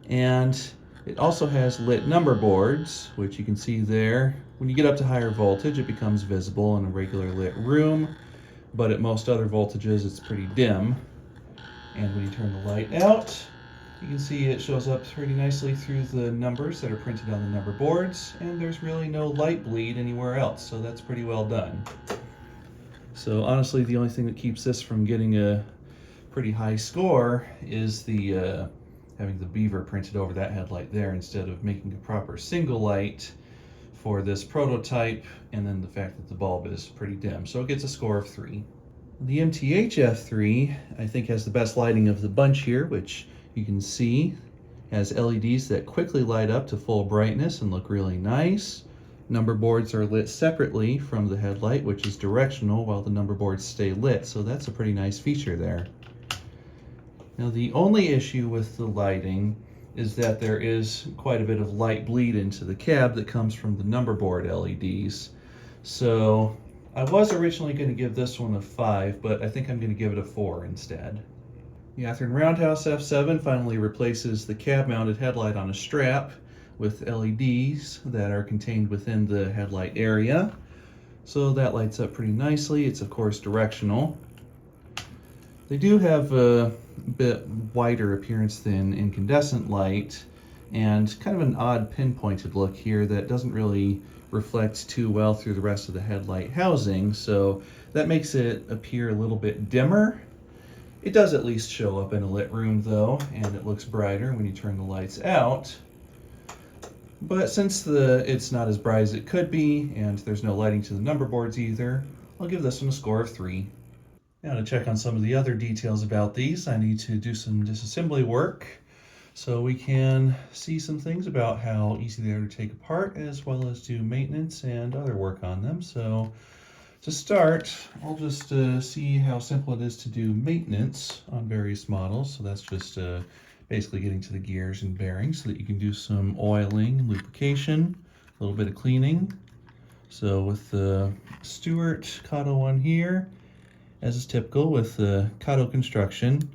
and it also has lit number boards, which you can see there. When you get up to higher voltage, it becomes visible in a regular lit room, but at most other voltages, it's pretty dim. And when you turn the light out, you can see it shows up pretty nicely through the numbers that are printed on the number boards, and there's really no light bleed anywhere else, so that's pretty well done. So honestly, the only thing that keeps this from getting a pretty high score is the having the beaver printed over that headlight there instead of making a proper single light for this prototype, and then the fact that the bulb is pretty dim. So it gets a score of 3. The MTH F3, I think, has the best lighting of the bunch here, which you can see has LEDs that quickly light up to full brightness and look really nice. Number boards are lit separately from the headlight, which is directional, while the number boards stay lit, so that's a pretty nice feature there. Now the only issue with the lighting is that there is quite a bit of light bleed into the cab that comes from the number board LEDs. So I was originally going to give this one a 5, but I think I'm going to give it a 4 instead. The Athearn Roundhouse F7 finally replaces the cab-mounted headlight on a strap with LEDs that are contained within the headlight area. So that lights up pretty nicely. It's of course directional. They do have a bit wider appearance than incandescent light, and kind of an odd pinpointed look here that doesn't really reflect too well through the rest of the headlight housing, so that makes it appear a little bit dimmer. It does at least show up in a lit room though, and it looks brighter when you turn the lights out. But since it's not as bright as it could be, and there's no lighting to the number boards either, I'll give this one a score of 3. Now to check on some of the other details about these, I need to do some disassembly work so we can see some things about how easy they are to take apart, as well as do maintenance and other work on them. So to start, I'll just see how simple it is to do maintenance on various models. So that's just basically getting to the gears and bearings so that you can do some oiling and lubrication, a little bit of cleaning. So with the Stewart Kato one here, as is typical with the Kato construction,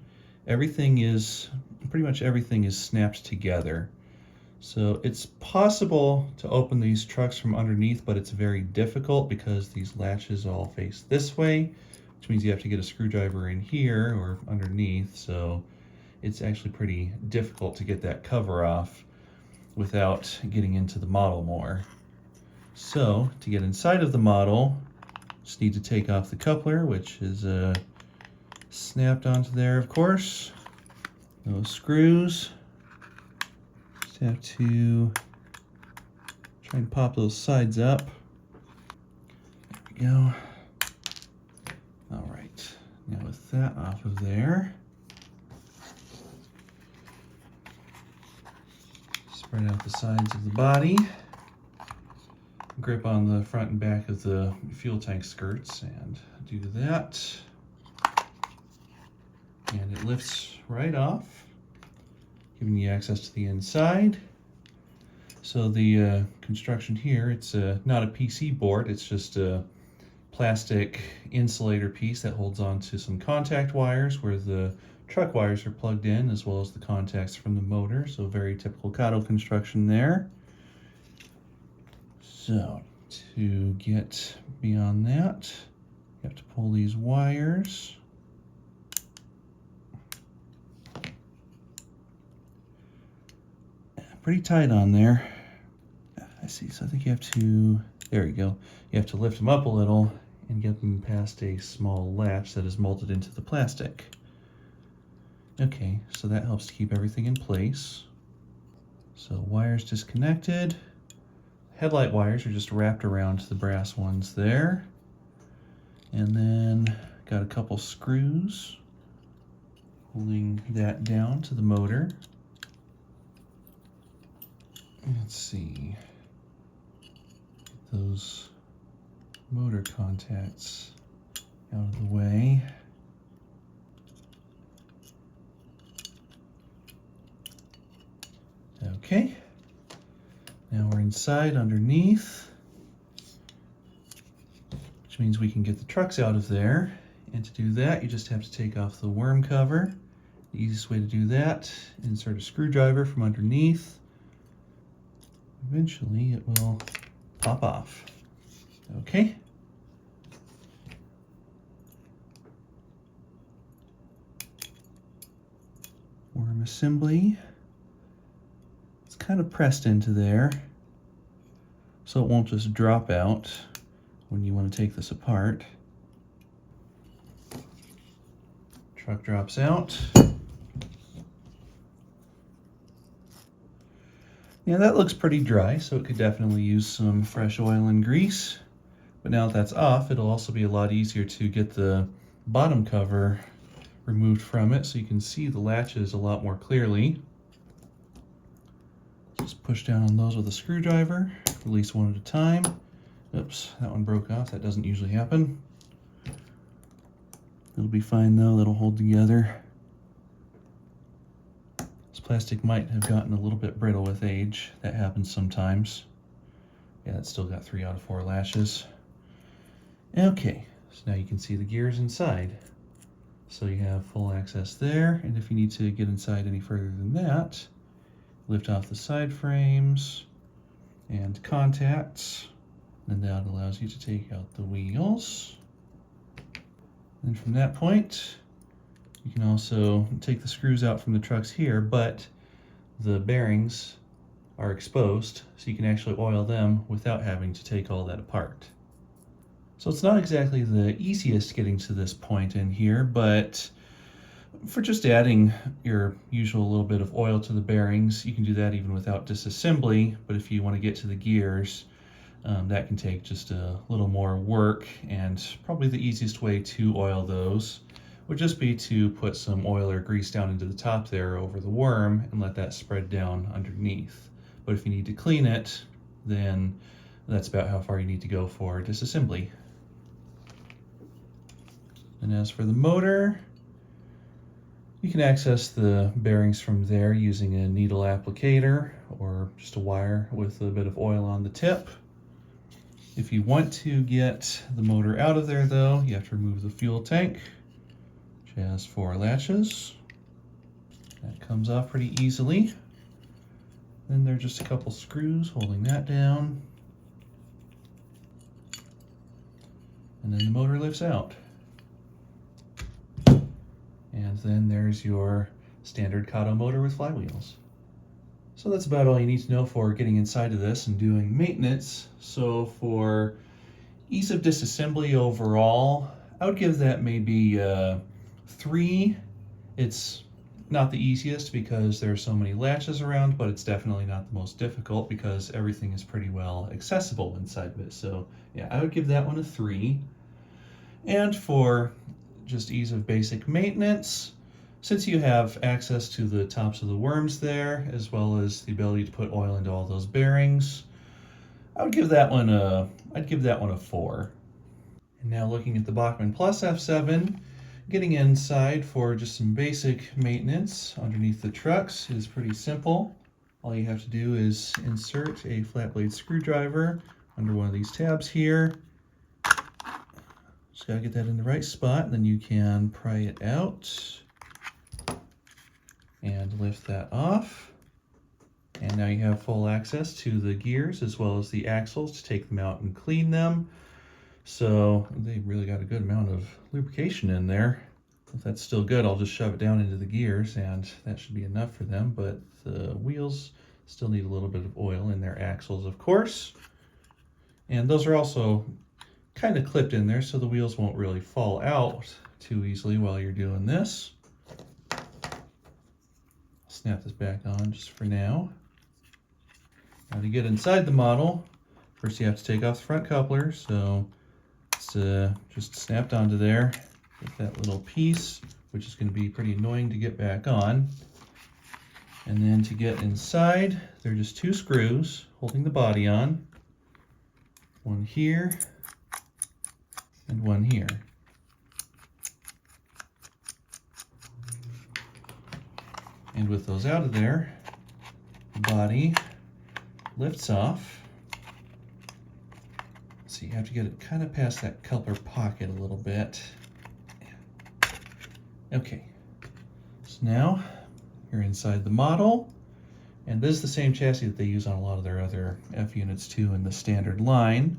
pretty much everything is snapped together. So it's possible to open these trucks from underneath, but it's very difficult because these latches all face this way, which means you have to get a screwdriver in here or underneath. So it's actually pretty difficult to get that cover off without getting into the model more. So to get inside of the model, just need to take off the coupler, which is snapped onto there, of course. Those screws. Just have to try and pop those sides up. There we go. All right, now with that off of there, spread out the sides of the body. Grip on the front and back of the fuel tank skirts and do that. And it lifts right off, giving you access to the inside. So the construction here, it's not a PC board, it's just a plastic insulator piece that holds on to some contact wires where the truck wires are plugged in, as well as the contacts from the motor. So very typical Kato construction there. So to get beyond that, you have to pull these wires. Pretty tight on there. I see, so I think you have to, there you go. You have to lift them up a little and get them past a small latch that is molded into the plastic. Okay, so that helps to keep everything in place. So wires disconnected. Headlight wires are just wrapped around the brass ones there. And then got a couple screws holding that down to the motor. Let's see, get those motor contacts out of the way. Okay, now we're inside underneath, which means we can get the trucks out of there. And to do that, you just have to take off the worm cover. The easiest way to do that, insert a screwdriver from underneath. Eventually it will pop off. Okay. Worm assembly. It's kind of pressed into there, so it won't just drop out when you want to take this apart. Truck drops out. Yeah, that looks pretty dry, so it could definitely use some fresh oil and grease. But now that that's off, it'll also be a lot easier to get the bottom cover removed from it so you can see the latches a lot more clearly. Just push down on those with a screwdriver, release one at a time. Oops, that one broke off. That doesn't usually happen. It'll be fine though, that'll hold together. This plastic might have gotten a little bit brittle with age. That happens sometimes. Yeah, it's still got 3 out of 4 lashes. Okay, so now you can see the gears inside. So you have full access there, and if you need to get inside any further than that, lift off the side frames and contacts, and that allows you to take out the wheels. And from that point, you can also take the screws out from the trucks here, but the bearings are exposed, so you can actually oil them without having to take all that apart. So it's not exactly the easiest getting to this point in here, but for just adding your usual little bit of oil to the bearings, you can do that even without disassembly. But if you want to get to the gears, that can take just a little more work, and probably the easiest way to oil those would just be to put some oil or grease down into the top there over the worm and let that spread down underneath. But if you need to clean it, then that's about how far you need to go for disassembly. And as for the motor, you can access the bearings from there using a needle applicator or just a wire with a bit of oil on the tip. If you want to get the motor out of there though, you have to remove the fuel tank, which has 4 latches. That comes off pretty easily. Then there are just a couple screws holding that down. And then the motor lifts out. And then there's your standard Kato motor with flywheels. So that's about all you need to know for getting inside of this and doing maintenance. So for ease of disassembly overall, I would give that maybe 3. It's not the easiest because there are so many latches around, but it's definitely not the most difficult because everything is pretty well accessible inside of it. So yeah, I would give that one a 3. And for just ease of basic maintenance, since you have access to the tops of the worms there, as well as the ability to put oil into all those bearings, I'd give that one a 4. And now looking at the Bachmann Plus F7, getting inside for just some basic maintenance underneath the trucks is pretty simple. All you have to do is insert a flat blade screwdriver under one of these tabs here. Just gotta get that in the right spot, and then you can pry it out and lift that off. And now you have full access to the gears as well as the axles to take them out and clean them. So they really got a good amount of lubrication in there. If that's still good, I'll just shove it down into the gears and that should be enough for them, but the wheels still need a little bit of oil in their axles, of course. And those are also kind of clipped in there so the wheels won't really fall out too easily while you're doing this. Snap this back on just for now. Now to get inside the model, first you have to take off the front coupler, so it's just snapped onto there with that little piece, which is going to be pretty annoying to get back on. And then to get inside, there are just 2 screws holding the body on. One here and one here. And with those out of there, the body lifts off. So you have to get it kind of past that coupler pocket a little bit. Okay, so now you're inside the model, and this is the same chassis that they use on a lot of their other F units too in the standard line.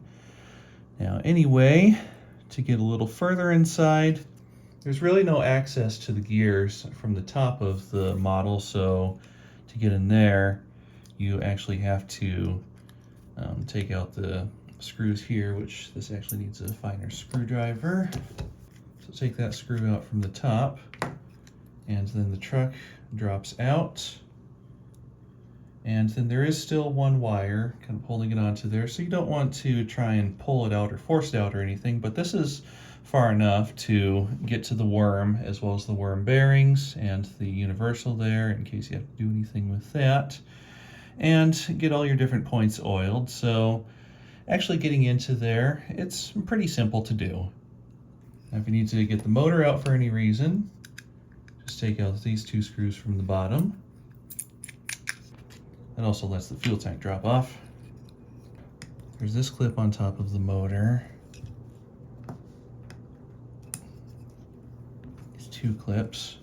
Now anyway, to get a little further inside, there's really no access to the gears from the top of the model, so to get in there, you actually have to take out the screws here, which this actually needs a finer screwdriver. So take that screw out from the top, and then the truck drops out. And then there is still one wire kind of holding it onto there, so you don't want to try and pull it out or force it out or anything, but this is far enough to get to the worm as well as the worm bearings and the universal there in case you have to do anything with that, and get all your different points oiled. So actually getting into there, it's pretty simple to do. Now if you need to get the motor out for any reason, just take out these two screws from the bottom. That also lets the fuel tank drop off. There's this clip on top of the motor. These two clips.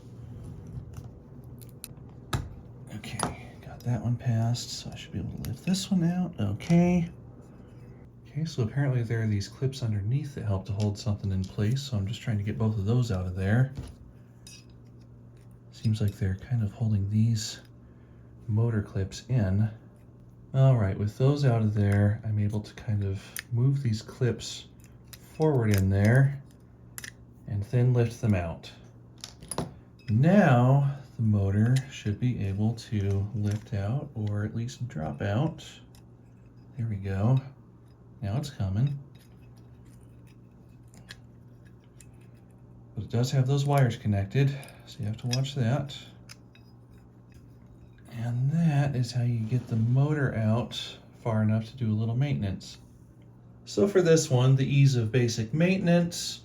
Okay, got that one passed, so I should be able to lift this one out. Okay. Okay, so apparently there are these clips underneath that help to hold something in place, so I'm just trying to get both of those out of there. Seems like they're kind of holding these motor clips in. All right, with those out of there, I'm able to kind of move these clips forward in there and then lift them out. Now the motor should be able to lift out or at least drop out. There we go. Now it's coming. But it does have those wires connected, so you have to watch that. And that is how you get the motor out far enough to do a little maintenance. So for this one, the ease of basic maintenance,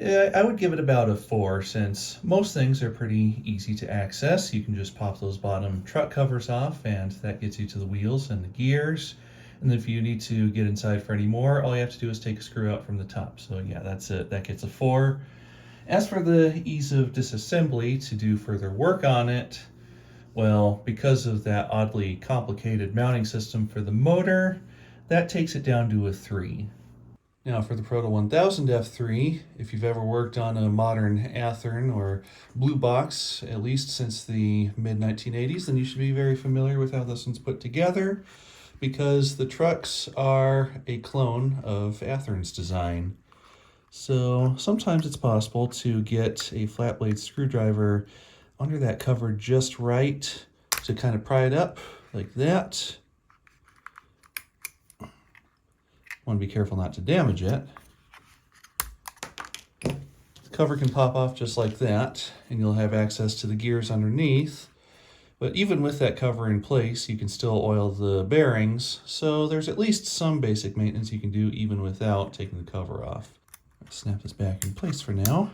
I would give it about a 4, since most things are pretty easy to access. You can just pop those bottom truck covers off and that gets you to the wheels and the gears. And then if you need to get inside for any more, all you have to do is take a screw out from the top. So yeah, that's it. That gets a 4. As for the ease of disassembly to do further work on it, well, because of that oddly complicated mounting system for the motor, that takes it down to a 3. Now for the Proto 1000 F3, if you've ever worked on a modern Athearn or Blue Box, at least since the mid-1980s, then you should be very familiar with how this one's put together, because the trucks are a clone of Athearn's design. So sometimes it's possible to get a flat blade screwdriver under that cover just right to kind of pry it up like that. Want to be careful not to damage it. The cover can pop off just like that, and you'll have access to the gears underneath. But even with that cover in place, you can still oil the bearings, so there's at least some basic maintenance you can do even without taking the cover off. Let's snap this back in place for now.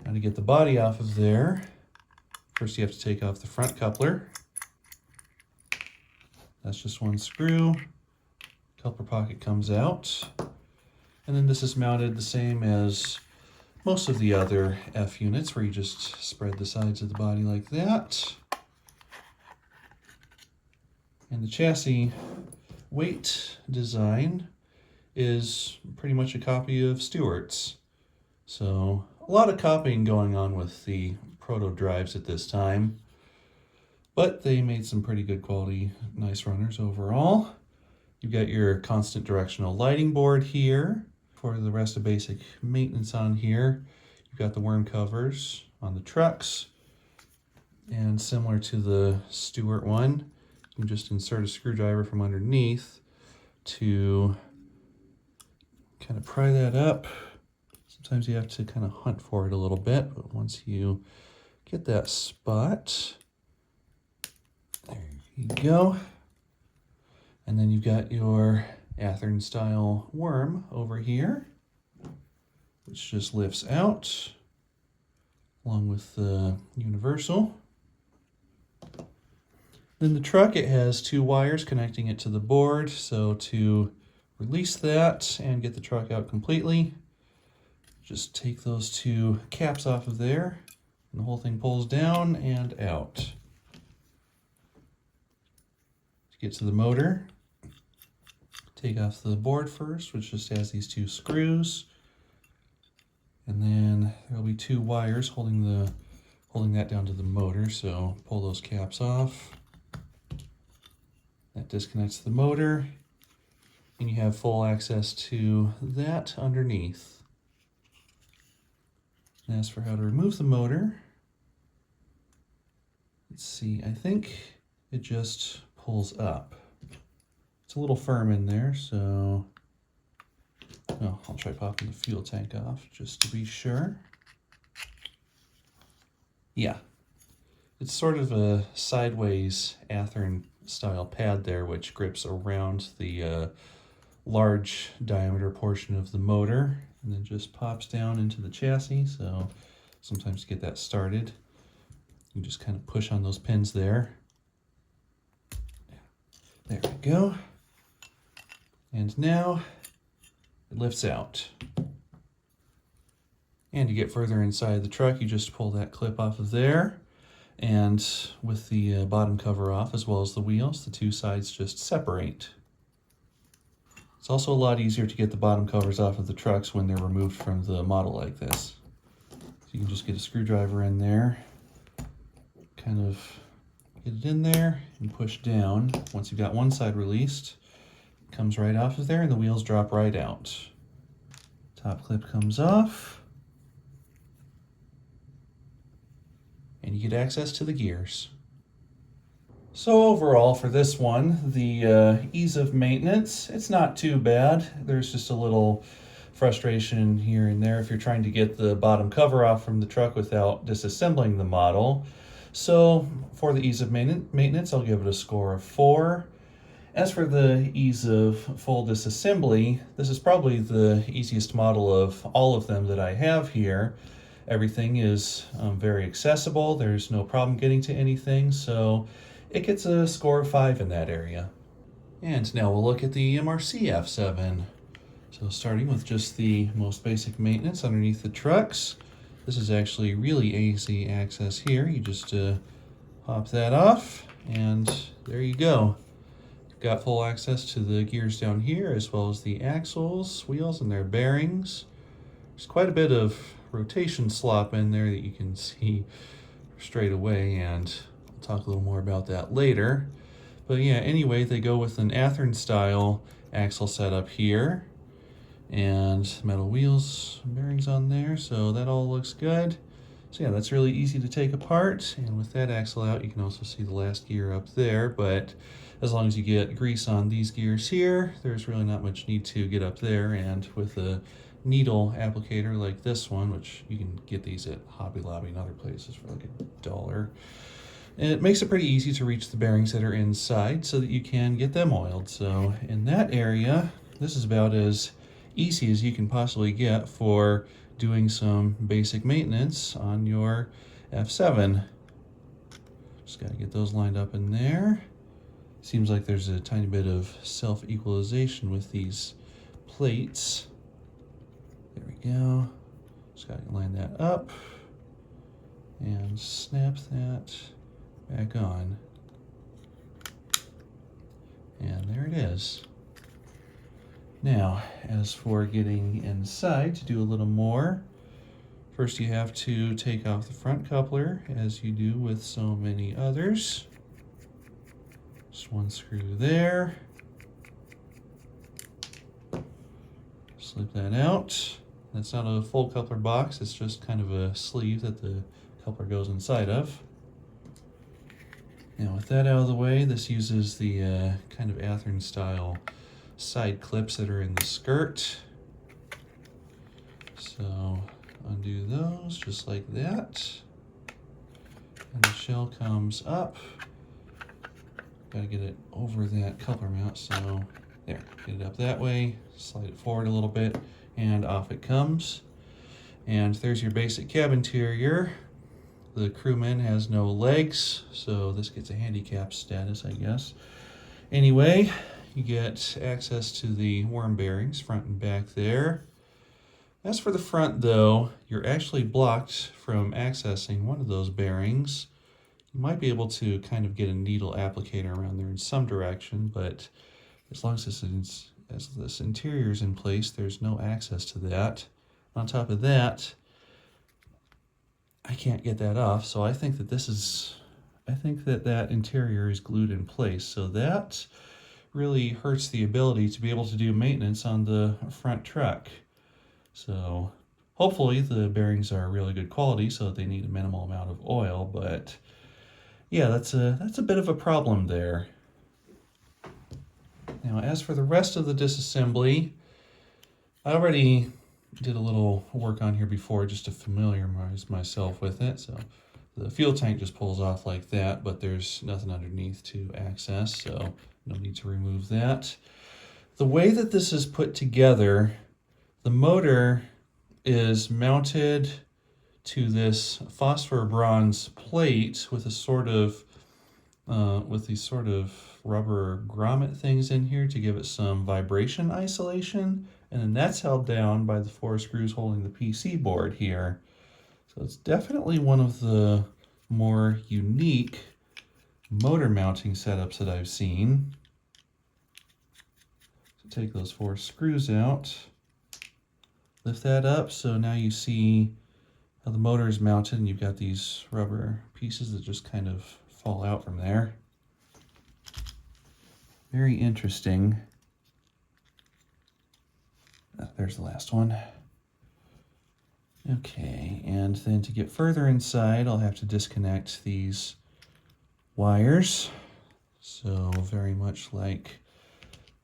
Now to get the body off of there, first you have to take off the front coupler. That's just one screw. Coupler pocket comes out. And then this is mounted the same as most of the other F units, where you just spread the sides of the body like that. And the chassis weight design is pretty much a copy of Stewart's. So a lot of copying going on with the proto drives at this time. But they made some pretty good quality, nice runners overall. You've got your constant directional lighting board here. For the rest of basic maintenance on here, you've got the worm covers on the trucks. And similar to the Stewart one, you can just insert a screwdriver from underneath to kind of pry that up. Sometimes you have to kind of hunt for it a little bit, but once you get that spot, there you go. And then you've got your Athearn style worm over here, which just lifts out along with the universal. Then the truck, it has 2 wires connecting it to the board. So to release that and get the truck out completely, just take those 2 caps off of there and the whole thing pulls down and out. To get to the motor, take off the board first, which just has these 2 screws. And then there'll be 2 wires holding that down to the motor, so pull those caps off. That disconnects the motor, and you have full access to that underneath. And as for how to remove the motor, Let's see, I think it just pulls up. It's a little firm in there, so I'll try popping the fuel tank off just to be sure. Yeah, it's sort of a sideways Athearn style pad there, which grips around the large diameter portion of the motor and then just pops down into the chassis. So sometimes to get that started, you just kind of push on those pins there. There we go. And now it lifts out. And to get further inside the truck, you just pull that clip off of there. And with the bottom cover off, as well as the wheels, the two sides just separate. It's also a lot easier to get the bottom covers off of the trucks when they're removed from the model like this. So you can just get a screwdriver in there, kind of get it in there and push down. Once you've got one side released, it comes right off of there and the wheels drop right out. Top clip comes off. And you get access to the gears. So overall for this one, the ease of maintenance, it's not too bad. There's just a little frustration here and there if you're trying to get the bottom cover off from the truck without disassembling the model. So for the ease of maintenance, I'll give it a score of 4. As for the ease of full disassembly, this is probably the easiest model of all of them that I have here. Everything is very accessible. There's no problem getting to anything, so it gets a score of 5 in that area. And now we'll look at the MRC F7. So starting with just the most basic maintenance underneath the trucks. This is actually really easy access here. You just pop that off and there you go. You've got full access to the gears down here as well as the axles, wheels, and their bearings. There's quite a bit of rotation slop in there that you can see straight away, and I'll talk a little more about that later. But yeah, anyway, they go with an Athearn style axle setup here and metal wheels and bearings on there, so that all looks good. So yeah, that's really easy to take apart, and with that axle out you can also see the last gear up there, but as long as you get grease on these gears here, there's really not much need to get up there. And with a needle applicator like this one, which you can get these at Hobby Lobby and other places for like $1, it makes it pretty easy to reach the bearings that are inside so that you can get them oiled. So in that area, this is about as easy as you can possibly get for doing some basic maintenance on your F7. Just got to get those lined up in there. Seems like there's a tiny bit of self-equalization with these plates. There we go. Just got to line that up and snap that back on. And there it is. Now, as for getting inside to do a little more, first you have to take off the front coupler, as you do with so many others. Just one screw there. Slip that out. That's not a full coupler box, it's just kind of a sleeve that the coupler goes inside of. Now with that out of the way, this uses the kind of Athearn style side clips that are in the skirt. So undo those just like that. And the shell comes up. Got to get it over that coupler mount, so there, get it up that way, slide it forward a little bit, and off it comes. And there's your basic cab interior. The crewman has no legs, so this gets a handicap status, I guess. Anyway, you get access to the worm bearings, front and back there. As for the front, though, you're actually blocked from accessing one of those bearings. You might be able to kind of get a needle applicator around there in some direction, but as long as this interior is in place, there's no access to that. On top of that, I can't get that off, so I think that that interior is glued in place, so that really hurts the ability to be able to do maintenance on the front truck. So hopefully the bearings are really good quality so that they need a minimal amount of oil, but yeah, that's a bit of a problem there. Now, as for the rest of the disassembly, I already did a little work on here before just to familiarize myself with it. So the fuel tank just pulls off like that, but there's nothing underneath to access, so no need to remove that. The way that this is put together, the motor is mounted to this phosphor bronze plate with a sort of with these sort of rubber grommet things in here to give it some vibration isolation, and then that's held down by the 4 screws holding the PC board here. So it's definitely one of the more unique motor mounting setups that I've seen. So take those 4 screws out, lift that up, so now you see how the motor is mounted, and you've got these rubber pieces that just kind of fall out from there. Very interesting. There's the last one. Okay, and then to get further inside, I'll have to disconnect these wires. So very much like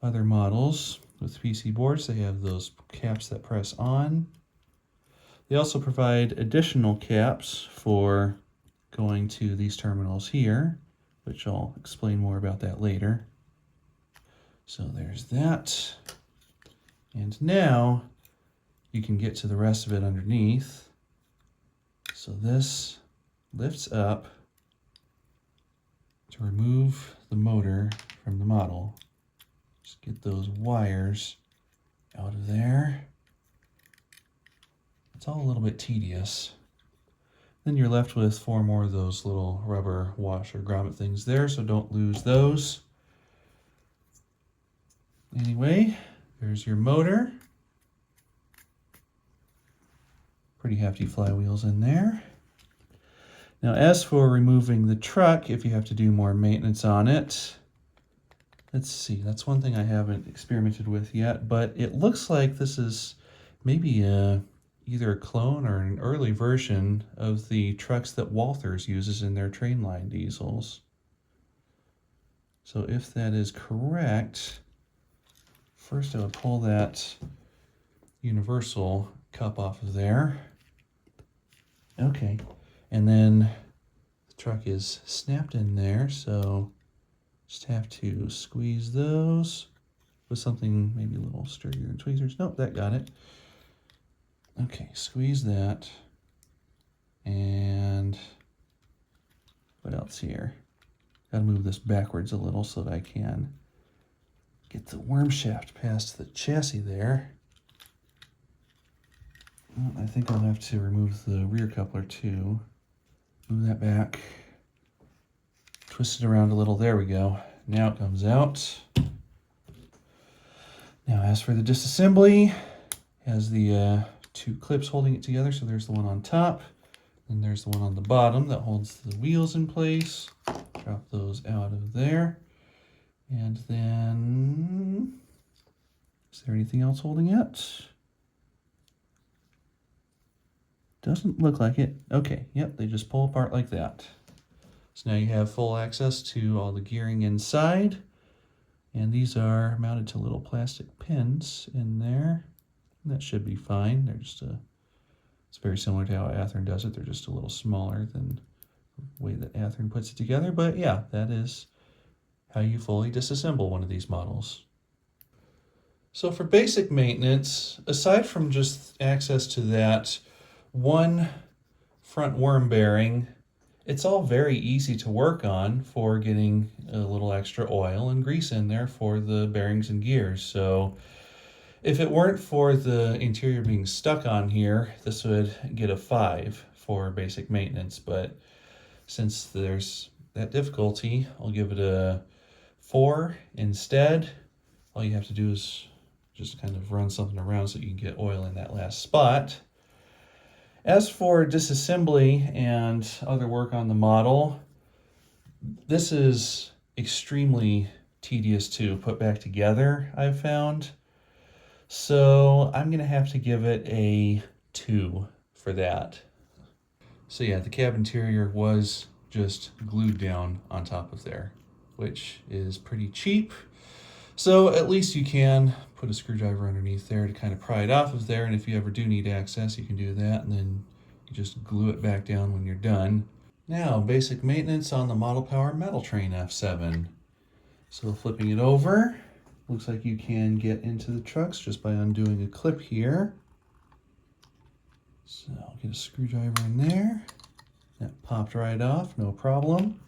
other models with PC boards, they have those caps that press on. They also provide additional caps for going to these terminals here, which I'll explain more about that later. So there's that. And now you can get to the rest of it underneath. So this lifts up to remove the motor from the model. Just get those wires out of there. It's all a little bit tedious. Then you're left with 4 more of those little rubber washer grommet things there, so don't lose those. Anyway, there's your motor. Pretty hefty flywheels in there. Now, as for removing the truck, if you have to do more maintenance on it, let's see, that's one thing I haven't experimented with yet, but it looks like this is maybe either a clone or an early version of the trucks that Walthers uses in their Trainline diesels. So if that is correct, first I would pull that universal cup off of there. Okay, and then the truck is snapped in there, so just have to squeeze those with something maybe a little sturdier than tweezers. Nope, that got it. Okay, squeeze that. And what else here? Gotta move this backwards a little so that I can get the worm shaft past the chassis there. Well, I think I'll have to remove the rear coupler too. Move that back. Twist it around a little. There we go. Now it comes out. Now, as for the disassembly, it has the 2 clips holding it together. So there's the one on top, and there's the one on the bottom that holds the wheels in place. Drop those out of there. And then, is there anything else holding it? Doesn't look like it. Okay, yep, they just pull apart like that. So now you have full access to all the gearing inside. And these are mounted to little plastic pins in there. That should be fine. They're just it's very similar to how Athearn does it. They're just a little smaller than the way that Athearn puts it together. But yeah, that is how you fully disassemble one of these models. So for basic maintenance, aside from just access to that one front worm bearing, it's all very easy to work on for getting a little extra oil and grease in there for the bearings and gears. So if it weren't for the interior being stuck on here, this would get a 5 for basic maintenance. But since there's that difficulty, I'll give it a 4 instead. All you have to do is just kind of run something around so you can get oil in that last spot. As for disassembly and other work on the model, this is extremely tedious to put back together, I've found. So I'm going to have to give it a 2 for that. So yeah, the cab interior was just glued down on top of there, which is pretty cheap. So at least you can put a screwdriver underneath there to kind of pry it off of there, and if you ever do need access, you can do that, and then you just glue it back down when you're done. Now, basic maintenance on the Model Power Metal Train F7. So flipping it over, looks like you can get into the trucks just by undoing a clip here. So I'll get a screwdriver in there. That popped right off, no problem.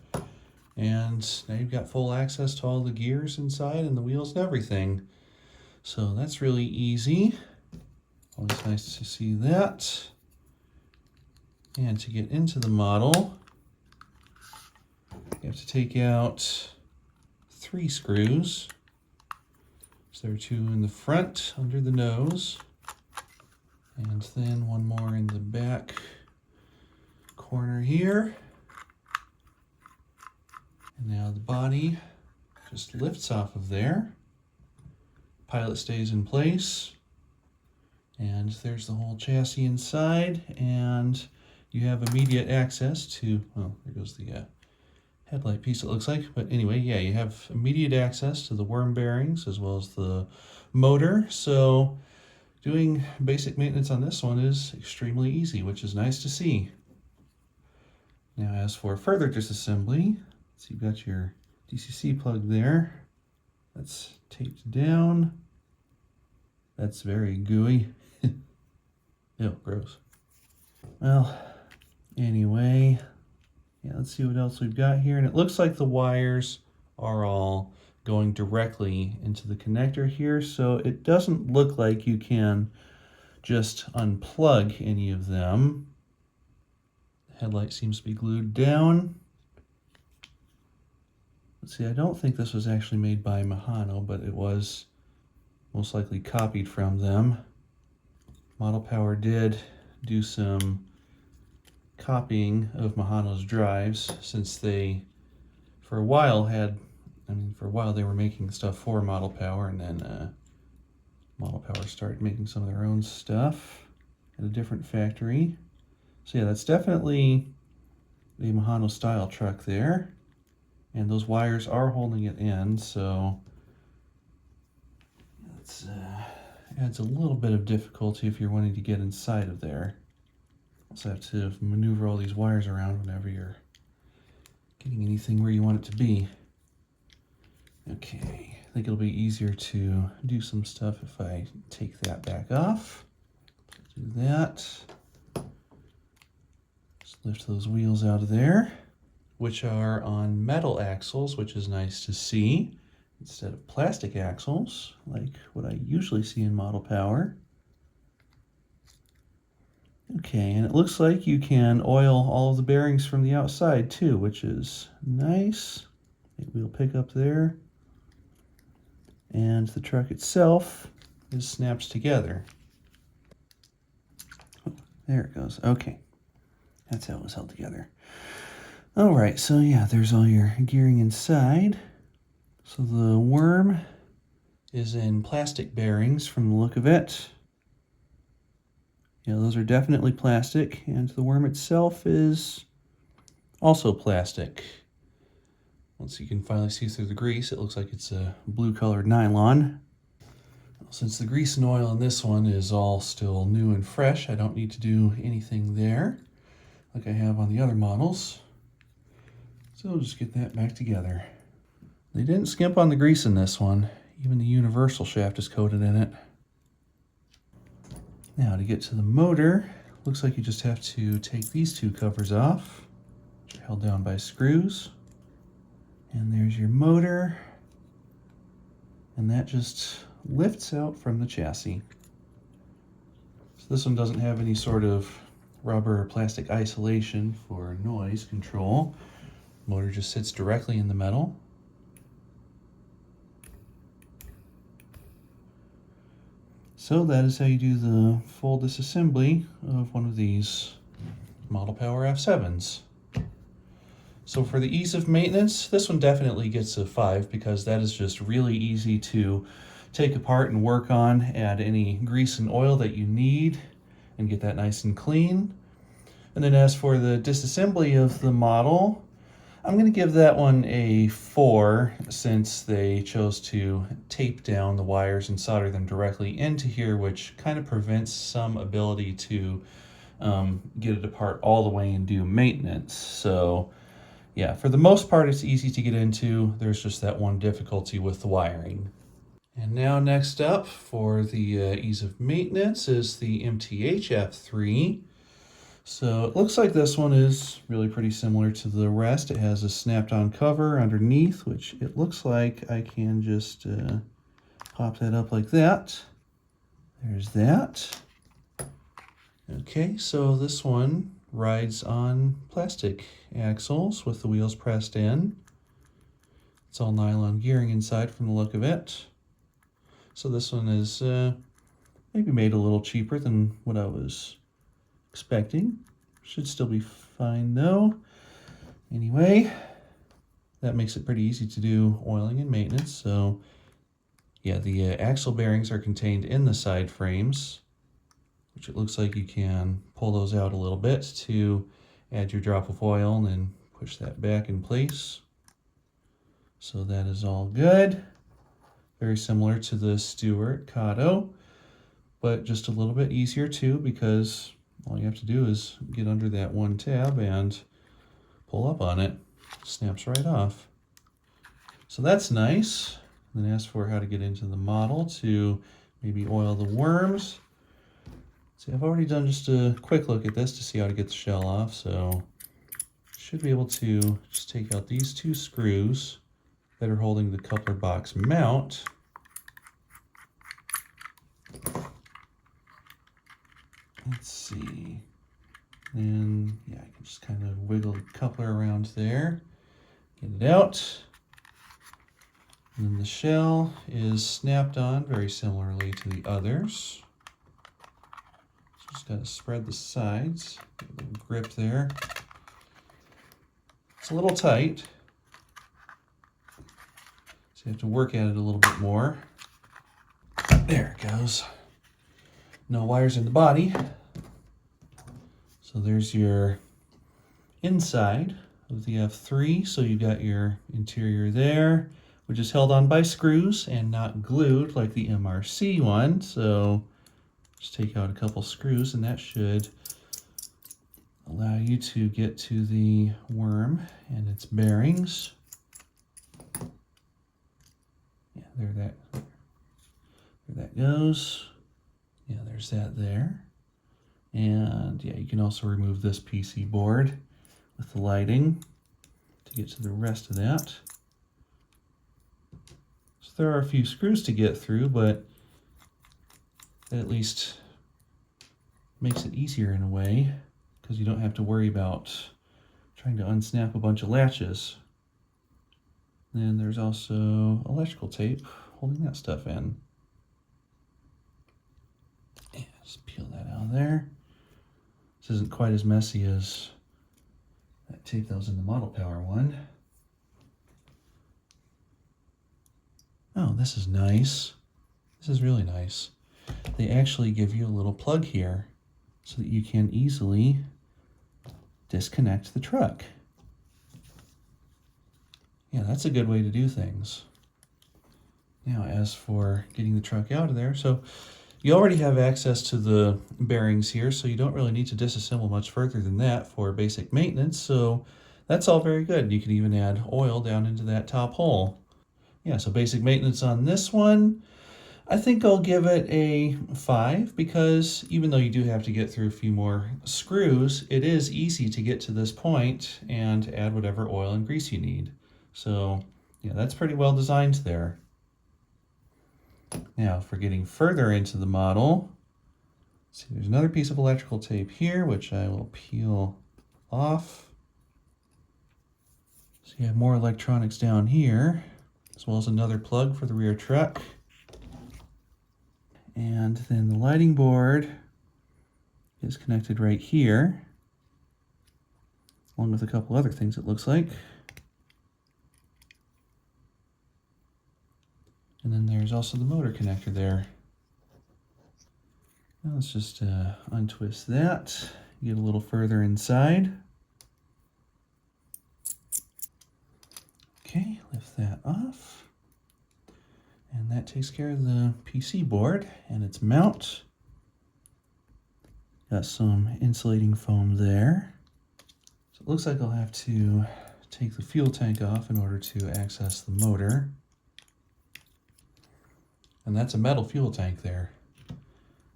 And now you've got full access to all the gears inside and the wheels and everything. So that's really easy. Always nice to see that. And to get into the model, you have to take out 3 screws. So there are 2 in the front under the nose, and then 1 more in the back corner here. And now the body just lifts off of there. Pilot stays in place. And there's the whole chassis inside, and you have immediate access to, well, there goes the headlight piece, it looks like. But anyway, yeah, you have immediate access to the worm bearings as well as the motor. So doing basic maintenance on this one is extremely easy, which is nice to see. Now, as for further disassembly, so you've got your DCC plug there. That's taped down. That's very gooey. Ew, gross. Well, anyway, yeah, let's see what else we've got here. And it looks like the wires are all going directly into the connector here, so it doesn't look like you can just unplug any of them. The headlight seems to be glued down. Let's see, I don't think this was actually made by Mahano, but it was most likely copied from them. Model Power did do some copying of Mahano's drives, since they, for a while, they were making stuff for Model Power, and then Model Power started making some of their own stuff at a different factory. So yeah, that's definitely a Mahano style truck there. And those wires are holding it in, so that's adds a little bit of difficulty if you're wanting to get inside of there. Also have to maneuver all these wires around whenever you're getting anything where you want it to be. Okay, I think it'll be easier to do some stuff if I take that back off. Do that. Just lift those wheels out of there, which are on metal axles, which is nice to see, instead of plastic axles, like what I usually see in Model Power. Okay, and it looks like you can oil all of the bearings from the outside too, which is nice. Wheel pickup there. And the truck itself is snapped together. Oh, there it goes. Okay, that's how it was held together. All right, so yeah, there's all your gearing inside. So the worm is in plastic bearings from the look of it. Yeah, those are definitely plastic, and the worm itself is also plastic. Once you can finally see through the grease, it looks like it's a blue-colored nylon. Well, since the grease and oil in this one is all still new and fresh, I don't need to do anything there like I have on the other models. So we'll just get that back together. They didn't skimp on the grease in this one. Even the universal shaft is coated in it. Now to get to the motor, looks like you just have to take these 2 covers off, which are held down by screws. And there's your motor. And that just lifts out from the chassis. So this one doesn't have any sort of rubber or plastic isolation for noise control. The motor just sits directly in the metal. So that is how you do the full disassembly of one of these Model Power F7s. So for the ease of maintenance, this one definitely gets a 5, because that is just really easy to take apart and work on, add any grease and oil that you need, and get that nice and clean. And then as for the disassembly of the model, I'm going to give that one a 4 since they chose to tape down the wires and solder them directly into here, which kind of prevents some ability to get it apart all the way and do maintenance. So yeah, for the most part, it's easy to get into. There's just that one difficulty with the wiring. And now next up for the ease of maintenance is the MTH F3. So it looks like this one is really pretty similar to the rest. It has a snapped-on cover underneath, which it looks like I can just pop that up like that. There's that. Okay, so this one rides on plastic axles with the wheels pressed in. It's all nylon gearing inside from the look of it. So this one is maybe made a little cheaper than what I was expecting. Should still be fine though. Anyway, that makes it pretty easy to do oiling and maintenance. So yeah, the axle bearings are contained in the side frames, which it looks like you can pull those out a little bit to add your drop of oil and then push that back in place. So that is all good. Very similar to the Stewart Kato, but just a little bit easier too, because all you have to do is get under that one tab and pull up on it. Snaps right off. So that's nice. And then ask for how to get into the model to maybe oil the worms. See, I've already done just a quick look at this to see how to get the shell off, so should be able to just take out these two screws that are holding the coupler box mount. Let's see. And yeah, I can just kind of wiggle the coupler around there, get it out. And then the shell is snapped on very similarly to the others. So just got to spread the sides, get a little grip there. It's a little tight, so you have to work at it a little bit more. There it goes. No wires in the body. So there's your inside of the F3. So you've got your interior there, which is held on by screws and not glued like the MRC one. So just take out a couple screws and that should allow you to get to the worm and its bearings. Yeah, there that goes. Yeah, there's that there. And yeah, you can also remove this PC board with the lighting to get to the rest of that. So there are a few screws to get through, but that at least makes it easier in a way, because you don't have to worry about trying to unsnap a bunch of latches. Then there's also electrical tape holding that stuff in. Yeah, just peel that out of there. This isn't quite as messy as that tape that was in the Model Power one. Oh, this is nice. This is really nice. They actually give you a little plug here so that you can easily disconnect the truck. Yeah, that's a good way to do things. Now, as for getting the truck out of there, so you already have access to the bearings here, so you don't really need to disassemble much further than that for basic maintenance, so that's all very good. You can even add oil down into that top hole. Yeah, so basic maintenance on this one, I think I'll give it a 5, because even though you do have to get through a few more screws, it is easy to get to this point and add whatever oil and grease you need. So yeah, that's pretty well designed there. Now, for getting further into the model, see, there's another piece of electrical tape here, which I will peel off. So you have more electronics down here, as well as another plug for the rear truck. And then the lighting board is connected right here, along with a couple other things it looks like. And then there's also the motor connector there. Now let's just untwist that, get a little further inside. Okay, lift that off. And that takes care of the PC board and its mount. Got some insulating foam there. So it looks like I'll have to take the fuel tank off in order to access the motor. And that's a metal fuel tank there.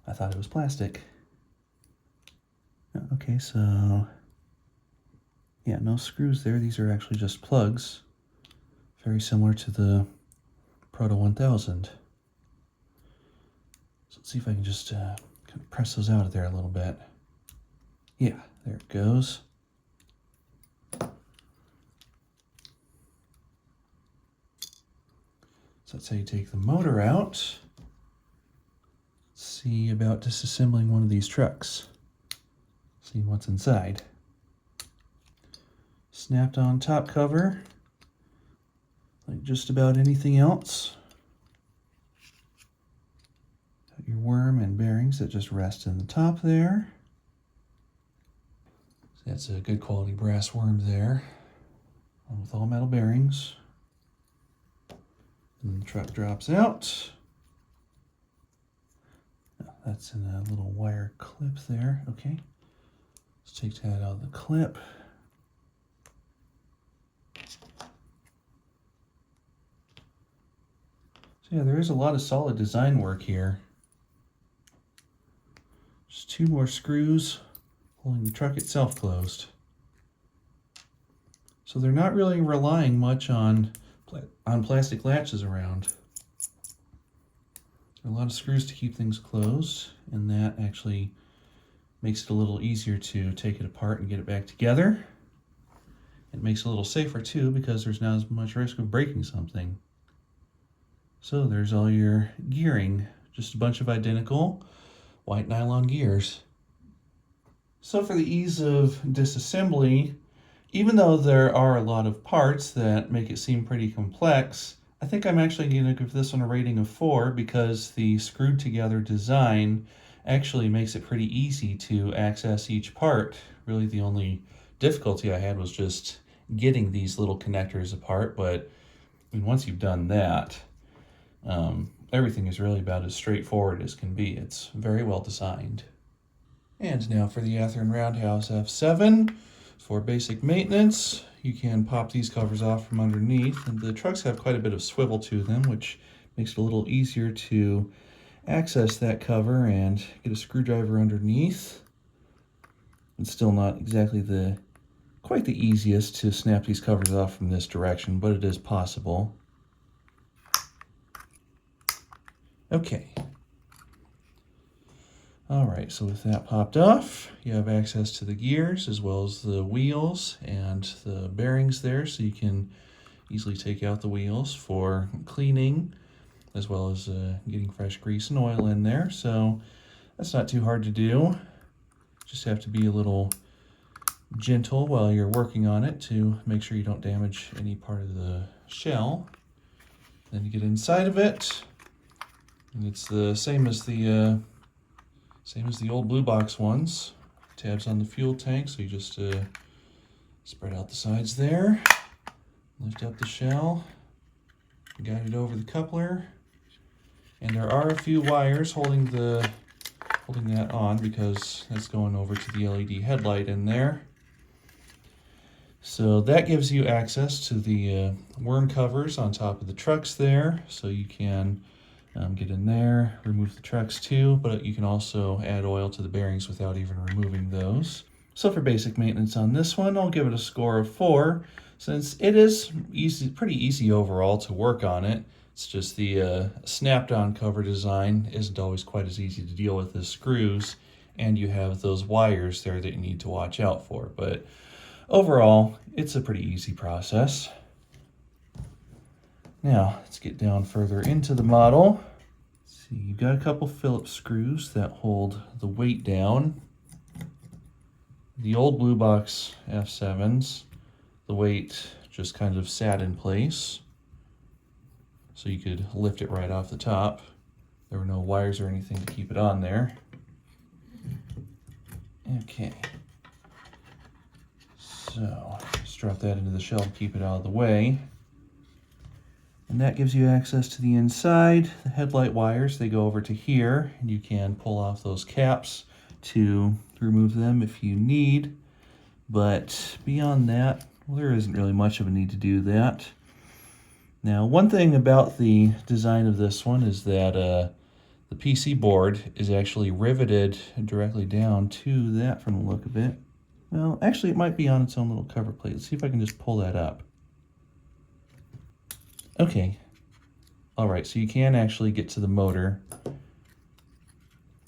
I thought it was plastic. Okay, so yeah, no screws there. These are actually just plugs. Very similar to the Proto 1000. So let's see if I can just kind of press those out of there a little bit. Yeah, there it goes. So that's how you take the motor out. Let's see about disassembling one of these trucks. See what's inside. Snapped on top cover, like just about anything else. Got your worm and bearings that just rest in the top there. So that's a good quality brass worm there, with all metal bearings. And the truck drops out. That's in a little wire clip there. Okay, let's take that out of the clip. So yeah, there is a lot of solid design work here. Just 2 more screws holding the truck itself closed. So they're not really relying much on plastic latches around. There are a lot of screws to keep things closed, and that actually makes it a little easier to take it apart and get it back together. It makes it a little safer too, because there's not as much risk of breaking something. So there's all your gearing, just a bunch of identical white nylon gears. So for the ease of disassembly, even though there are a lot of parts that make it seem pretty complex, I think I'm actually going to give this one a rating of 4 because the screwed together design actually makes it pretty easy to access each part. Really the only difficulty I had was just getting these little connectors apart, but I mean, once you've done that, everything is really about as straightforward as can be. It's very well designed. And now for the Athearn Roundhouse F7. For basic maintenance, you can pop these covers off from underneath, and the trucks have quite a bit of swivel to them, which makes it a little easier to access that cover and get a screwdriver underneath. It's still not exactly quite the easiest to snap these covers off from this direction, but it is possible. Okay. All right, so with that popped off, you have access to the gears as well as the wheels and the bearings there, so you can easily take out the wheels for cleaning as well as getting fresh grease and oil in there. So that's not too hard to do. Just have to be a little gentle while you're working on it to make sure you don't damage any part of the shell. Then you get inside of it, and it's the same as the old blue box ones. Tabs on the fuel tank, so you just spread out the sides there, lift up the shell, guide it over the coupler, and there are a few wires holding that on because that's going over to the LED headlight in there. So that gives you access to the worm covers on top of the trucks there, so you can get in there, remove the trucks too, but you can also add oil to the bearings without even removing those. So for basic maintenance on this one, I'll give it a score of 4, since it is pretty easy overall to work on it. It's just the snapped-on cover design isn't always quite as easy to deal with as screws, and you have those wires there that you need to watch out for. But overall, it's a pretty easy process. Now, let's get down further into the model. Let's see, you've got a couple Phillips screws that hold the weight down. The old blue box F7s, the weight just kind of sat in place, so you could lift it right off the top. There were no wires or anything to keep it on there. Okay. So, just drop that into the shell to keep it out of the way. And that gives you access to the inside. The headlight wires, they go over to here, and you can pull off those caps to remove them if you need. But beyond that, well, there isn't really much of a need to do that. Now, one thing about the design of this one is that the PC board is actually riveted directly down to that from the look of it. Well, actually, it might be on its own little cover plate. Let's see if I can just pull that up. Okay. All right, so you can actually get to the motor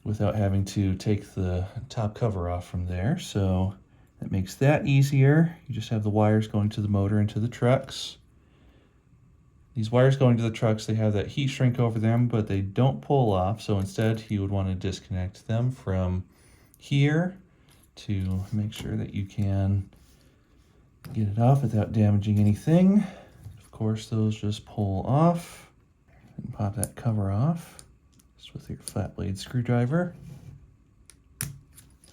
without having to take the top cover off from there. So that makes that easier. You just have the wires going to the motor and to the trucks. These wires going to the trucks, they have that heat shrink over them, but they don't pull off. So instead, you would want to disconnect them from here to make sure that you can get it off without damaging anything. Of course, those just pull off. And pop that cover off just with your flat blade screwdriver.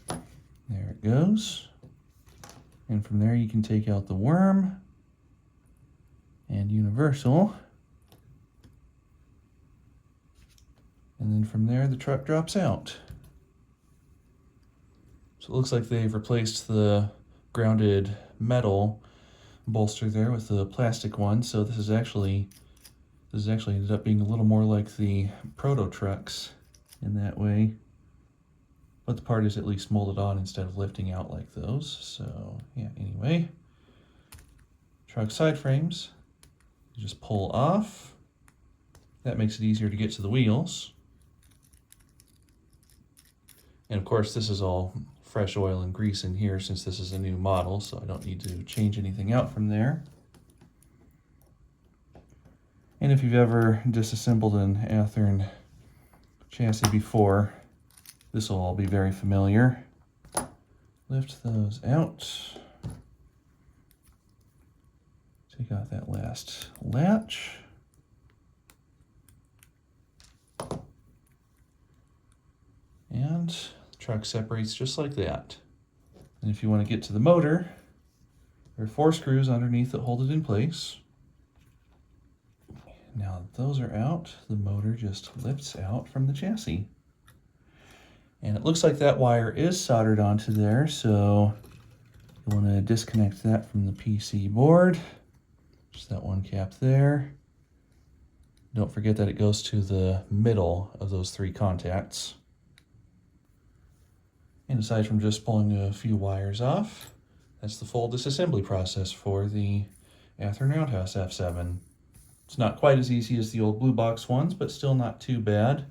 There it goes. And from there, you can take out the worm and universal. And then from there, the truck drops out. So it looks like they've replaced the grounded metal bolster there with the plastic one. So this actually ended up being a little more like the proto trucks in that way. But the part is at least molded on instead of lifting out like those. So yeah, anyway. Truck side frames, you just pull off. That makes it easier to get to the wheels. And of course, this is all fresh oil and grease in here since this is a new model, so I don't need to change anything out from there. And if you've ever disassembled an Athearn chassis before, this will all be very familiar. Lift those out. Take out that last latch. And the truck separates just like that. And if you want to get to the motor, there are 4 screws underneath that hold it in place. Now that those are out, the motor just lifts out from the chassis. And it looks like that wire is soldered onto there, so you want to disconnect that from the PC board. Just that one cap there. Don't forget that it goes to the middle of those 3 contacts. And aside from just pulling a few wires off, that's the full disassembly process for the Athearn Roundhouse F7. It's not quite as easy as the old blue box ones, but still not too bad.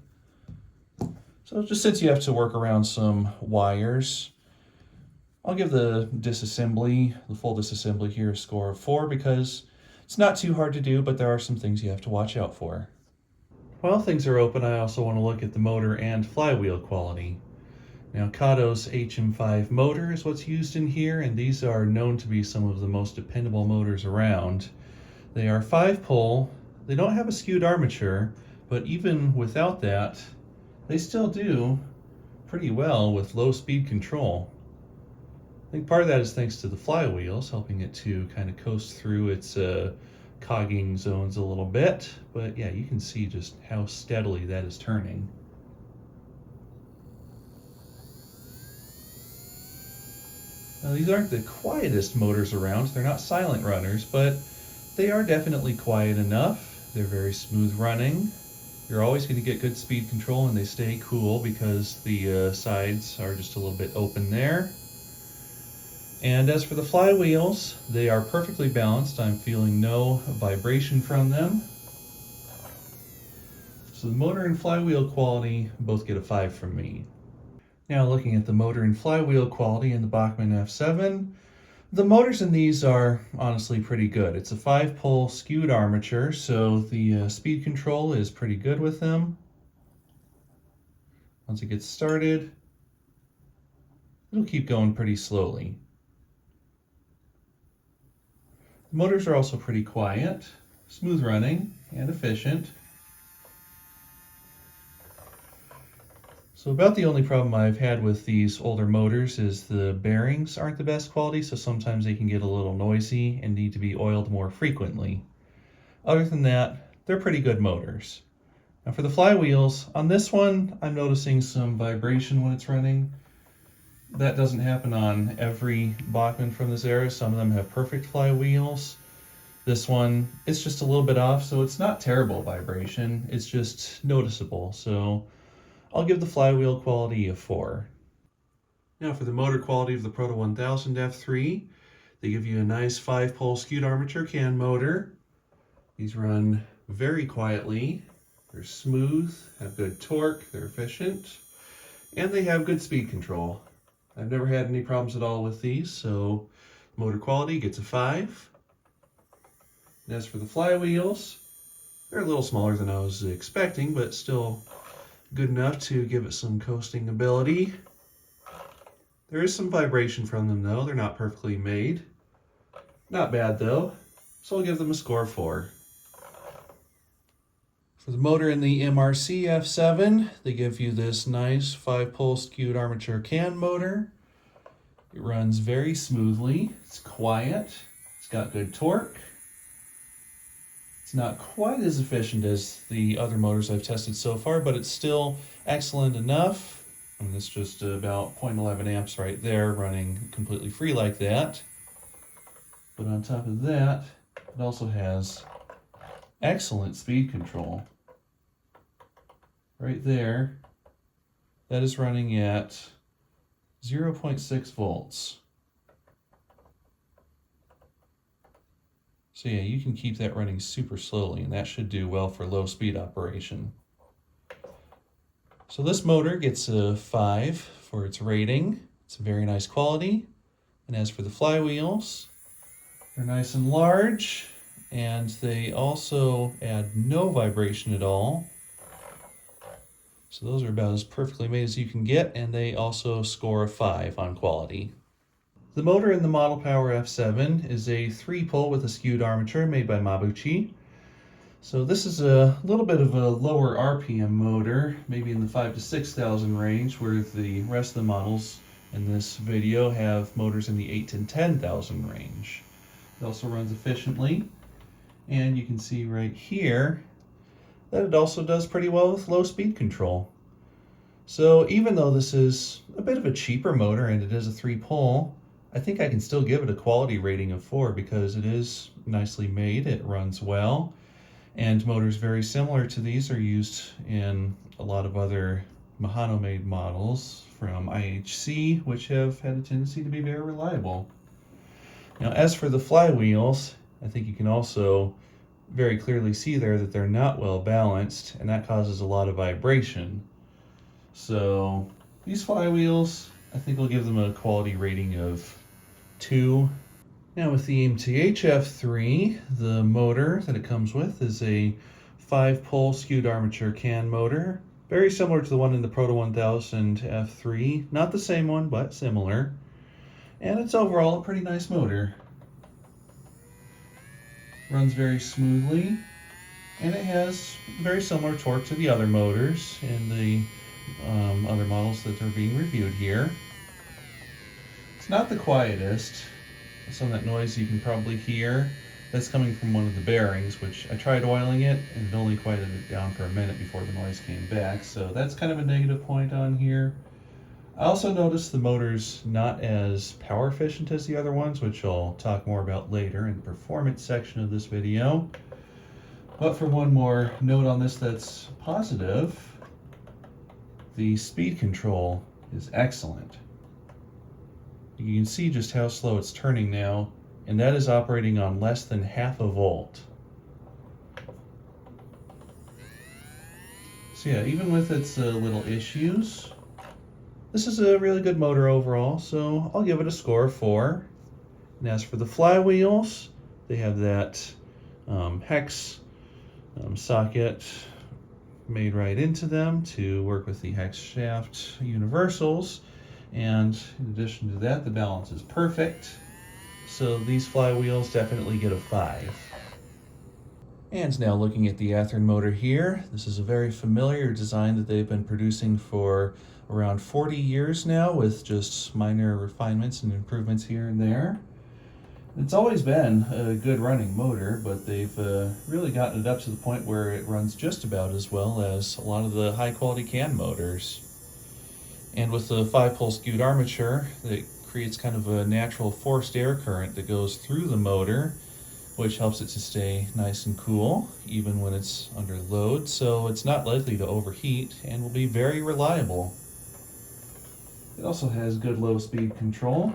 So just since you have to work around some wires, I'll give the full disassembly here a score of 4 because it's not too hard to do, but there are some things you have to watch out for. While things are open, I also want to look at the motor and flywheel quality. Now, Kato's HM5 motor is what's used in here, and these are known to be some of the most dependable motors around. They are 5-pole, they don't have a skewed armature, but even without that, they still do pretty well with low speed control. I think part of that is thanks to the flywheels, helping it to kind of coast through its cogging zones a little bit, but yeah, you can see just how steadily that is turning. Now, these aren't the quietest motors around, they're not silent runners, but they are definitely quiet enough. They're very smooth running. You're always going to get good speed control, and they stay cool because the sides are just a little bit open there. And as for the flywheels, they are perfectly balanced. I'm feeling no vibration from them. So the motor and flywheel quality both get a 5 from me. Now looking at the motor and flywheel quality in the Bachmann F7, the motors in these are honestly pretty good. It's a 5-pole skewed armature, so the speed control is pretty good with them. Once it gets started, it'll keep going pretty slowly. The motors are also pretty quiet, smooth running, and efficient. So about the only problem I've had with these older motors is the bearings aren't the best quality, so sometimes they can get a little noisy and need to be oiled more frequently. Other than that, they're pretty good motors. Now for the flywheels, on this one, I'm noticing some vibration when it's running. That doesn't happen on every Bachmann from this era. Some of them have perfect flywheels. This one, it's just a little bit off, so it's not terrible vibration. It's just noticeable. So I'll give the flywheel quality a 4. Now for the motor quality of the Proto 1000 F3, they give you a nice 5-pole skewed armature can motor. These run very quietly. They're smooth, have good torque, they're efficient, and they have good speed control. I've never had any problems at all with these, so motor quality gets a 5. And as for the flywheels, they're a little smaller than I was expecting, but still good enough to give it some coasting ability. There is some vibration from them though, they're not perfectly made. Not bad though, so I'll give them a score of 4. For the motor in the MRC F7, they give you this nice 5-pole skewed armature can motor. It runs very smoothly, it's quiet, it's got good torque. It's not quite as efficient as the other motors I've tested so far, but it's still excellent enough. I mean, it's just about 0.11 amps right there, running completely free like that. But on top of that, it also has excellent speed control. Right there, that is running at 0.6 volts. So yeah, you can keep that running super slowly, and that should do well for low speed operation. So this motor gets a 5 for its rating. It's a very nice quality. And as for the flywheels, they're nice and large, and they also add no vibration at all. So those are about as perfectly made as you can get, and they also score a 5 on quality. The motor in the Model Power F7 is a 3-pole with a skewed armature made by Mabuchi. So this is a little bit of a lower RPM motor, maybe in the 5,000 to 6,000 range, where the rest of the models in this video have motors in the 8,000 to 10,000 range. It also runs efficiently, and you can see right here that it also does pretty well with low speed control. So even though this is a bit of a cheaper motor and it is a 3-pole, I think I can still give it a quality rating of 4 because it is nicely made, it runs well, and motors very similar to these are used in a lot of other Mahano-made models from IHC, which have had a tendency to be very reliable. Now as for the flywheels, I think you can also very clearly see there that they're not well balanced, and that causes a lot of vibration. So these flywheels, I think I'll give them a quality rating of 2. Now with the MTH F3, the motor that it comes with is a 5-pole skewed armature can motor, very similar to the one in the Proto 1000 F3, not the same one, but similar. And it's overall a pretty nice motor. Runs very smoothly, and it has very similar torque to the other motors in the other models that are being reviewed here. It's not the quietest. Some of that noise you can probably hear, that's coming from one of the bearings, which I tried oiling it and it only quieted it down for a minute before the noise came back, so that's kind of a negative point on here. I also noticed the motor's not as power efficient as the other ones, which I'll talk more about later in the performance section of this video. But for one more note on this that's positive, the speed control is excellent. You can see just how slow it's turning now, and that is operating on less than half a volt. So yeah, even with its little issues, this is a really good motor overall, so I'll give it a score of 4. And as for the flywheels, they have that hex socket made right into them to work with the hex shaft universals. And in addition to that, the balance is perfect. So these flywheels definitely get a 5. And now looking at the Athearn motor here, this is a very familiar design that they've been producing for around 40 years now, with just minor refinements and improvements here and there. It's always been a good running motor, but they've really gotten it up to the point where it runs just about as well as a lot of the high quality can motors. And with the 5-pole skewed armature, it creates kind of a natural forced air current that goes through the motor, which helps it to stay nice and cool even when it's under load, so it's not likely to overheat and will be very reliable. It also has good low speed control.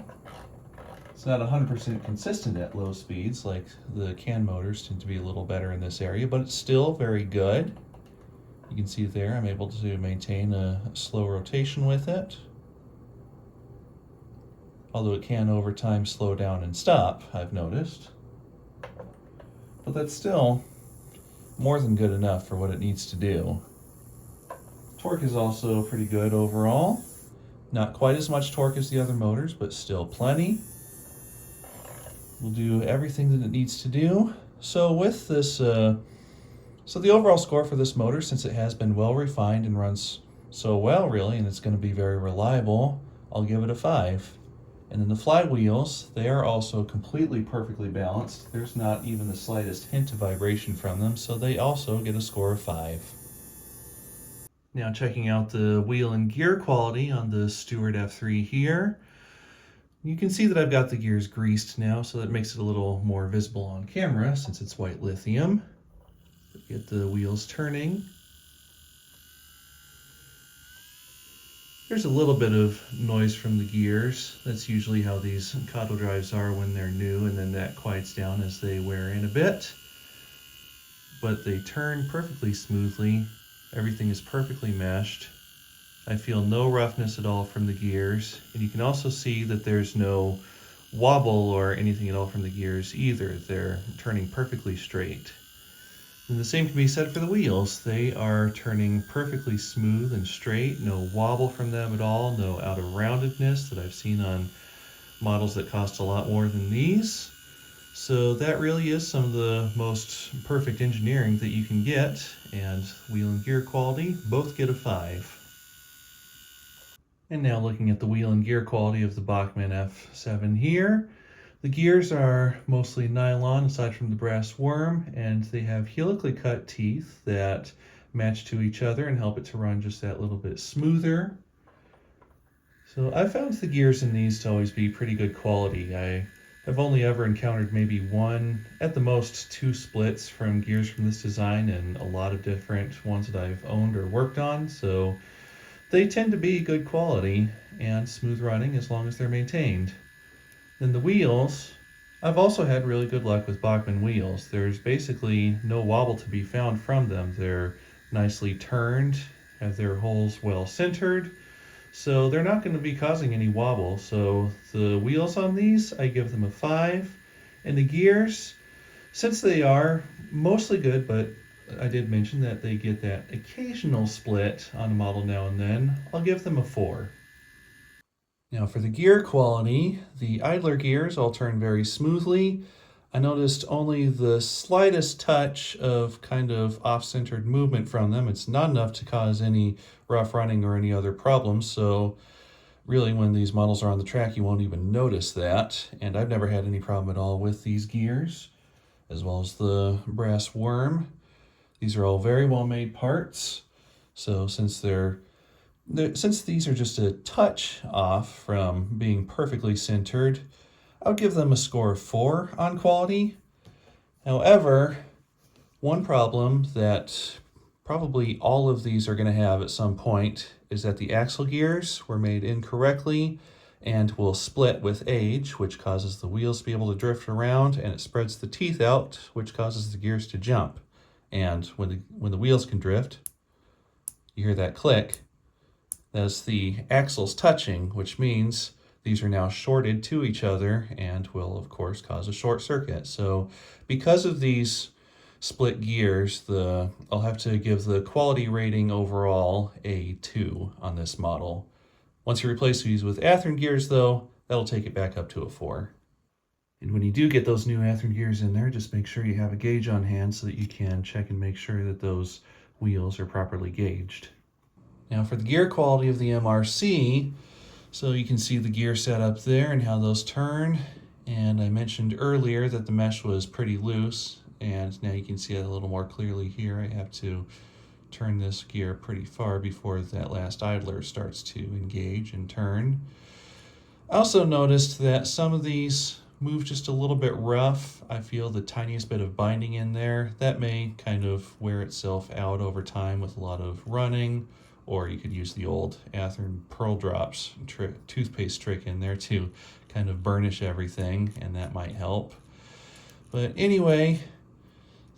It's not 100% consistent at low speeds like the can motors tend to be a little better in this area, but it's still very good. You can see there I'm able to maintain a slow rotation with it. Although it can over time slow down and stop, I've noticed. But that's still more than good enough for what it needs to do. Torque is also pretty good overall. Not quite as much torque as the other motors, but still plenty. Will do everything that it needs to do. So with this, so the overall score for this motor, since it has been well refined and runs so well really, and it's going to be very reliable, I'll give it a 5. And then the flywheels, they are also completely perfectly balanced. There's not even the slightest hint of vibration from them, so they also get a score of 5. Now checking out the wheel and gear quality on the Stewart F3 here. You can see that I've got the gears greased now, so that makes it a little more visible on camera since it's white lithium. Get the wheels turning. There's a little bit of noise from the gears. That's usually how these Kato drives are when they're new, and then that quiets down as they wear in a bit. But they turn perfectly smoothly. Everything is perfectly meshed. I feel no roughness at all from the gears, and you can also see that there's no wobble or anything at all from the gears either. They're turning perfectly straight. And the same can be said for the wheels. They are turning perfectly smooth and straight, no wobble from them at all, no out of roundedness that I've seen on models that cost a lot more than these. So that really is some of the most perfect engineering that you can get, and wheel and gear quality both get a 5. And now looking at the wheel and gear quality of the Bachmann F7 here. The gears are mostly nylon aside from the brass worm, and they have helically cut teeth that match to each other and help it to run just that little bit smoother. So I found the gears in these to always be pretty good quality. I have only ever encountered maybe one, at the most 2 splits from gears from this design in a lot of different ones that I've owned or worked on, so they tend to be good quality and smooth running as long as they're maintained. Then the wheels, I've also had really good luck with Bachmann wheels. There's basically no wobble to be found from them. They're nicely turned, have their holes well centered, so they're not going to be causing any wobble. So the wheels on these, I give them a 5. And the gears, since they are mostly good, but I did mention that they get that occasional split on a model now and then, I'll give them a 4. Now for the gear quality, the idler gears all turn very smoothly. I noticed only the slightest touch of kind of off-centered movement from them. It's not enough to cause any rough running or any other problems, so really when these models are on the track you won't even notice that. And I've never had any problem at all with these gears, as well as the brass worm. These are all very well made parts, so since these are just a touch off from being perfectly centered, I would give them a score of 4 on quality. However, one problem that probably all of these are going to have at some point is that the axle gears were made incorrectly and will split with age, which causes the wheels to be able to drift around, and it spreads the teeth out, which causes the gears to jump. And when the wheels can drift, you hear that click. That's the axles touching, which means these are now shorted to each other and will, of course, cause a short circuit. So because of these split gears, I'll have to give the quality rating overall a 2 on this model. Once you replace these with Athearn gears, though, that'll take it back up to a 4. And when you do get those new Athearn gears in there, just make sure you have a gauge on hand so that you can check and make sure that those wheels are properly gauged. Now for the gear quality of the MRC, so you can see the gear set up there and how those turn. And I mentioned earlier that the mesh was pretty loose, and now you can see it a little more clearly here. I have to turn this gear pretty far before that last idler starts to engage and turn. I also noticed that some of these move just a little bit rough. I feel the tiniest bit of binding in there. That may kind of wear itself out over time with a lot of running, or you could use the old Athearn Pearl Drops toothpaste trick in there to kind of burnish everything, and that might help. But anyway,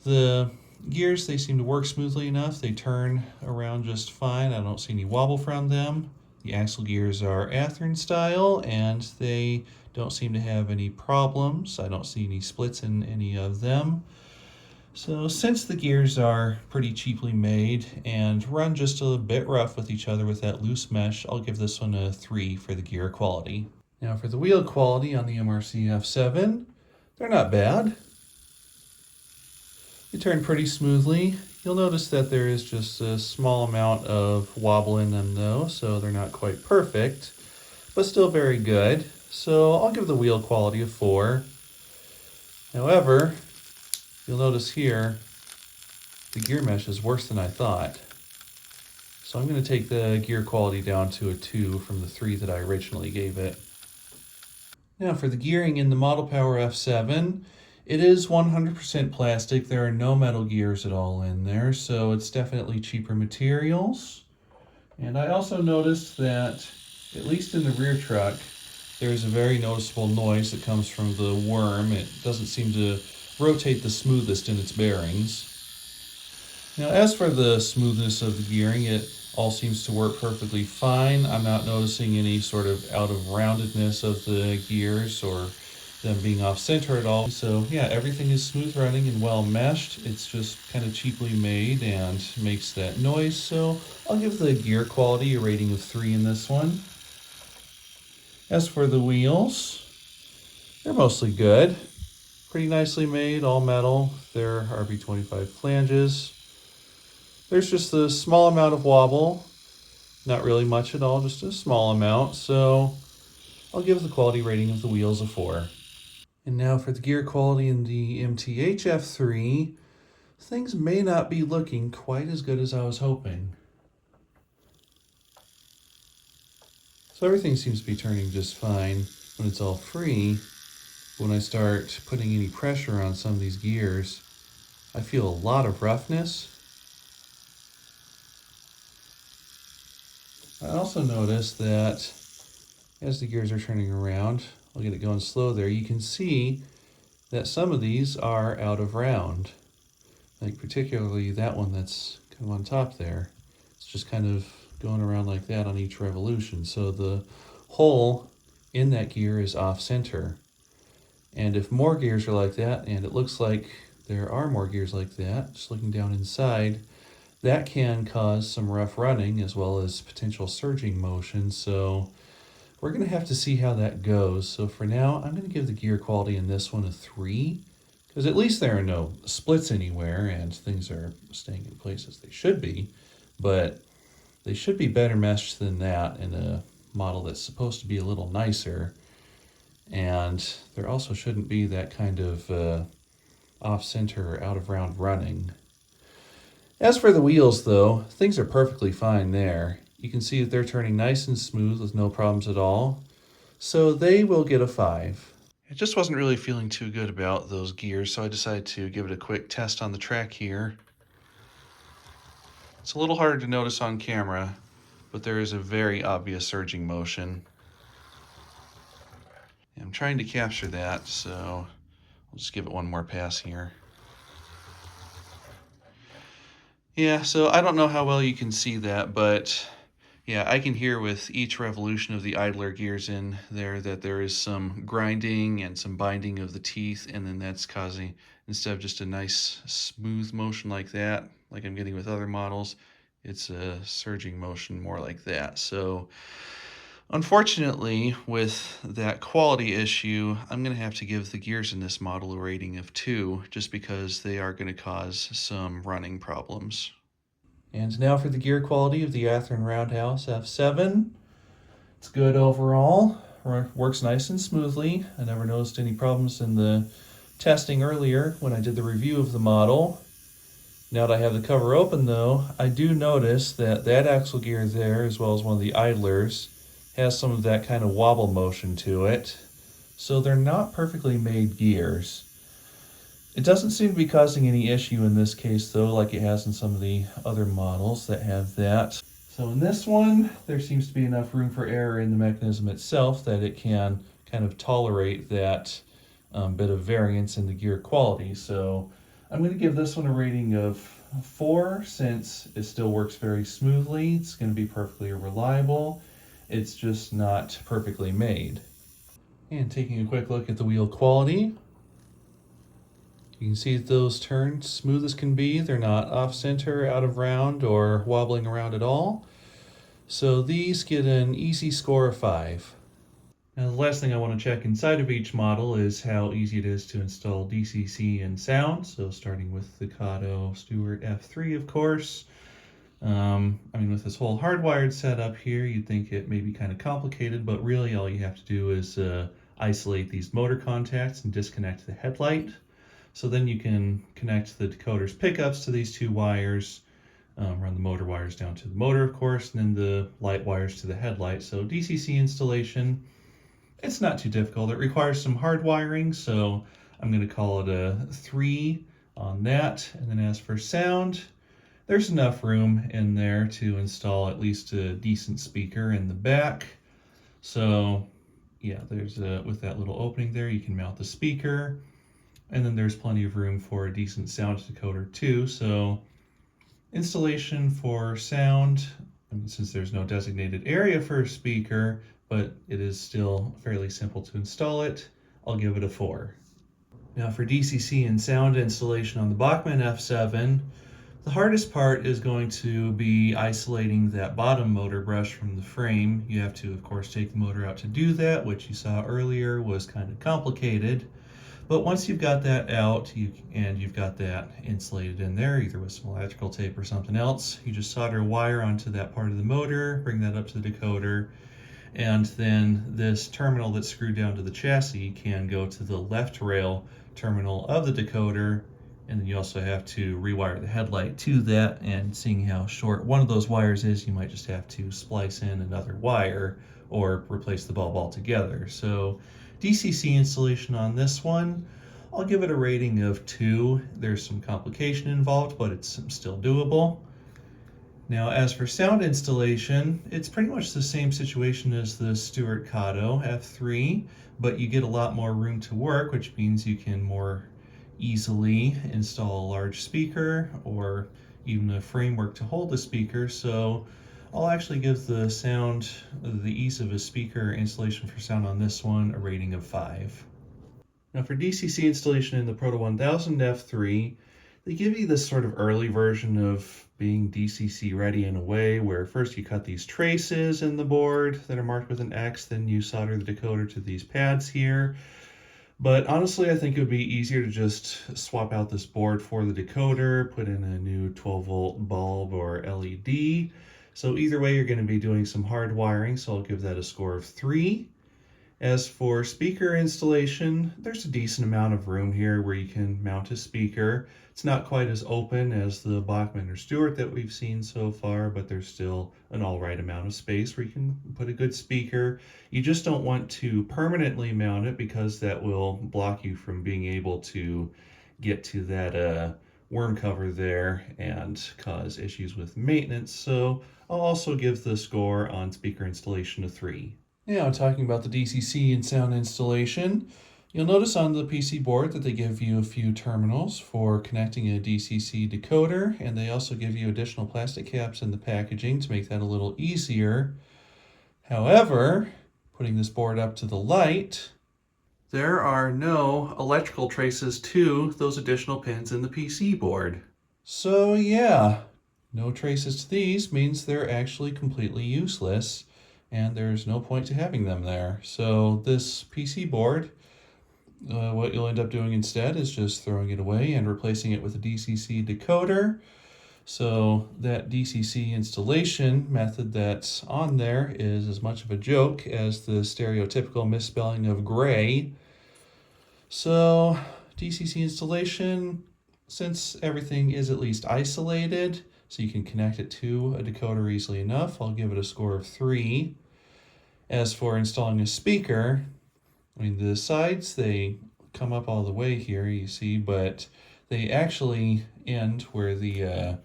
the gears, they seem to work smoothly enough. They turn around just fine. I don't see any wobble from them. The axle gears are Athearn style, and they don't seem to have any problems. I don't see any splits in any of them. So since the gears are pretty cheaply made and run just a bit rough with each other with that loose mesh, I'll give this one a 3 for the gear quality. Now for the wheel quality on the MRC F7, they're not bad. They turn pretty smoothly. You'll notice that there is just a small amount of wobble in them though, so they're not quite perfect, but still very good. So I'll give the wheel quality a 4. However, you'll notice here, the gear mesh is worse than I thought. So I'm going to take the gear quality down to a 2 from the 3 that I originally gave it. Now for the gearing in the Model Power F7, it is 100% plastic. There are no metal gears at all in there, so it's definitely cheaper materials. And I also noticed that, at least in the rear truck, there's a very noticeable noise that comes from the worm. It doesn't seem to rotate the smoothest in its bearings. Now as for the smoothness of the gearing, it all seems to work perfectly fine. I'm not noticing any sort of out of roundedness of the gears or them being off center at all. So yeah, everything is smooth running and well meshed. It's just kind of cheaply made and makes that noise. So I'll give the gear quality a rating of 3 in this one. As for the wheels, they're mostly good. Pretty nicely made, all metal. They're RB25 flanges. There's just a small amount of wobble. Not really much at all, just a small amount. So I'll give the quality rating of the wheels a 4. And now for the gear quality in the MTH F3, things may not be looking quite as good as I was hoping. So everything seems to be turning just fine when it's all free. When I start putting any pressure on some of these gears, I feel a lot of roughness. I also noticed that as the gears are turning around, I'll get it going slow there, you can see that some of these are out of round. Like particularly that one that's kind of on top there. It's just kind of going around like that on each revolution. So the hole in that gear is off center. And if more gears are like that, and it looks like there are more gears like that, just looking down inside, that can cause some rough running as well as potential surging motion. So we're going to have to see how that goes. So for now, I'm going to give the gear quality in this one a 3, because at least there are no splits anywhere and things are staying in place as they should be. But they should be better meshed than that in a model that's supposed to be a little nicer. And there also shouldn't be that kind of off-center or out-of-round running. As for the wheels, though, things are perfectly fine there. You can see that they're turning nice and smooth with no problems at all. So they will get a 5. I just wasn't really feeling too good about those gears, so I decided to give it a quick test on the track here. It's a little harder to notice on camera, but there is a very obvious surging motion. I'm trying to capture that, so I'll just give it one more pass here. Yeah, so I don't know how well you can see that, but yeah, I can hear with each revolution of the idler gears in there that there is some grinding and some binding of the teeth, and then that's causing, instead of just a nice smooth motion like that, like I'm getting with other models, it's a surging motion more like that. So unfortunately, with that quality issue, I'm going to have to give the gears in this model a rating of 2, just because they are going to cause some running problems. And now for the gear quality of the Athearn Roundhouse F7. It's good overall. works nice and smoothly. I never noticed any problems in the testing earlier when I did the review of the model. Now that I have the cover open though, I do notice that that axle gear there, as well as one of the idlers, has some of that kind of wobble motion to it. So they're not perfectly made gears. It doesn't seem to be causing any issue in this case though, like it has in some of the other models that have that. So in this one, there seems to be enough room for error in the mechanism itself that it can kind of tolerate that bit of variance in the gear quality. So I'm going to give this one a rating of 4 since it still works very smoothly. It's going to be perfectly reliable. It's just not perfectly made. And taking a quick look at the wheel quality, you can see those turn smooth as can be. They're not off center, out of round, or wobbling around at all. So these get an easy score of 5. Now the last thing I want to check inside of each model is how easy it is to install DCC and sound. So starting with the Kato Stewart F3, of course. With this whole hardwired setup here, you'd think it may be kind of complicated, but really all you have to do is isolate these motor contacts and disconnect the headlight. So then you can connect the decoder's pickups to these 2 wires, run the motor wires down to the motor, of course, and then the light wires to the headlight. So DCC installation, it's not too difficult. It requires some hard wiring, so I'm going to call it a 3 on that. And then as for sound, there's enough room in there to install at least a decent speaker in the back. So yeah, there's with that little opening there, you can mount the speaker. And then there's plenty of room for a decent sound decoder too. So installation for sound, since there's no designated area for a speaker, but it is still fairly simple to install it, I'll give it a 4. Now for DCC and sound installation on the Bachmann F7, the hardest part is going to be isolating that bottom motor brush from the frame. You have to, of course, take the motor out to do that, which you saw earlier was kind of complicated. But once you've got that out and you've got that insulated in there, either with some electrical tape or something else, you just solder a wire onto that part of the motor, bring that up to the decoder, and then this terminal that's screwed down to the chassis can go to the left rail terminal of the decoder, and then you also have to rewire the headlight to that, and seeing how short one of those wires is, you might just have to splice in another wire or replace the bulb altogether. So DCC installation on this one, I'll give it a rating of 2. There's some complication involved, but it's still doable. Now, as for sound installation, it's pretty much the same situation as the Stewart Kato F3, but you get a lot more room to work, which means you can more easily install a large speaker or even a framework to hold the speaker. So I'll actually give the sound, the ease of a speaker installation for sound on this one, a rating of 5. Now for DCC installation in the Proto 1000 F3, they give you this sort of early version of being DCC ready in a way where first you cut these traces in the board that are marked with an X, then you solder the decoder to these pads here. But honestly, I think it would be easier to just swap out this board for the decoder, put in a new 12-volt bulb or LED. So either way, you're going to be doing some hard wiring, so I'll give that a score of 3. As for speaker installation, there's a decent amount of room here where you can mount a speaker. It's not quite as open as the Bachmann or Stewart that we've seen so far, but there's still an all right amount of space where you can put a good speaker. You just don't want to permanently mount it because that will block you from being able to get to that worm cover there and cause issues with maintenance. So I'll also give the score on speaker installation a 3. Now, talking about the DCC and sound installation, you'll notice on the PC board that they give you a few terminals for connecting a DCC decoder, and they also give you additional plastic caps in the packaging to make that a little easier. However, putting this board up to the light, there are no electrical traces to those additional pins in the PC board. So yeah, no traces to these means they're actually completely useless, and there's no point to having them there. So this PC board, what you'll end up doing instead is just throwing it away and replacing it with a DCC decoder. So that DCC installation method that's on there is as much of a joke as the stereotypical misspelling of gray. So DCC installation, since everything is at least isolated, so you can connect it to a decoder easily enough, I'll give it a score of 3. As for installing a speaker, I mean, the sides, they come up all the way here, you see, but they actually end where the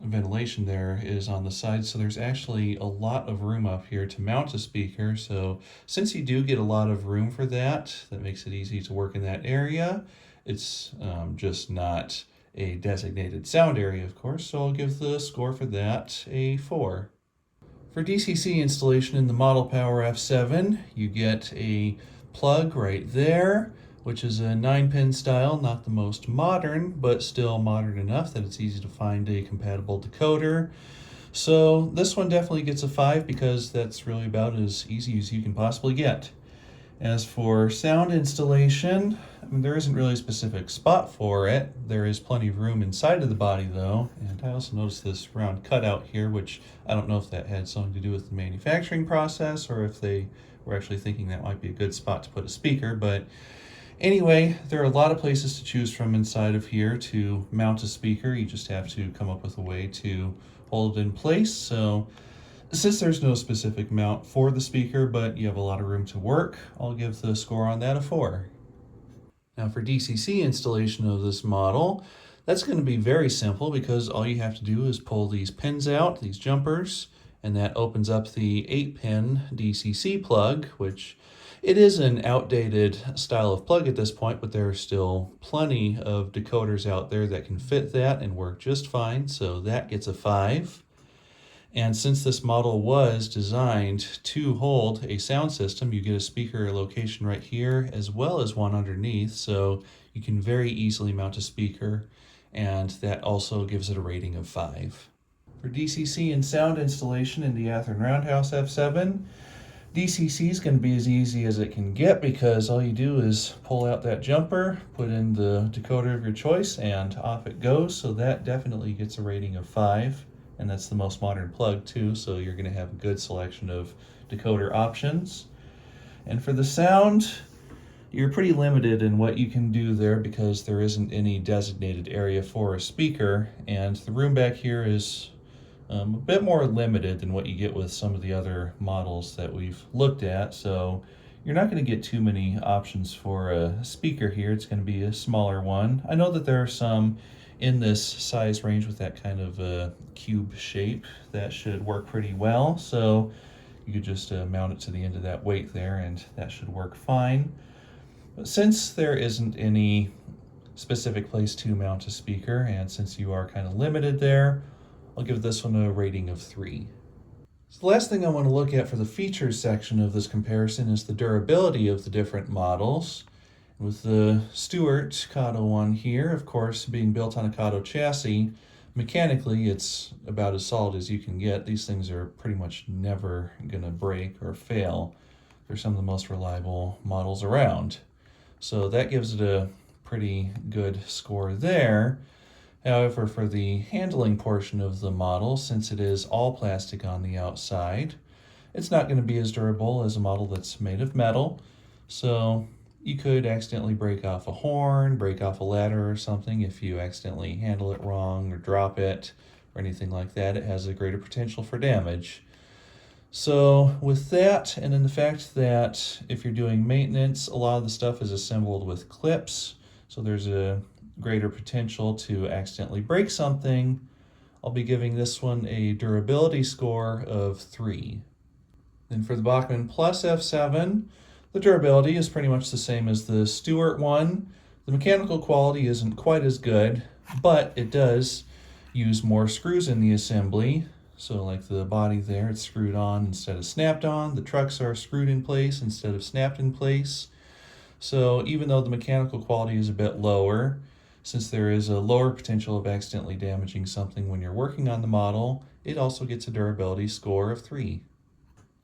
ventilation there is on the side, so there's actually a lot of room up here to mount a speaker. So since you do get a lot of room for that, that makes it easy to work in that area. It's just not a designated sound area, of course, so I'll give the score for that a 4. For DCC installation in the Model Power F7, you get a plug right there, which is a 9-pin style, not the most modern, but still modern enough that it's easy to find a compatible decoder. So this one definitely gets a 5 because that's really about as easy as you can possibly get. As for sound installation, I mean, there isn't really a specific spot for it. There is plenty of room inside of the body though, and I also noticed this round cutout here, which I don't know if that had something to do with the manufacturing process or if they were actually thinking that might be a good spot to put a speaker, but anyway, there are a lot of places to choose from inside of here to mount a speaker. You just have to come up with a way to hold it in place. So since there's no specific mount for the speaker, but you have a lot of room to work, I'll give the score on that a 4. Now for DCC installation of this model, that's going to be very simple because all you have to do is pull these pins out, these jumpers, and that opens up the 8-pin DCC plug, which it is an outdated style of plug at this point, but there are still plenty of decoders out there that can fit that and work just fine, so that gets a 5. And since this model was designed to hold a sound system, you get a speaker location right here as well as one underneath, so you can very easily mount a speaker, and that also gives it a rating of 5. For DCC and sound installation in the Athearn Roundhouse F7, DCC is going to be as easy as it can get because all you do is pull out that jumper, put in the decoder of your choice, and off it goes, so that definitely gets a rating of 5. And that's the most modern plug too, so you're going to have a good selection of decoder options. And for the sound, you're pretty limited in what you can do there because there isn't any designated area for a speaker, and the room back here is a bit more limited than what you get with some of the other models that we've looked at, so you're not going to get too many options for a speaker here. It's going to be a smaller one. I know that there are some in this size range with that kind of cube shape that should work pretty well, so you could just mount it to the end of that weight there and that should work fine. But since there isn't any specific place to mount a speaker, and since you are kind of limited there, I'll give this one a rating of 3. So the last thing I want to look at for the features section of this comparison is the durability of the different models. With the Stewart Kato one here, of course, being built on a Kato chassis, mechanically it's about as solid as you can get. These things are pretty much never going to break or fail. They're some of the most reliable models around. So that gives it a pretty good score there. However, for the handling portion of the model, since it is all plastic on the outside, it's not going to be as durable as a model that's made of metal. So you could accidentally break off a horn, break off a ladder or something if you accidentally handle it wrong or drop it or anything like that. It has a greater potential for damage. So with that, and then the fact that if you're doing maintenance, a lot of the stuff is assembled with clips, so there's a greater potential to accidentally break something, I'll be giving this one a durability score of 3. Then for the Bachmann Plus F7, the durability is pretty much the same as the Stewart one. The mechanical quality isn't quite as good, but it does use more screws in the assembly. So like the body there, it's screwed on instead of snapped on. The trucks are screwed in place instead of snapped in place. So even though the mechanical quality is a bit lower, since there is a lower potential of accidentally damaging something when you're working on the model, it also gets a durability score of 3.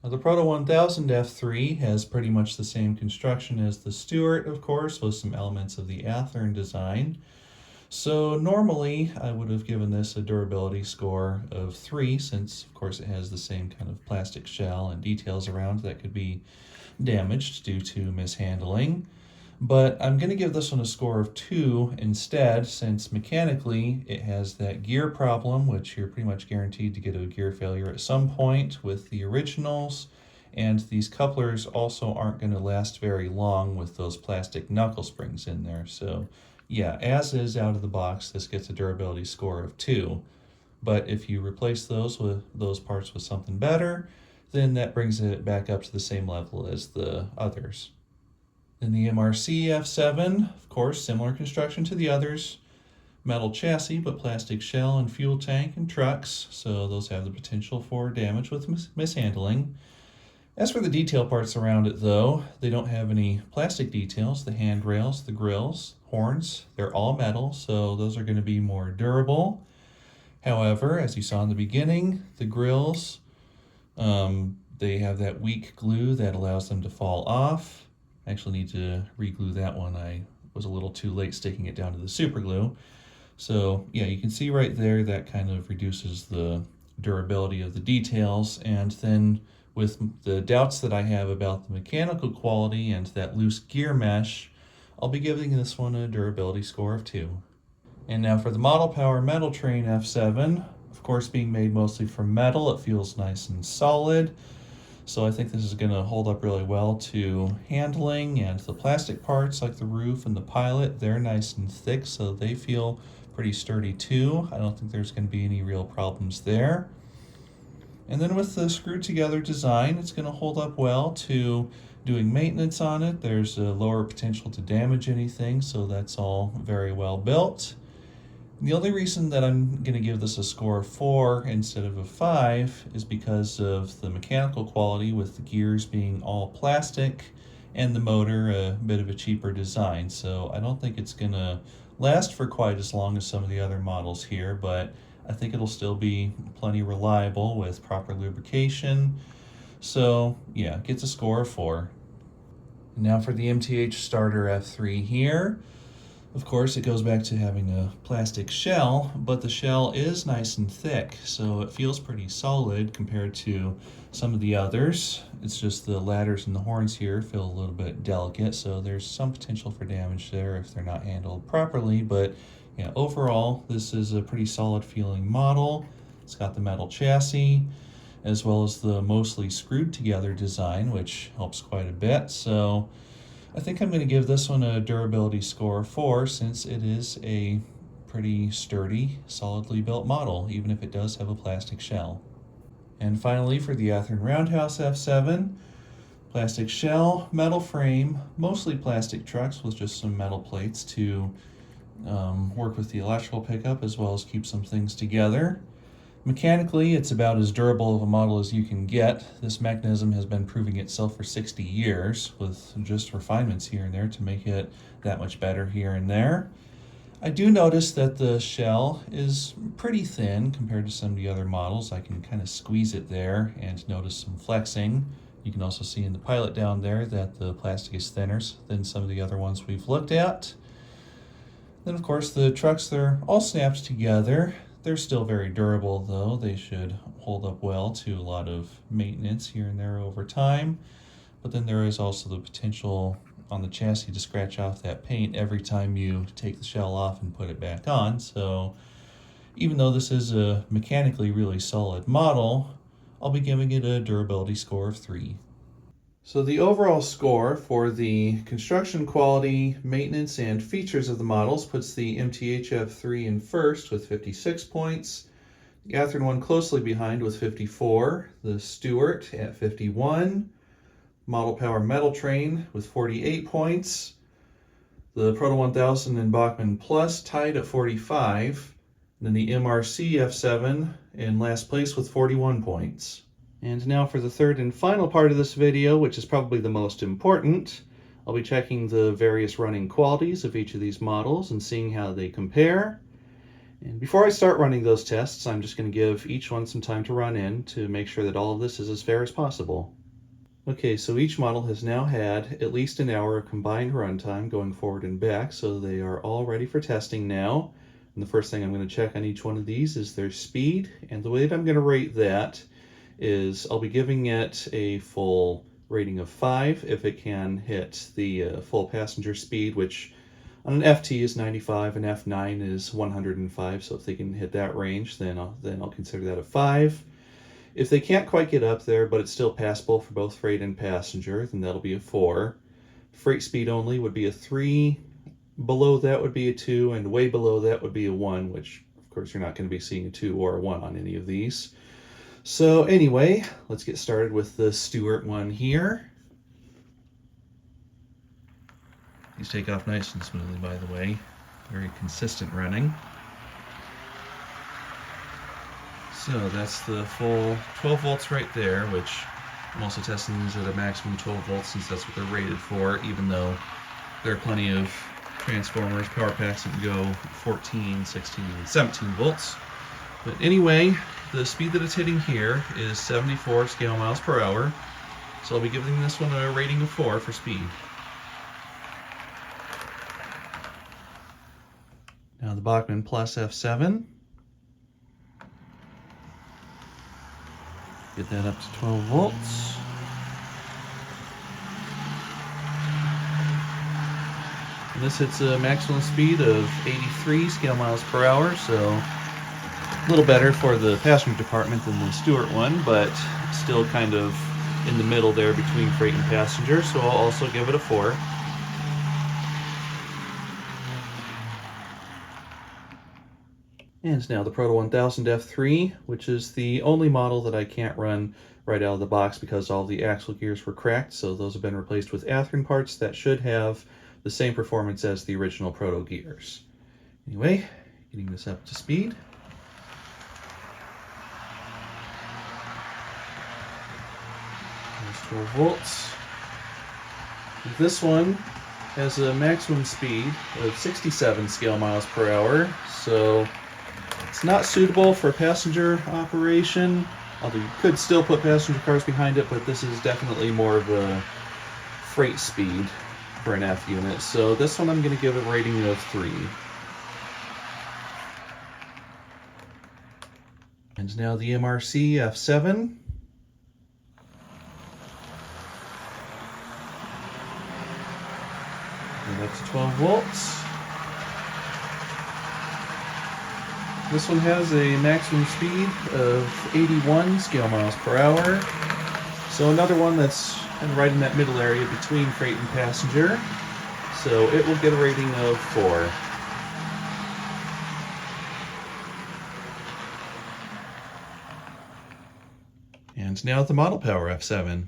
Now, the Proto 1000 F3 has pretty much the same construction as the Stewart, of course, with some elements of the Athearn design. So normally I would have given this a durability score of 3, since of course it has the same kind of plastic shell and details around that could be damaged due to mishandling. But I'm going to give this one a score of 2 instead, since mechanically it has that gear problem, which you're pretty much guaranteed to get a gear failure at some point with the originals. And these couplers also aren't going to last very long with those plastic knuckle springs in there. So yeah, as is out of the box, this gets a durability score of 2. But if you replace those parts with something better, then that brings it back up to the same level as the others. In the MRC F7, of course, similar construction to the others. Metal chassis, but plastic shell and fuel tank and trucks, so those have the potential for damage with mishandling. As for the detail parts around it, though, they don't have any plastic details. The handrails, the grills, horns, they're all metal, so those are going to be more durable. However, as you saw in the beginning, the grills, they have that weak glue that allows them to fall off. I actually need to re-glue that one. I was a little too late sticking it down to the super glue. So yeah, you can see right there that kind of reduces the durability of the details. And then with the doubts that I have about the mechanical quality and that loose gear mesh, I'll be giving this one a durability score of 2. And now for the Model Power Metal Train F7, of course being made mostly from metal, it feels nice and solid. So I think this is going to hold up really well to handling, and the plastic parts like the roof and the pilot, they're nice and thick, so they feel pretty sturdy too. I don't think there's going to be any real problems there. And then with the screwed together design, it's going to hold up well to doing maintenance on it. There's a lower potential to damage anything, so that's all very well built. The only reason that I'm going to give this a score of 4 instead of a 5 is because of the mechanical quality, with the gears being all plastic and the motor a bit of a cheaper design. So I don't think it's going to last for quite as long as some of the other models here, but I think it'll still be plenty reliable with proper lubrication. So yeah, it gets a score of 4. Now for the MTH Starter F3 here. Of course, it goes back to having a plastic shell, but the shell is nice and thick, so it feels pretty solid compared to some of the others. It's just the ladders and the horns here feel a little bit delicate, so there's some potential for damage there if they're not handled properly. But yeah, overall, this is a pretty solid feeling model. It's got the metal chassis, as well as the mostly screwed together design, which helps quite a bit. So I think I'm going to give this one a durability score of 4, since it is a pretty sturdy, solidly built model, even if it does have a plastic shell. And finally, for the Athearn Roundhouse F7, plastic shell, metal frame, mostly plastic trucks with just some metal plates to work with the electrical pickup as well as keep some things together. Mechanically, it's about as durable of a model as you can get. This mechanism has been proving itself for 60 years, with just refinements here and there to make it that much better here and there. I do notice that the shell is pretty thin compared to some of the other models. I can kind of squeeze it there and notice some flexing. You can also see in the pilot down there that the plastic is thinner than some of the other ones we've looked at. Then of course the trucks, they're all snapped together. They're still very durable though. They should hold up well to a lot of maintenance here and there over time. But then there is also the potential on the chassis to scratch off that paint every time you take the shell off and put it back on. So even though this is a mechanically really solid model, I'll be giving it a durability score of 3. So the overall score for the construction quality, maintenance, and features of the models puts the MTH F3 in first with 56 points, the Athearn one closely behind with 54, the Stuart at 51, Model Power Metal Train with 48 points, the Proto 1000 and Bachmann Plus tied at 45, and then the MRC F7 in last place with 41 points. And now for the third and final part of this video, which is probably the most important. I'll be checking the various running qualities of each of these models and seeing how they compare. And before I start running those tests, I'm just going to give each one some time to run in to make sure that all of this is as fair as possible. Okay, so each model has now had at least an hour of combined runtime going forward and back, so they are all ready for testing now. And the first thing I'm going to check on each one of these is their speed, and the way that I'm going to rate that is I'll be giving it a full rating of 5 if it can hit the full passenger speed, which on an FT is 95 and F9 is 105, so if they can hit that range, then I'll consider that a 5. If they can't quite get up there, but it's still passable for both freight and passenger, then that'll be a 4. Freight speed only would be a 3. Below that would be a 2, and way below that would be a 1, which of course you're not going to be seeing a 2 or a 1 on any of these. So anyway, let's get started with the Stuart one here. These take off nice and smoothly, by the way. Very consistent running. So that's the full 12 volts right there, which I'm also testing these at a maximum 12 volts since that's what they're rated for, even though there are plenty of transformers, power packs that can go 14, 16, 17 volts. But anyway, the speed that it's hitting here is 74 scale miles per hour. So I'll be giving this one a rating of 4 for speed. Now the Bachmann Plus F7. Get that up to 12 volts. And this hits a maximum speed of 83 scale miles per hour, so a little better for the passenger department than the Stuart one, but still kind of in the middle there between freight and passenger, so I'll also give it a 4. And now the Proto 1000 F3, which is the only model that I can't run right out of the box because all the axle gears were cracked, so those have been replaced with Athearn parts that should have the same performance as the original Proto gears. Anyway, getting this up to speed. There's 12 volts. This one has a maximum speed of 67 scale miles per hour, so it's not suitable for passenger operation, although you could still put passenger cars behind it, but this is definitely more of a freight speed for an F unit. So this one I'm going to give a rating of 3. And now the MRC F7. And up to 12 volts. This one has a maximum speed of 81 scale miles per hour. So another one that's kind of right in that middle area between freight and passenger. So it will get a rating of 4. And now the Model Power F7.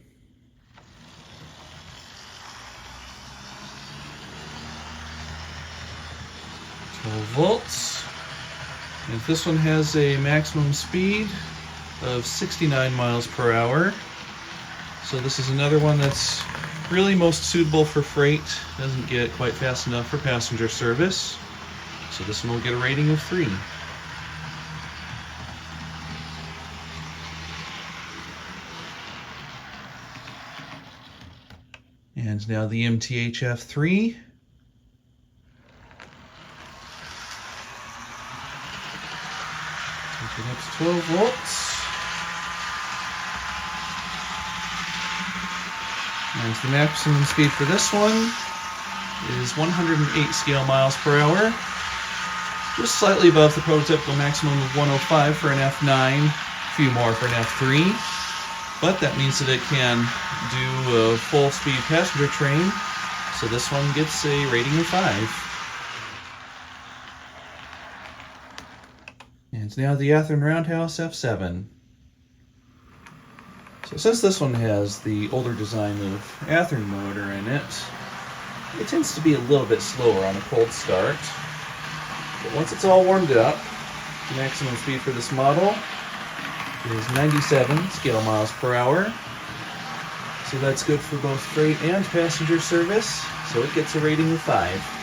Volts. And this one has a maximum speed of 69 miles per hour. So this is another one that's really most suitable for freight. Doesn't get quite fast enough for passenger service. So this one will get a rating of 3. And now the MTH F3. Take it up to 12 volts. And the maximum speed for this one is 108 scale miles per hour. Just slightly above the prototypical maximum of 105 for an F9, a few more for an F3. But that means that it can do a full speed passenger train. So this one gets a rating of 5. And now the Athearn Roundhouse F7. So since this one has the older design of Athearn motor in it, it tends to be a little bit slower on a cold start. But once it's all warmed up, the maximum speed for this model is 97 scale miles per hour. So that's good for both freight and passenger service. So it gets a rating of 5.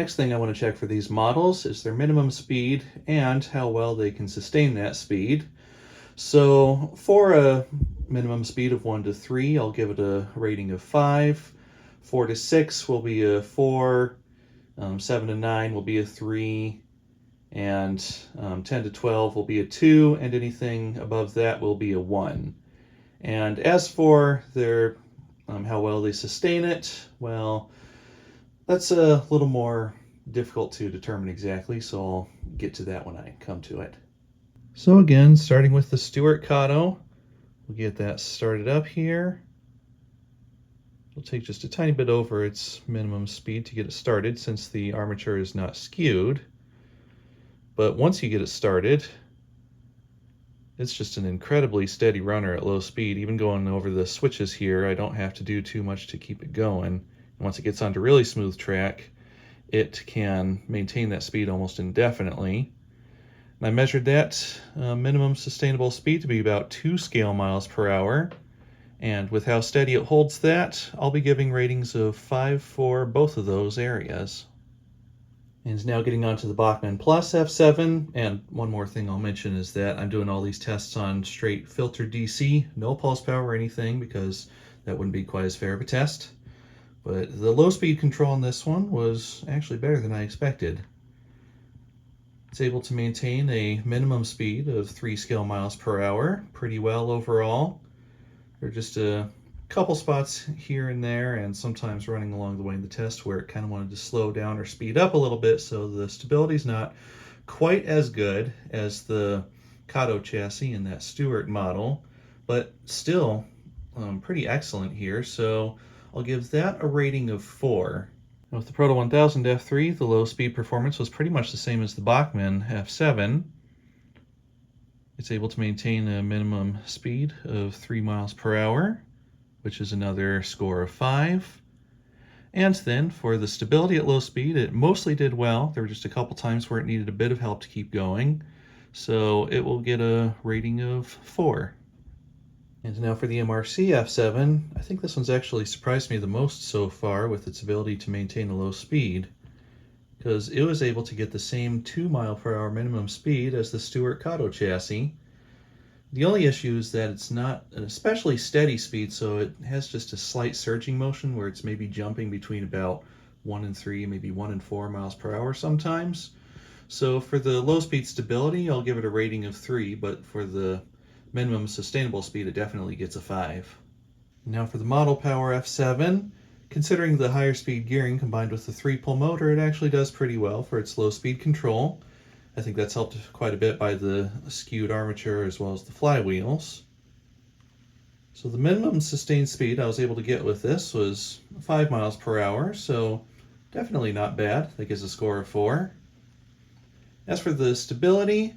Next thing I want to check for these models is their minimum speed and how well they can sustain that speed. So for a minimum speed of 1 to 3, I'll give it a rating of 5. 4 to 6 will be a 4. 7 to 9 will be a 3. And 10 to 12 will be a 2. And anything above that will be a 1. And as for their how well they sustain it, well, that's a little more difficult to determine exactly, so I'll get to that when I come to it. So again, starting with the Stuart Kato, we'll get that started up here. It'll take just a tiny bit over its minimum speed to get it started since the armature is not skewed. But once you get it started, it's just an incredibly steady runner at low speed. Even going over the switches here, I don't have to do too much to keep it going. And once it gets onto really smooth track, it can maintain that speed almost indefinitely. And I measured that minimum sustainable speed to be about 2 scale miles per hour. And with how steady it holds that, I'll be giving ratings of 5 for both of those areas. And now getting on to the Bachmann Plus F7, and one more thing I'll mention is that I'm doing all these tests on straight filtered DC, no pulse power or anything, because that wouldn't be quite as fair of a test. But the low speed control on this one was actually better than I expected. It's able to maintain a minimum speed of 3 scale miles per hour pretty well overall. There are just a couple spots here and there, and sometimes running along the way in the test where it kind of wanted to slow down or speed up a little bit, so the stability is not quite as good as the Kato chassis in that Stuart model, but still pretty excellent here, so I'll give that a rating of 4. Now with the Proto 1000 F3, the low speed performance was pretty much the same as the Bachmann F7. It's able to maintain a minimum speed of 3 miles per hour, which is another score of 5. And then for the stability at low speed, it mostly did well. There were just a couple times where it needed a bit of help to keep going, so it will get a rating of 4. And now for the MRC F7, I think this one's actually surprised me the most so far with its ability to maintain a low speed, because it was able to get the same 2 mile per hour minimum speed as the Stuart Kato chassis. The only issue is that it's not an especially steady speed, so it has just a slight surging motion where it's maybe jumping between about 1 and 3, maybe 1 and 4 miles per hour sometimes. So for the low speed stability, I'll give it a rating of 3, but for the minimum sustainable speed, it definitely gets a 5. Now for the Model Power F7, considering the higher speed gearing combined with the 3-pull motor, it actually does pretty well for its low speed control. I think that's helped quite a bit by the skewed armature as well as the flywheels. So the minimum sustained speed I was able to get with this was 5 miles per hour, so definitely not bad. That gives a score of 4. As for the stability,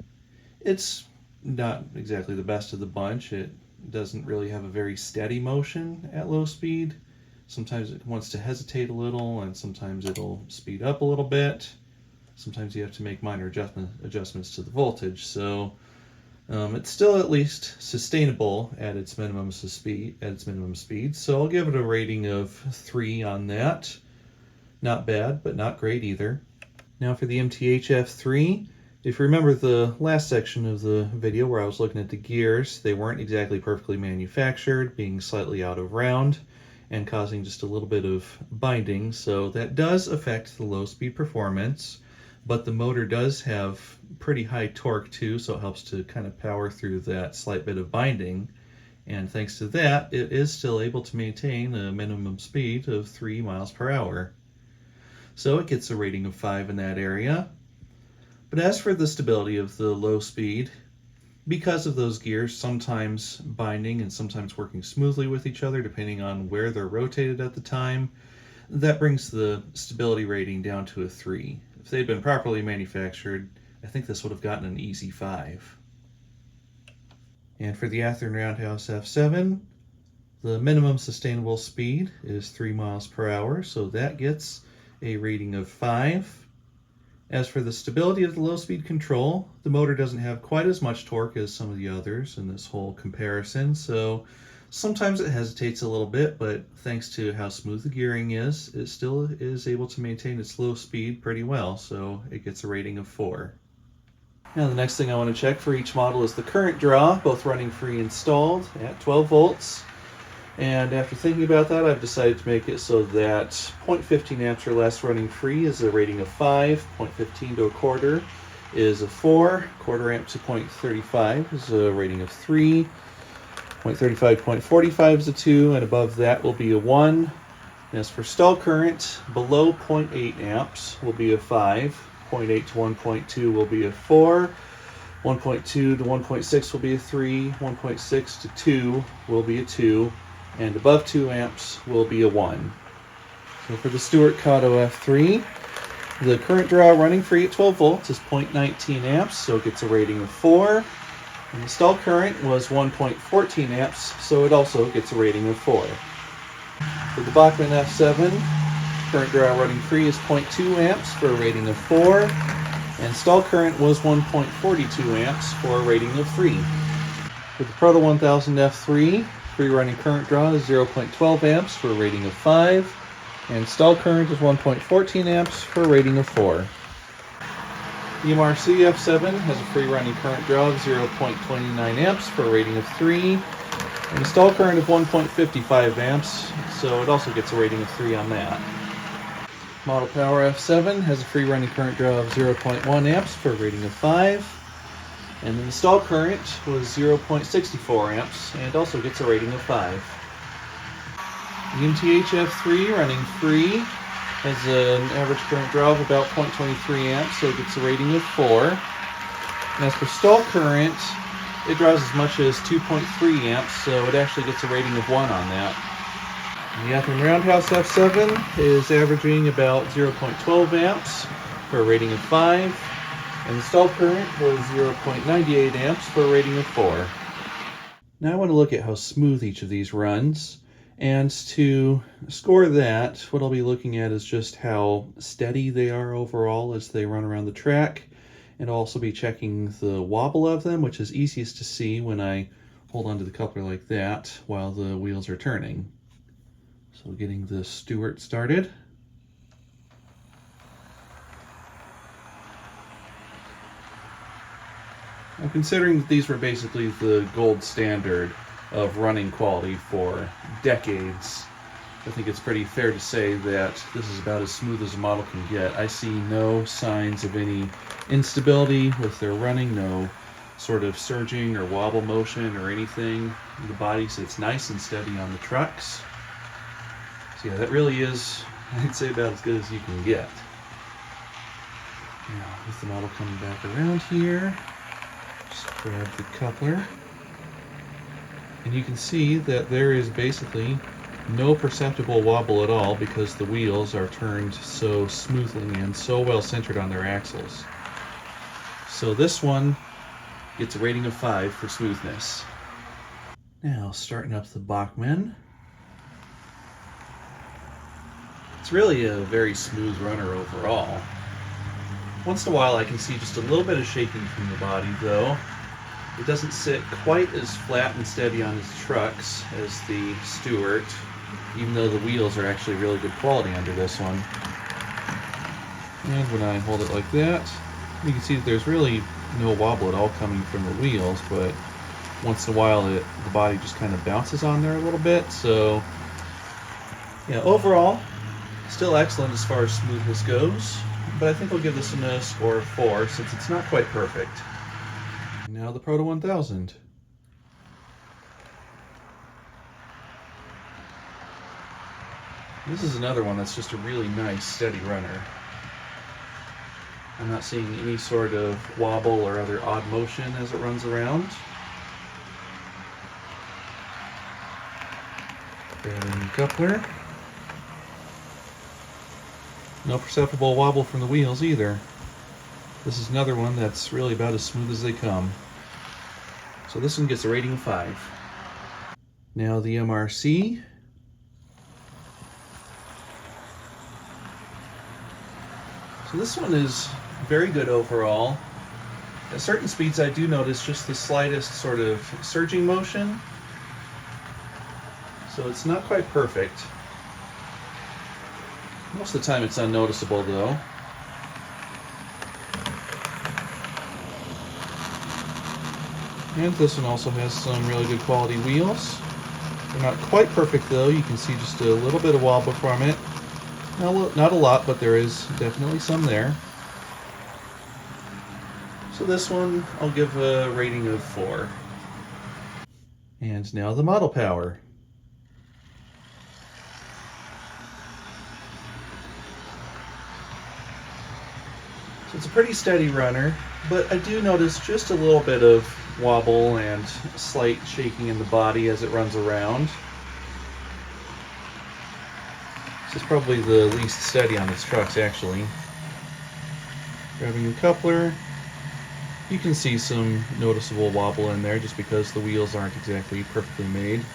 it's not exactly the best of the bunch. It doesn't really have a very steady motion at low speed. Sometimes it wants to hesitate a little, and sometimes it'll speed up a little bit. Sometimes you have to make minor adjustments to the voltage, so it's still at least sustainable at its minimum speed. So I'll give it a rating of 3 on that. Not bad, but not great either. Now for the MTH F3, if you remember the last section of the video where I was looking at the gears, they weren't exactly perfectly manufactured, being slightly out of round and causing just a little bit of binding, so that does affect the low speed performance. But the motor does have pretty high torque too, so it helps to kind of power through that slight bit of binding. And thanks to that, it is still able to maintain a minimum speed of 3 miles per hour. So it gets a rating of 5 in that area. But as for the stability of the low speed, because of those gears sometimes binding and sometimes working smoothly with each other depending on where they're rotated at the time, that brings the stability rating down to a 3. If they'd been properly manufactured, I think this would have gotten an easy 5. And for the Athearn Roundhouse F7, the minimum sustainable speed is 3 miles per hour, so that gets a rating of 5. As for the stability of the low speed control, the motor doesn't have quite as much torque as some of the others in this whole comparison, so Sometimes it hesitates a little bit, but thanks to how smooth the gearing is, it still is able to maintain its low speed pretty well, so it gets a rating of 4. Now the next thing I want to check for each model is the current draw, both running free and stalled at 12 volts. And after thinking about that, I've decided to make it so that 0.15 amps or less running free is a rating of 5, 0.15 to a quarter is a 4, quarter amp to 0.35 is a rating of 3, 0.35 to 0.45 is a 2, and above that will be a 1. And as for stall current, below 0.8 amps will be a 5, 0.8 to 1.2 will be a 4, 1.2 to 1.6 will be a 3, 1.6 to 2 will be a 2, and above 2 amps will be a 1. So for the Stewart Kato F3, the current draw running free at 12 volts is 0.19 amps, so it gets a rating of 4. And the stall current was 1.14 amps, so it also gets a rating of 4. For the Bachmann F7, current draw running free is 0.2 amps for a rating of 4, and stall current was 1.42 amps for a rating of 3. For the Proto 1000 F3, free running current draw is 0.12 amps for a rating of 5, and stall current is 1.14 amps for a rating of 4. The MRC F7 has a free running current draw of 0.29 amps for a rating of 3, and a stall current of 1.55 amps, so it also gets a rating of 3 on that. Model Power F7 has a free running current draw of 0.1 amps for a rating of 5, and the stall current was 0.64 amps and also gets a rating of 5. The MTH F3 running free has an average current draw of about 0.23 amps, so it gets a rating of 4. And as for stall current, it draws as much as 2.3 amps, so it actually gets a rating of 1 on that. And the Athearn Roundhouse F7 is averaging about 0.12 amps for a rating of 5, and the stall current was 0.98 amps for a rating of 4. Now I want to look at how smooth each of these runs, and to score that, what I'll be looking at is just how steady they are overall as they run around the track, and I'll also be checking the wobble of them, which is easiest to see when I hold onto the coupler like that while the wheels are turning. So getting the Stewart started. I'm considering that these were basically the gold standard of running quality for decades. I think it's pretty fair to say that this is about as smooth as a model can get. I see no signs of any instability with their running, no sort of surging or wobble motion or anything. The body sits nice and steady on the trucks. So yeah, that really is, I'd say, about as good as you can get. Now, with the model coming back around here, just grab the coupler. And you can see that there is basically no perceptible wobble at all because the wheels are turned so smoothly and so well centered on their axles. So this one gets a rating of 5 for smoothness. Now, starting up the Bachmann. It's really a very smooth runner overall. Once in a while I can see just a little bit of shaking from the body though. It doesn't sit quite as flat and steady on its trucks as the Stewart, even though the wheels are actually really good quality under this one. And when I hold it like that, you can see that there's really no wobble at all coming from the wheels, but once in a while the body just kind of bounces on there a little bit. So yeah, overall, still excellent as far as smoothness goes, but I think I'll give this one a score of 4 since it's not quite perfect. Now the Proto 1000. This is another one that's just a really nice steady runner. I'm not seeing any sort of wobble or other odd motion as it runs around. Grabbing the coupler. No perceptible wobble from the wheels either. This is another one that's really about as smooth as they come. So this one gets a rating of 5. Now the MRC. So this one is very good overall. At certain speeds I do notice just the slightest sort of surging motion. So it's not quite perfect. Most of the time it's unnoticeable though. And this one also has some really good quality wheels. They're not quite perfect though. You can see just a little bit of wobble from it. Not a lot, but there is definitely some there. So this one I'll give a rating of 4. And now the model power. So it's a pretty steady runner, but I do notice just a little bit of wobble and slight shaking in the body as it runs around. This is probably the least steady on its trucks, actually. Grabbing the coupler, you can see some noticeable wobble in there just because the wheels aren't exactly perfectly made.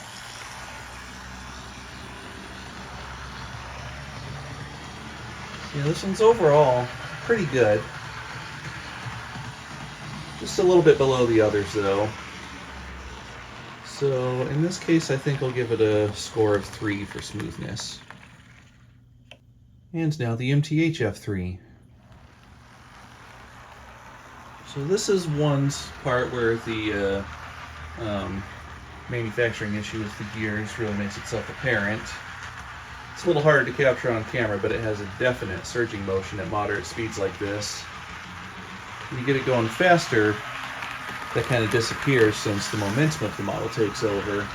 Yeah, this one's overall pretty good. Just a little bit below the others though. So in this case I think I'll give it a score of 3 for smoothness. And now the MTH F3. So this is one part where the manufacturing issue with the gears really makes itself apparent. It's a little harder to capture on camera, but it has a definite surging motion at moderate speeds like this. When you get it going faster, that kind of disappears since the momentum of the model takes over.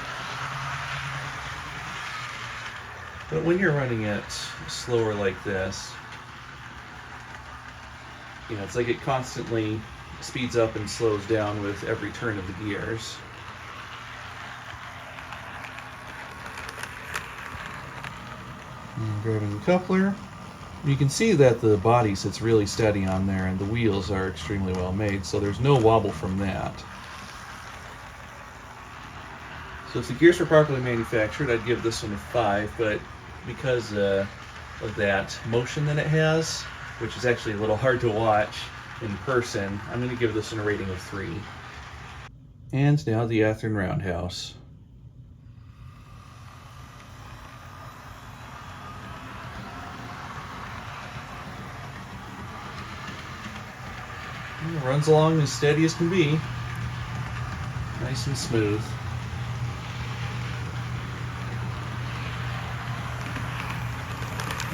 But when you're running it slower like this, you know, it's like it constantly speeds up and slows down with every turn of the gears. And grabbing the coupler, you can see that the body sits really steady on there and the wheels are extremely well made, so there's no wobble from that. So if the gears were properly manufactured, I'd give this one a 5, but because of that motion that it has, which is actually a little hard to watch in person, I'm going to give this one a rating of 3. And now the Athearn Roundhouse. It runs along as steady as can be. Nice and smooth.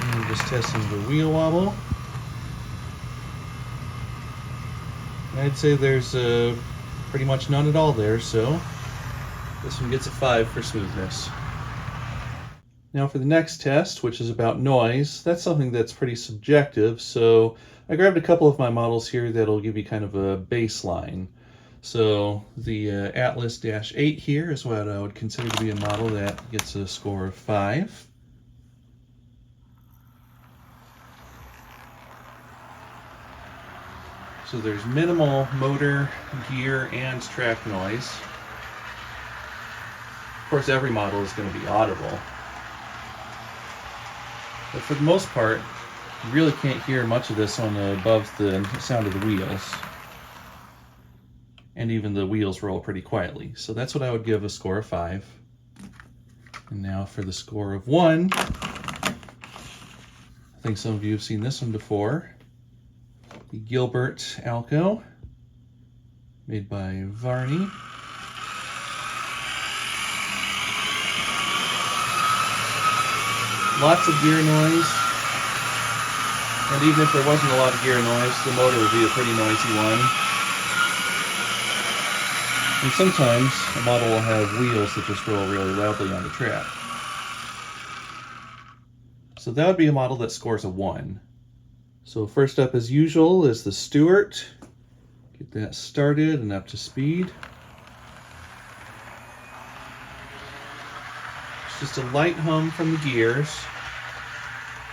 And just testing the wheel wobble. I'd say there's pretty much none at all there, so this one gets a 5 for smoothness. Now for the next test, which is about noise, that's something that's pretty subjective, so I grabbed a couple of my models here that'll give you kind of a baseline. So the Atlas-8 here is what I would consider to be a model that gets a score of 5. So there's minimal motor, gear, and track noise. Of course, every model is going to be audible. But for the most part, you really can't hear much of this on above the sound of the wheels. And even the wheels roll pretty quietly. So that's what I would give a score of 5. And now for the score of 1. I think some of you have seen this one before. The Gilbert Alco, made by Varney. Lots of gear noise, and even if there wasn't a lot of gear noise, the motor would be a pretty noisy one. And sometimes a model will have wheels that just roll really loudly on the track. So that would be a model that scores a 1. So first up, as usual, is the Stewart. Get that started and up to speed. It's just a light hum from the gears.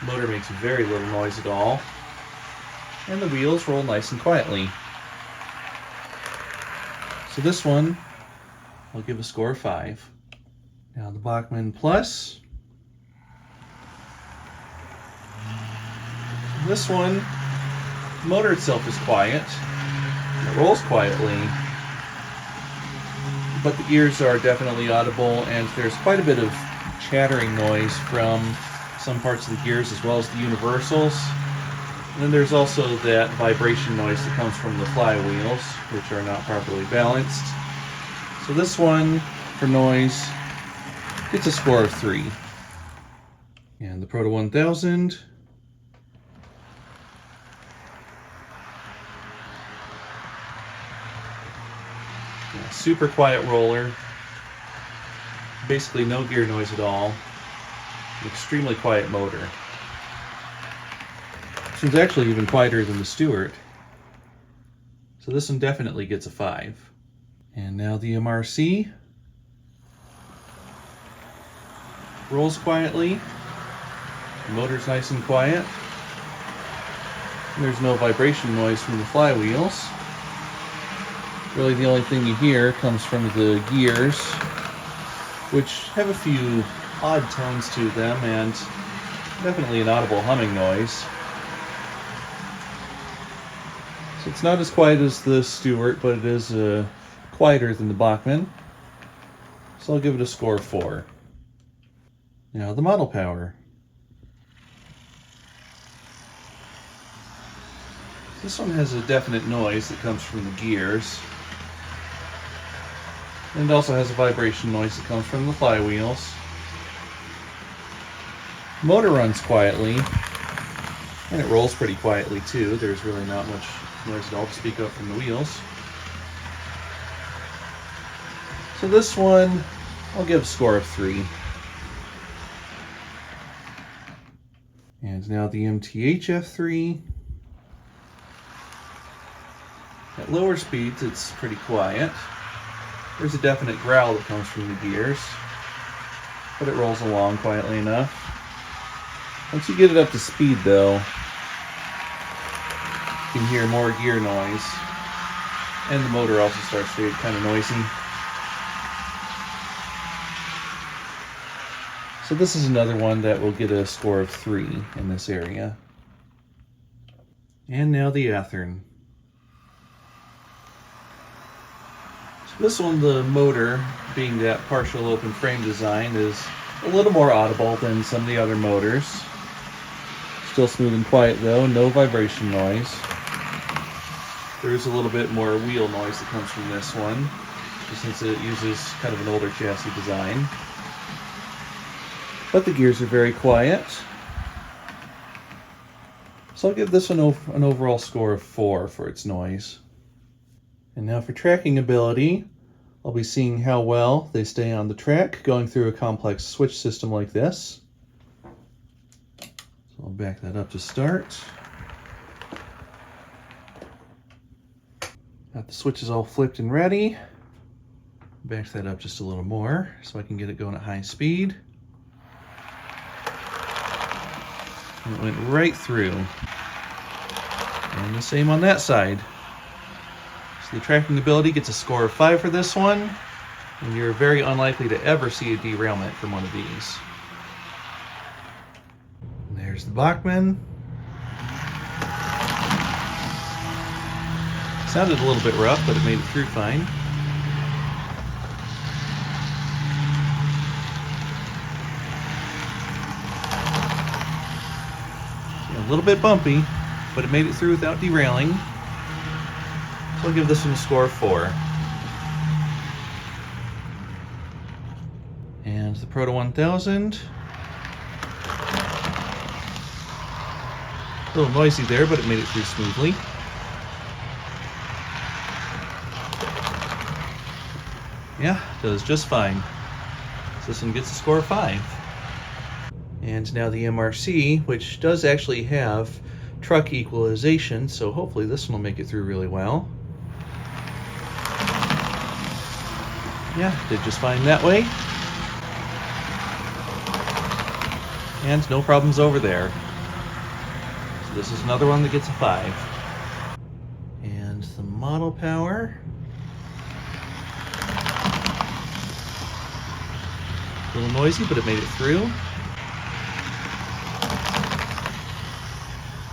The motor makes very little noise at all. And the wheels roll nice and quietly. So this one, I'll give a score of 5. Now the Bachmann Plus. This one, the motor itself is quiet. It rolls quietly, but the ears are definitely audible, and there's quite a bit of chattering noise from some parts of the gears as well as the universals. And then there's also that vibration noise that comes from the flywheels, which are not properly balanced. So this one, for noise, gets a score of 3. And the Proto 1000, super quiet roller, basically no gear noise at all, an extremely quiet motor. This one's actually even quieter than the Stewart, so this one definitely gets a 5. And now the MRC rolls quietly, the motor's nice and quiet, and there's no vibration noise from the flywheels. Really the only thing you hear comes from the gears, which have a few odd tones to them and definitely an audible humming noise. So it's not as quiet as the Stewart, but it is quieter than the Bachmann. So I'll give it a score of 4. Now the model power. This one has a definite noise that comes from the gears. And it also has a vibration noise that comes from the flywheels. The motor runs quietly, and it rolls pretty quietly too. There's really not much noise at all to speak of from the wheels. So this one, I'll give a score of 3. And now the MTH F3. At lower speeds, it's pretty quiet. There's a definite growl that comes from the gears, but it rolls along quietly enough. Once you get it up to speed though, you can hear more gear noise, and the motor also starts to get kind of noisy. So this is another one that will get a score of 3 in this area. And now the Athearn. This one, the motor, being that partial open frame design, is a little more audible than some of the other motors. Still smooth and quiet though, no vibration noise. There's a little bit more wheel noise that comes from this one, just since it uses kind of an older chassis design. But the gears are very quiet. So I'll give this one an overall score of 4 for its noise. And now for tracking ability, I'll be seeing how well they stay on the track going through a complex switch system like this. So I'll back that up to start. Got the switches all flipped and ready. Back that up just a little more so I can get it going at high speed. And it went right through. And the same on that side. So the tracking ability gets a score of 5 for this one, and you're very unlikely to ever see a derailment from one of these. And there's the Bachmann. Sounded a little bit rough, but it made it through fine. A little bit bumpy, but it made it through without derailing. So I'll give this one a score of 4. And the Proto 1000. A little noisy there, but it made it through smoothly. Yeah, does just fine. So this one gets a score of 5. And now the MRC, which does actually have truck equalization, so hopefully this one will make it through really well. Yeah, did just fine that way. And no problems over there. So this is another one that gets a 5. And the model power. A little noisy, but it made it through.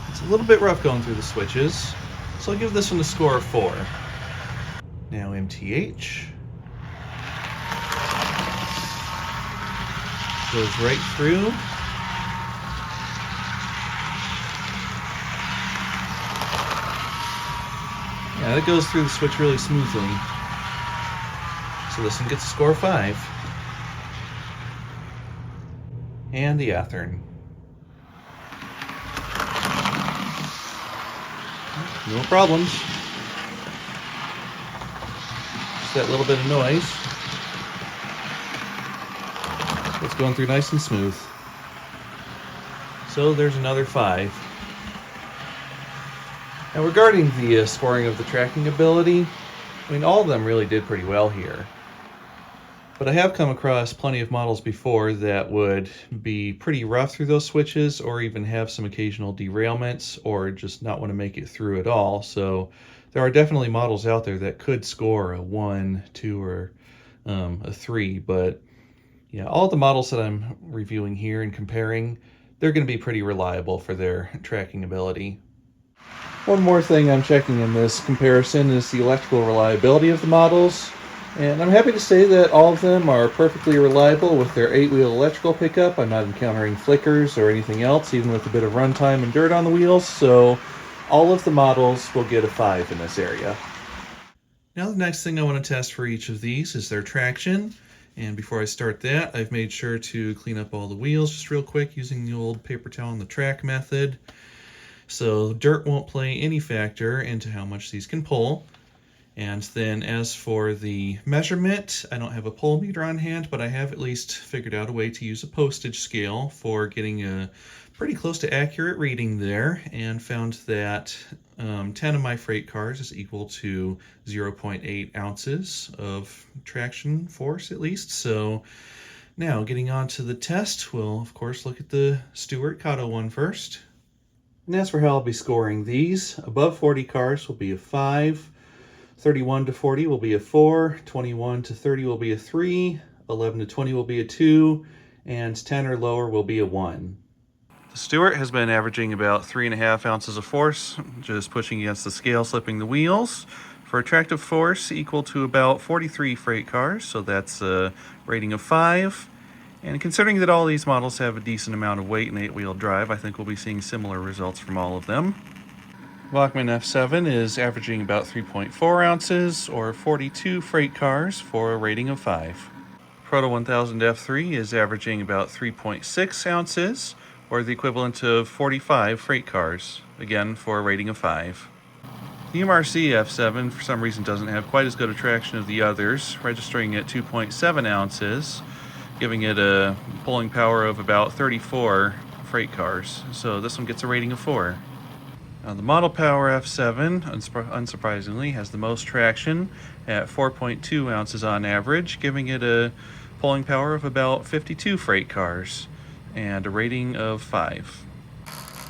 It's a little bit rough going through the switches, so I'll give this one a score of 4. Now MTH. Goes right through. Yeah, that goes through the switch really smoothly. So this one gets a score of 5. And the Athearn. No problems. Just that little bit of noise. It's going through nice and smooth. So there's another 5. Now regarding the scoring of the tracking ability, I mean, all of them really did pretty well here. But I have come across plenty of models before that would be pretty rough through those switches, or even have some occasional derailments, or just not want to make it through at all. So there are definitely models out there that could score a 1, 2, or a 3. But yeah, all the models that I'm reviewing here and comparing, they're going to be pretty reliable for their tracking ability. One more thing I'm checking in this comparison is the electrical reliability of the models. And I'm happy to say that all of them are perfectly reliable with their 8-wheel electrical pickup. I'm not encountering flickers or anything else, even with a bit of runtime and dirt on the wheels, so all of the models will get a 5 in this area. Now the next thing I want to test for each of these is their traction. And before I start that, I've made sure to clean up all the wheels just real quick using the old paper towel on the track method. So dirt won't play any factor into how much these can pull. And then as for the measurement, I don't have a pole meter on hand, but I have at least figured out a way to use a postage scale for getting a pretty close to accurate reading there, and found that 10 of my freight cars is equal to 0.8 ounces of traction force at least. So now getting on to the test, we'll of course look at the Stewart Cotto one first. And as for how I'll be scoring these, above 40 cars will be a 5. 31 to 40 will be a 4, 21 to 30 will be a 3, 11 to 20 will be a 2, and 10 or lower will be a 1. The Stewart has been averaging about 3.5 ounces of force, just pushing against the scale, slipping the wheels, for a tractive force equal to about 43 freight cars, so that's a rating of 5. And considering that all these models have a decent amount of weight and 8-wheel drive, I think we'll be seeing similar results from all of them. Roundhouse F7 is averaging about 3.4 ounces, or 42 freight cars, for a rating of 5. Proto 1000 F3 is averaging about 3.6 ounces, or the equivalent of 45 freight cars, again for a rating of 5. The MRC F7 for some reason doesn't have quite as good a traction as the others, registering at 2.7 ounces, giving it a pulling power of about 34 freight cars, so this one gets a rating of 4. Now the Model Power F7, unsurprisingly, has the most traction at 4.2 ounces on average, giving it a pulling power of about 52 freight cars and a rating of 5.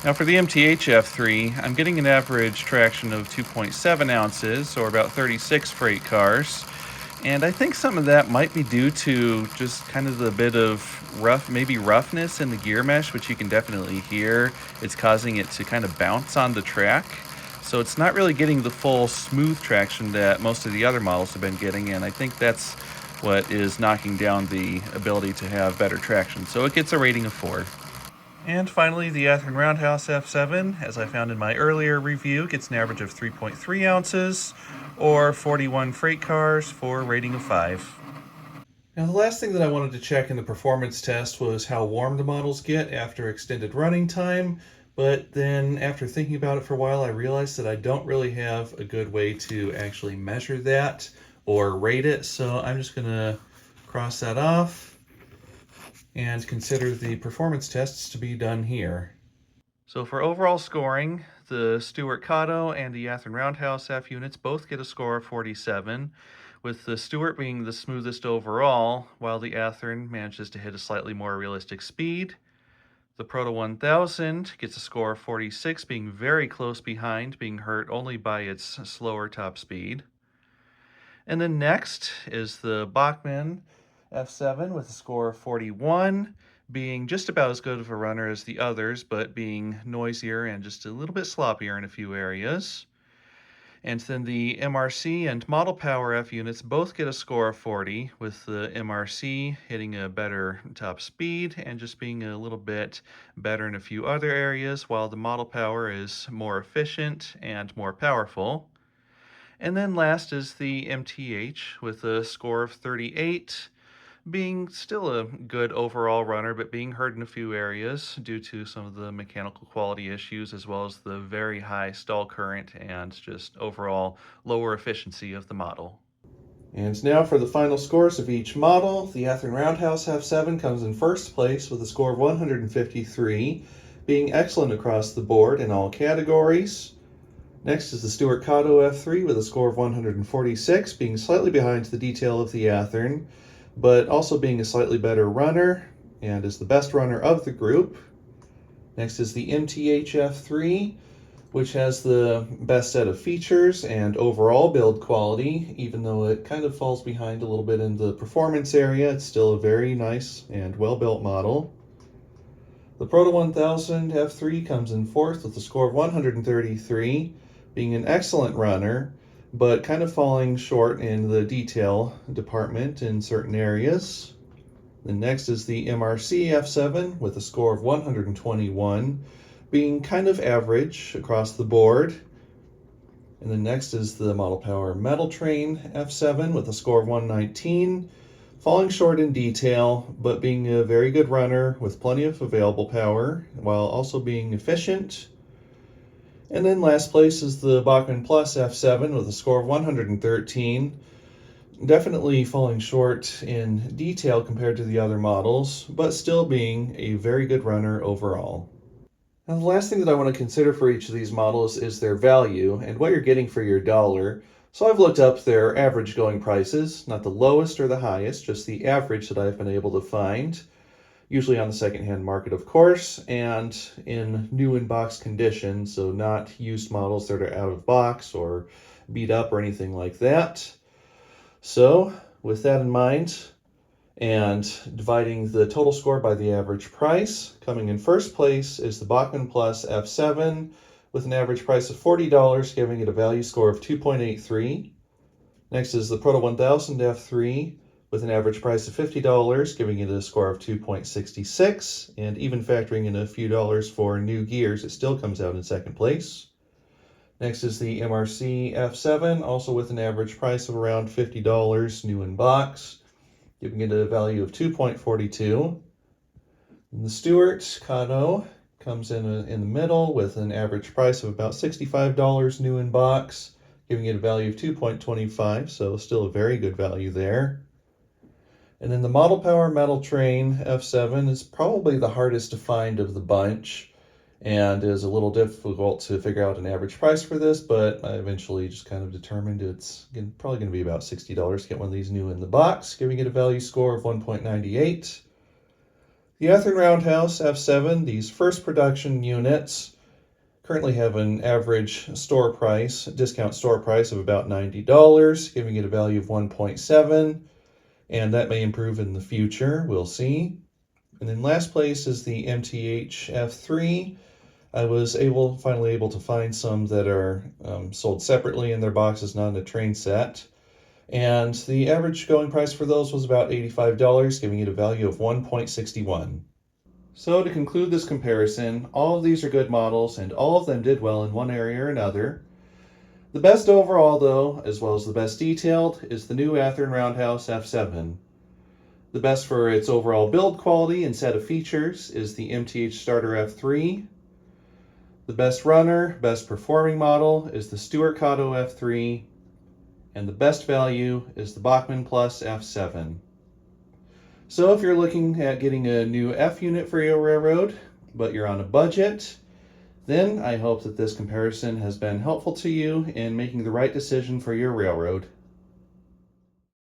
Now for the MTH F3, I'm getting an average traction of 2.7 ounces, or about 36 freight cars. And I think some of that might be due to just kind of the bit of roughness in the gear mesh, which you can definitely hear. It's causing it to kind of bounce on the track. So it's not really getting the full smooth traction that most of the other models have been getting, and I think that's what is knocking down the ability to have better traction. So it gets a rating of 4. And finally, the Athearn Roundhouse F7, as I found in my earlier review, gets an average of 3.3 ounces, or 41 freight cars, for a rating of 5. Now the last thing that I wanted to check in the performance test was how warm the models get after extended running time, but then after thinking about it for a while, I realized that I don't really have a good way to actually measure that or rate it, so I'm just going to cross that off and consider the performance tests to be done here. So for overall scoring, the Stewart Cotto and the Athearn Roundhouse F units both get a score of 47, with the Stewart being the smoothest overall, while the Athearn manages to hit a slightly more realistic speed. The Proto 1000 gets a score of 46, being very close behind, being hurt only by its slower top speed. And then next is the Bachmann F7 with a score of 41, being just about as good of a runner as the others, but being noisier and just a little bit sloppier in a few areas. And then the MRC and Model Power F units both get a score of 40, with the MRC hitting a better top speed and just being a little bit better in a few other areas, while the Model Power is more efficient and more powerful. And then last is the MTH with a score of 38, being still a good overall runner, but being hurt in a few areas due to some of the mechanical quality issues, as well as the very high stall current and just overall lower efficiency of the model. And now for the final scores of each model. The Athearn Roundhouse F7 comes in first place with a score of 153, being excellent across the board in all categories. Next is the Stuart Cotto F3 with a score of 146, being slightly behind the detail of the Athearn, but also being a slightly better runner and is the best runner of the group. Next is the MTH F3, which has the best set of features and overall build quality. Even though it kind of falls behind a little bit in the performance area, it's still a very nice and well-built model. The Proto 1000 F3 comes in fourth with a score of 133, being an excellent runner, but kind of falling short in the detail department in certain areas. Then next is the MRC F7 with a score of 121, being kind of average across the board. And then next is the Model Power Metal Train F7 with a score of 119, falling short in detail, but being a very good runner with plenty of available power, while also being efficient. And then last place is the Bachmann Plus F7 with a score of 113, definitely falling short in detail compared to the other models, but still being a very good runner overall. Now, the last thing that I want to consider for each of these models is their value and what you're getting for your dollar. So I've looked up their average going prices, not the lowest or the highest, just the average that I've been able to find, usually on the secondhand market, of course, and in new in-box condition, so not used models that are out of box or beat up or anything like that. So with that in mind, and dividing the total score by the average price, coming in first place is the Bachmann Plus F7 with an average price of $40, giving it a value score of 2.83. Next is the Proto 1000 F3 with an average price of $50, giving it a score of 2.66, and even factoring in a few dollars for new gears, it still comes out in second place. Next is the MRC F7, also with an average price of around $50 new in box, giving it a value of 2.42. The Stuart Cotto comes in the middle with an average price of about $65 new in box, giving it a value of 2.25, so still a very good value there. And then the Model Power Metal Train F7 is probably the hardest to find of the bunch and is a little difficult to figure out an average price for this, but I eventually just kind of determined it's probably going to be about $60 to get one of these new in the box, giving it a value score of 1.98. The Athearn Roundhouse F7, these first production units, currently have an average discount store price of about $90, giving it a value of 1.7, and that may improve in the future, we'll see. And then last place is the MTH F3. I was finally able to find some that are sold separately in their boxes, not in a train set. And the average going price for those was about $85, giving it a value of 1.61. So to conclude this comparison, all of these are good models and all of them did well in one area or another. The best overall, though, as well as the best detailed, is the new Athearn Roundhouse F7. The best for its overall build quality and set of features is the MTH Starter F3. The best runner, best performing model is the Stuart Cotto F3, and the best value is the Bachmann Plus F7. So if you're looking at getting a new F unit for your railroad, but you're on a budget, then I hope that this comparison has been helpful to you in making the right decision for your railroad.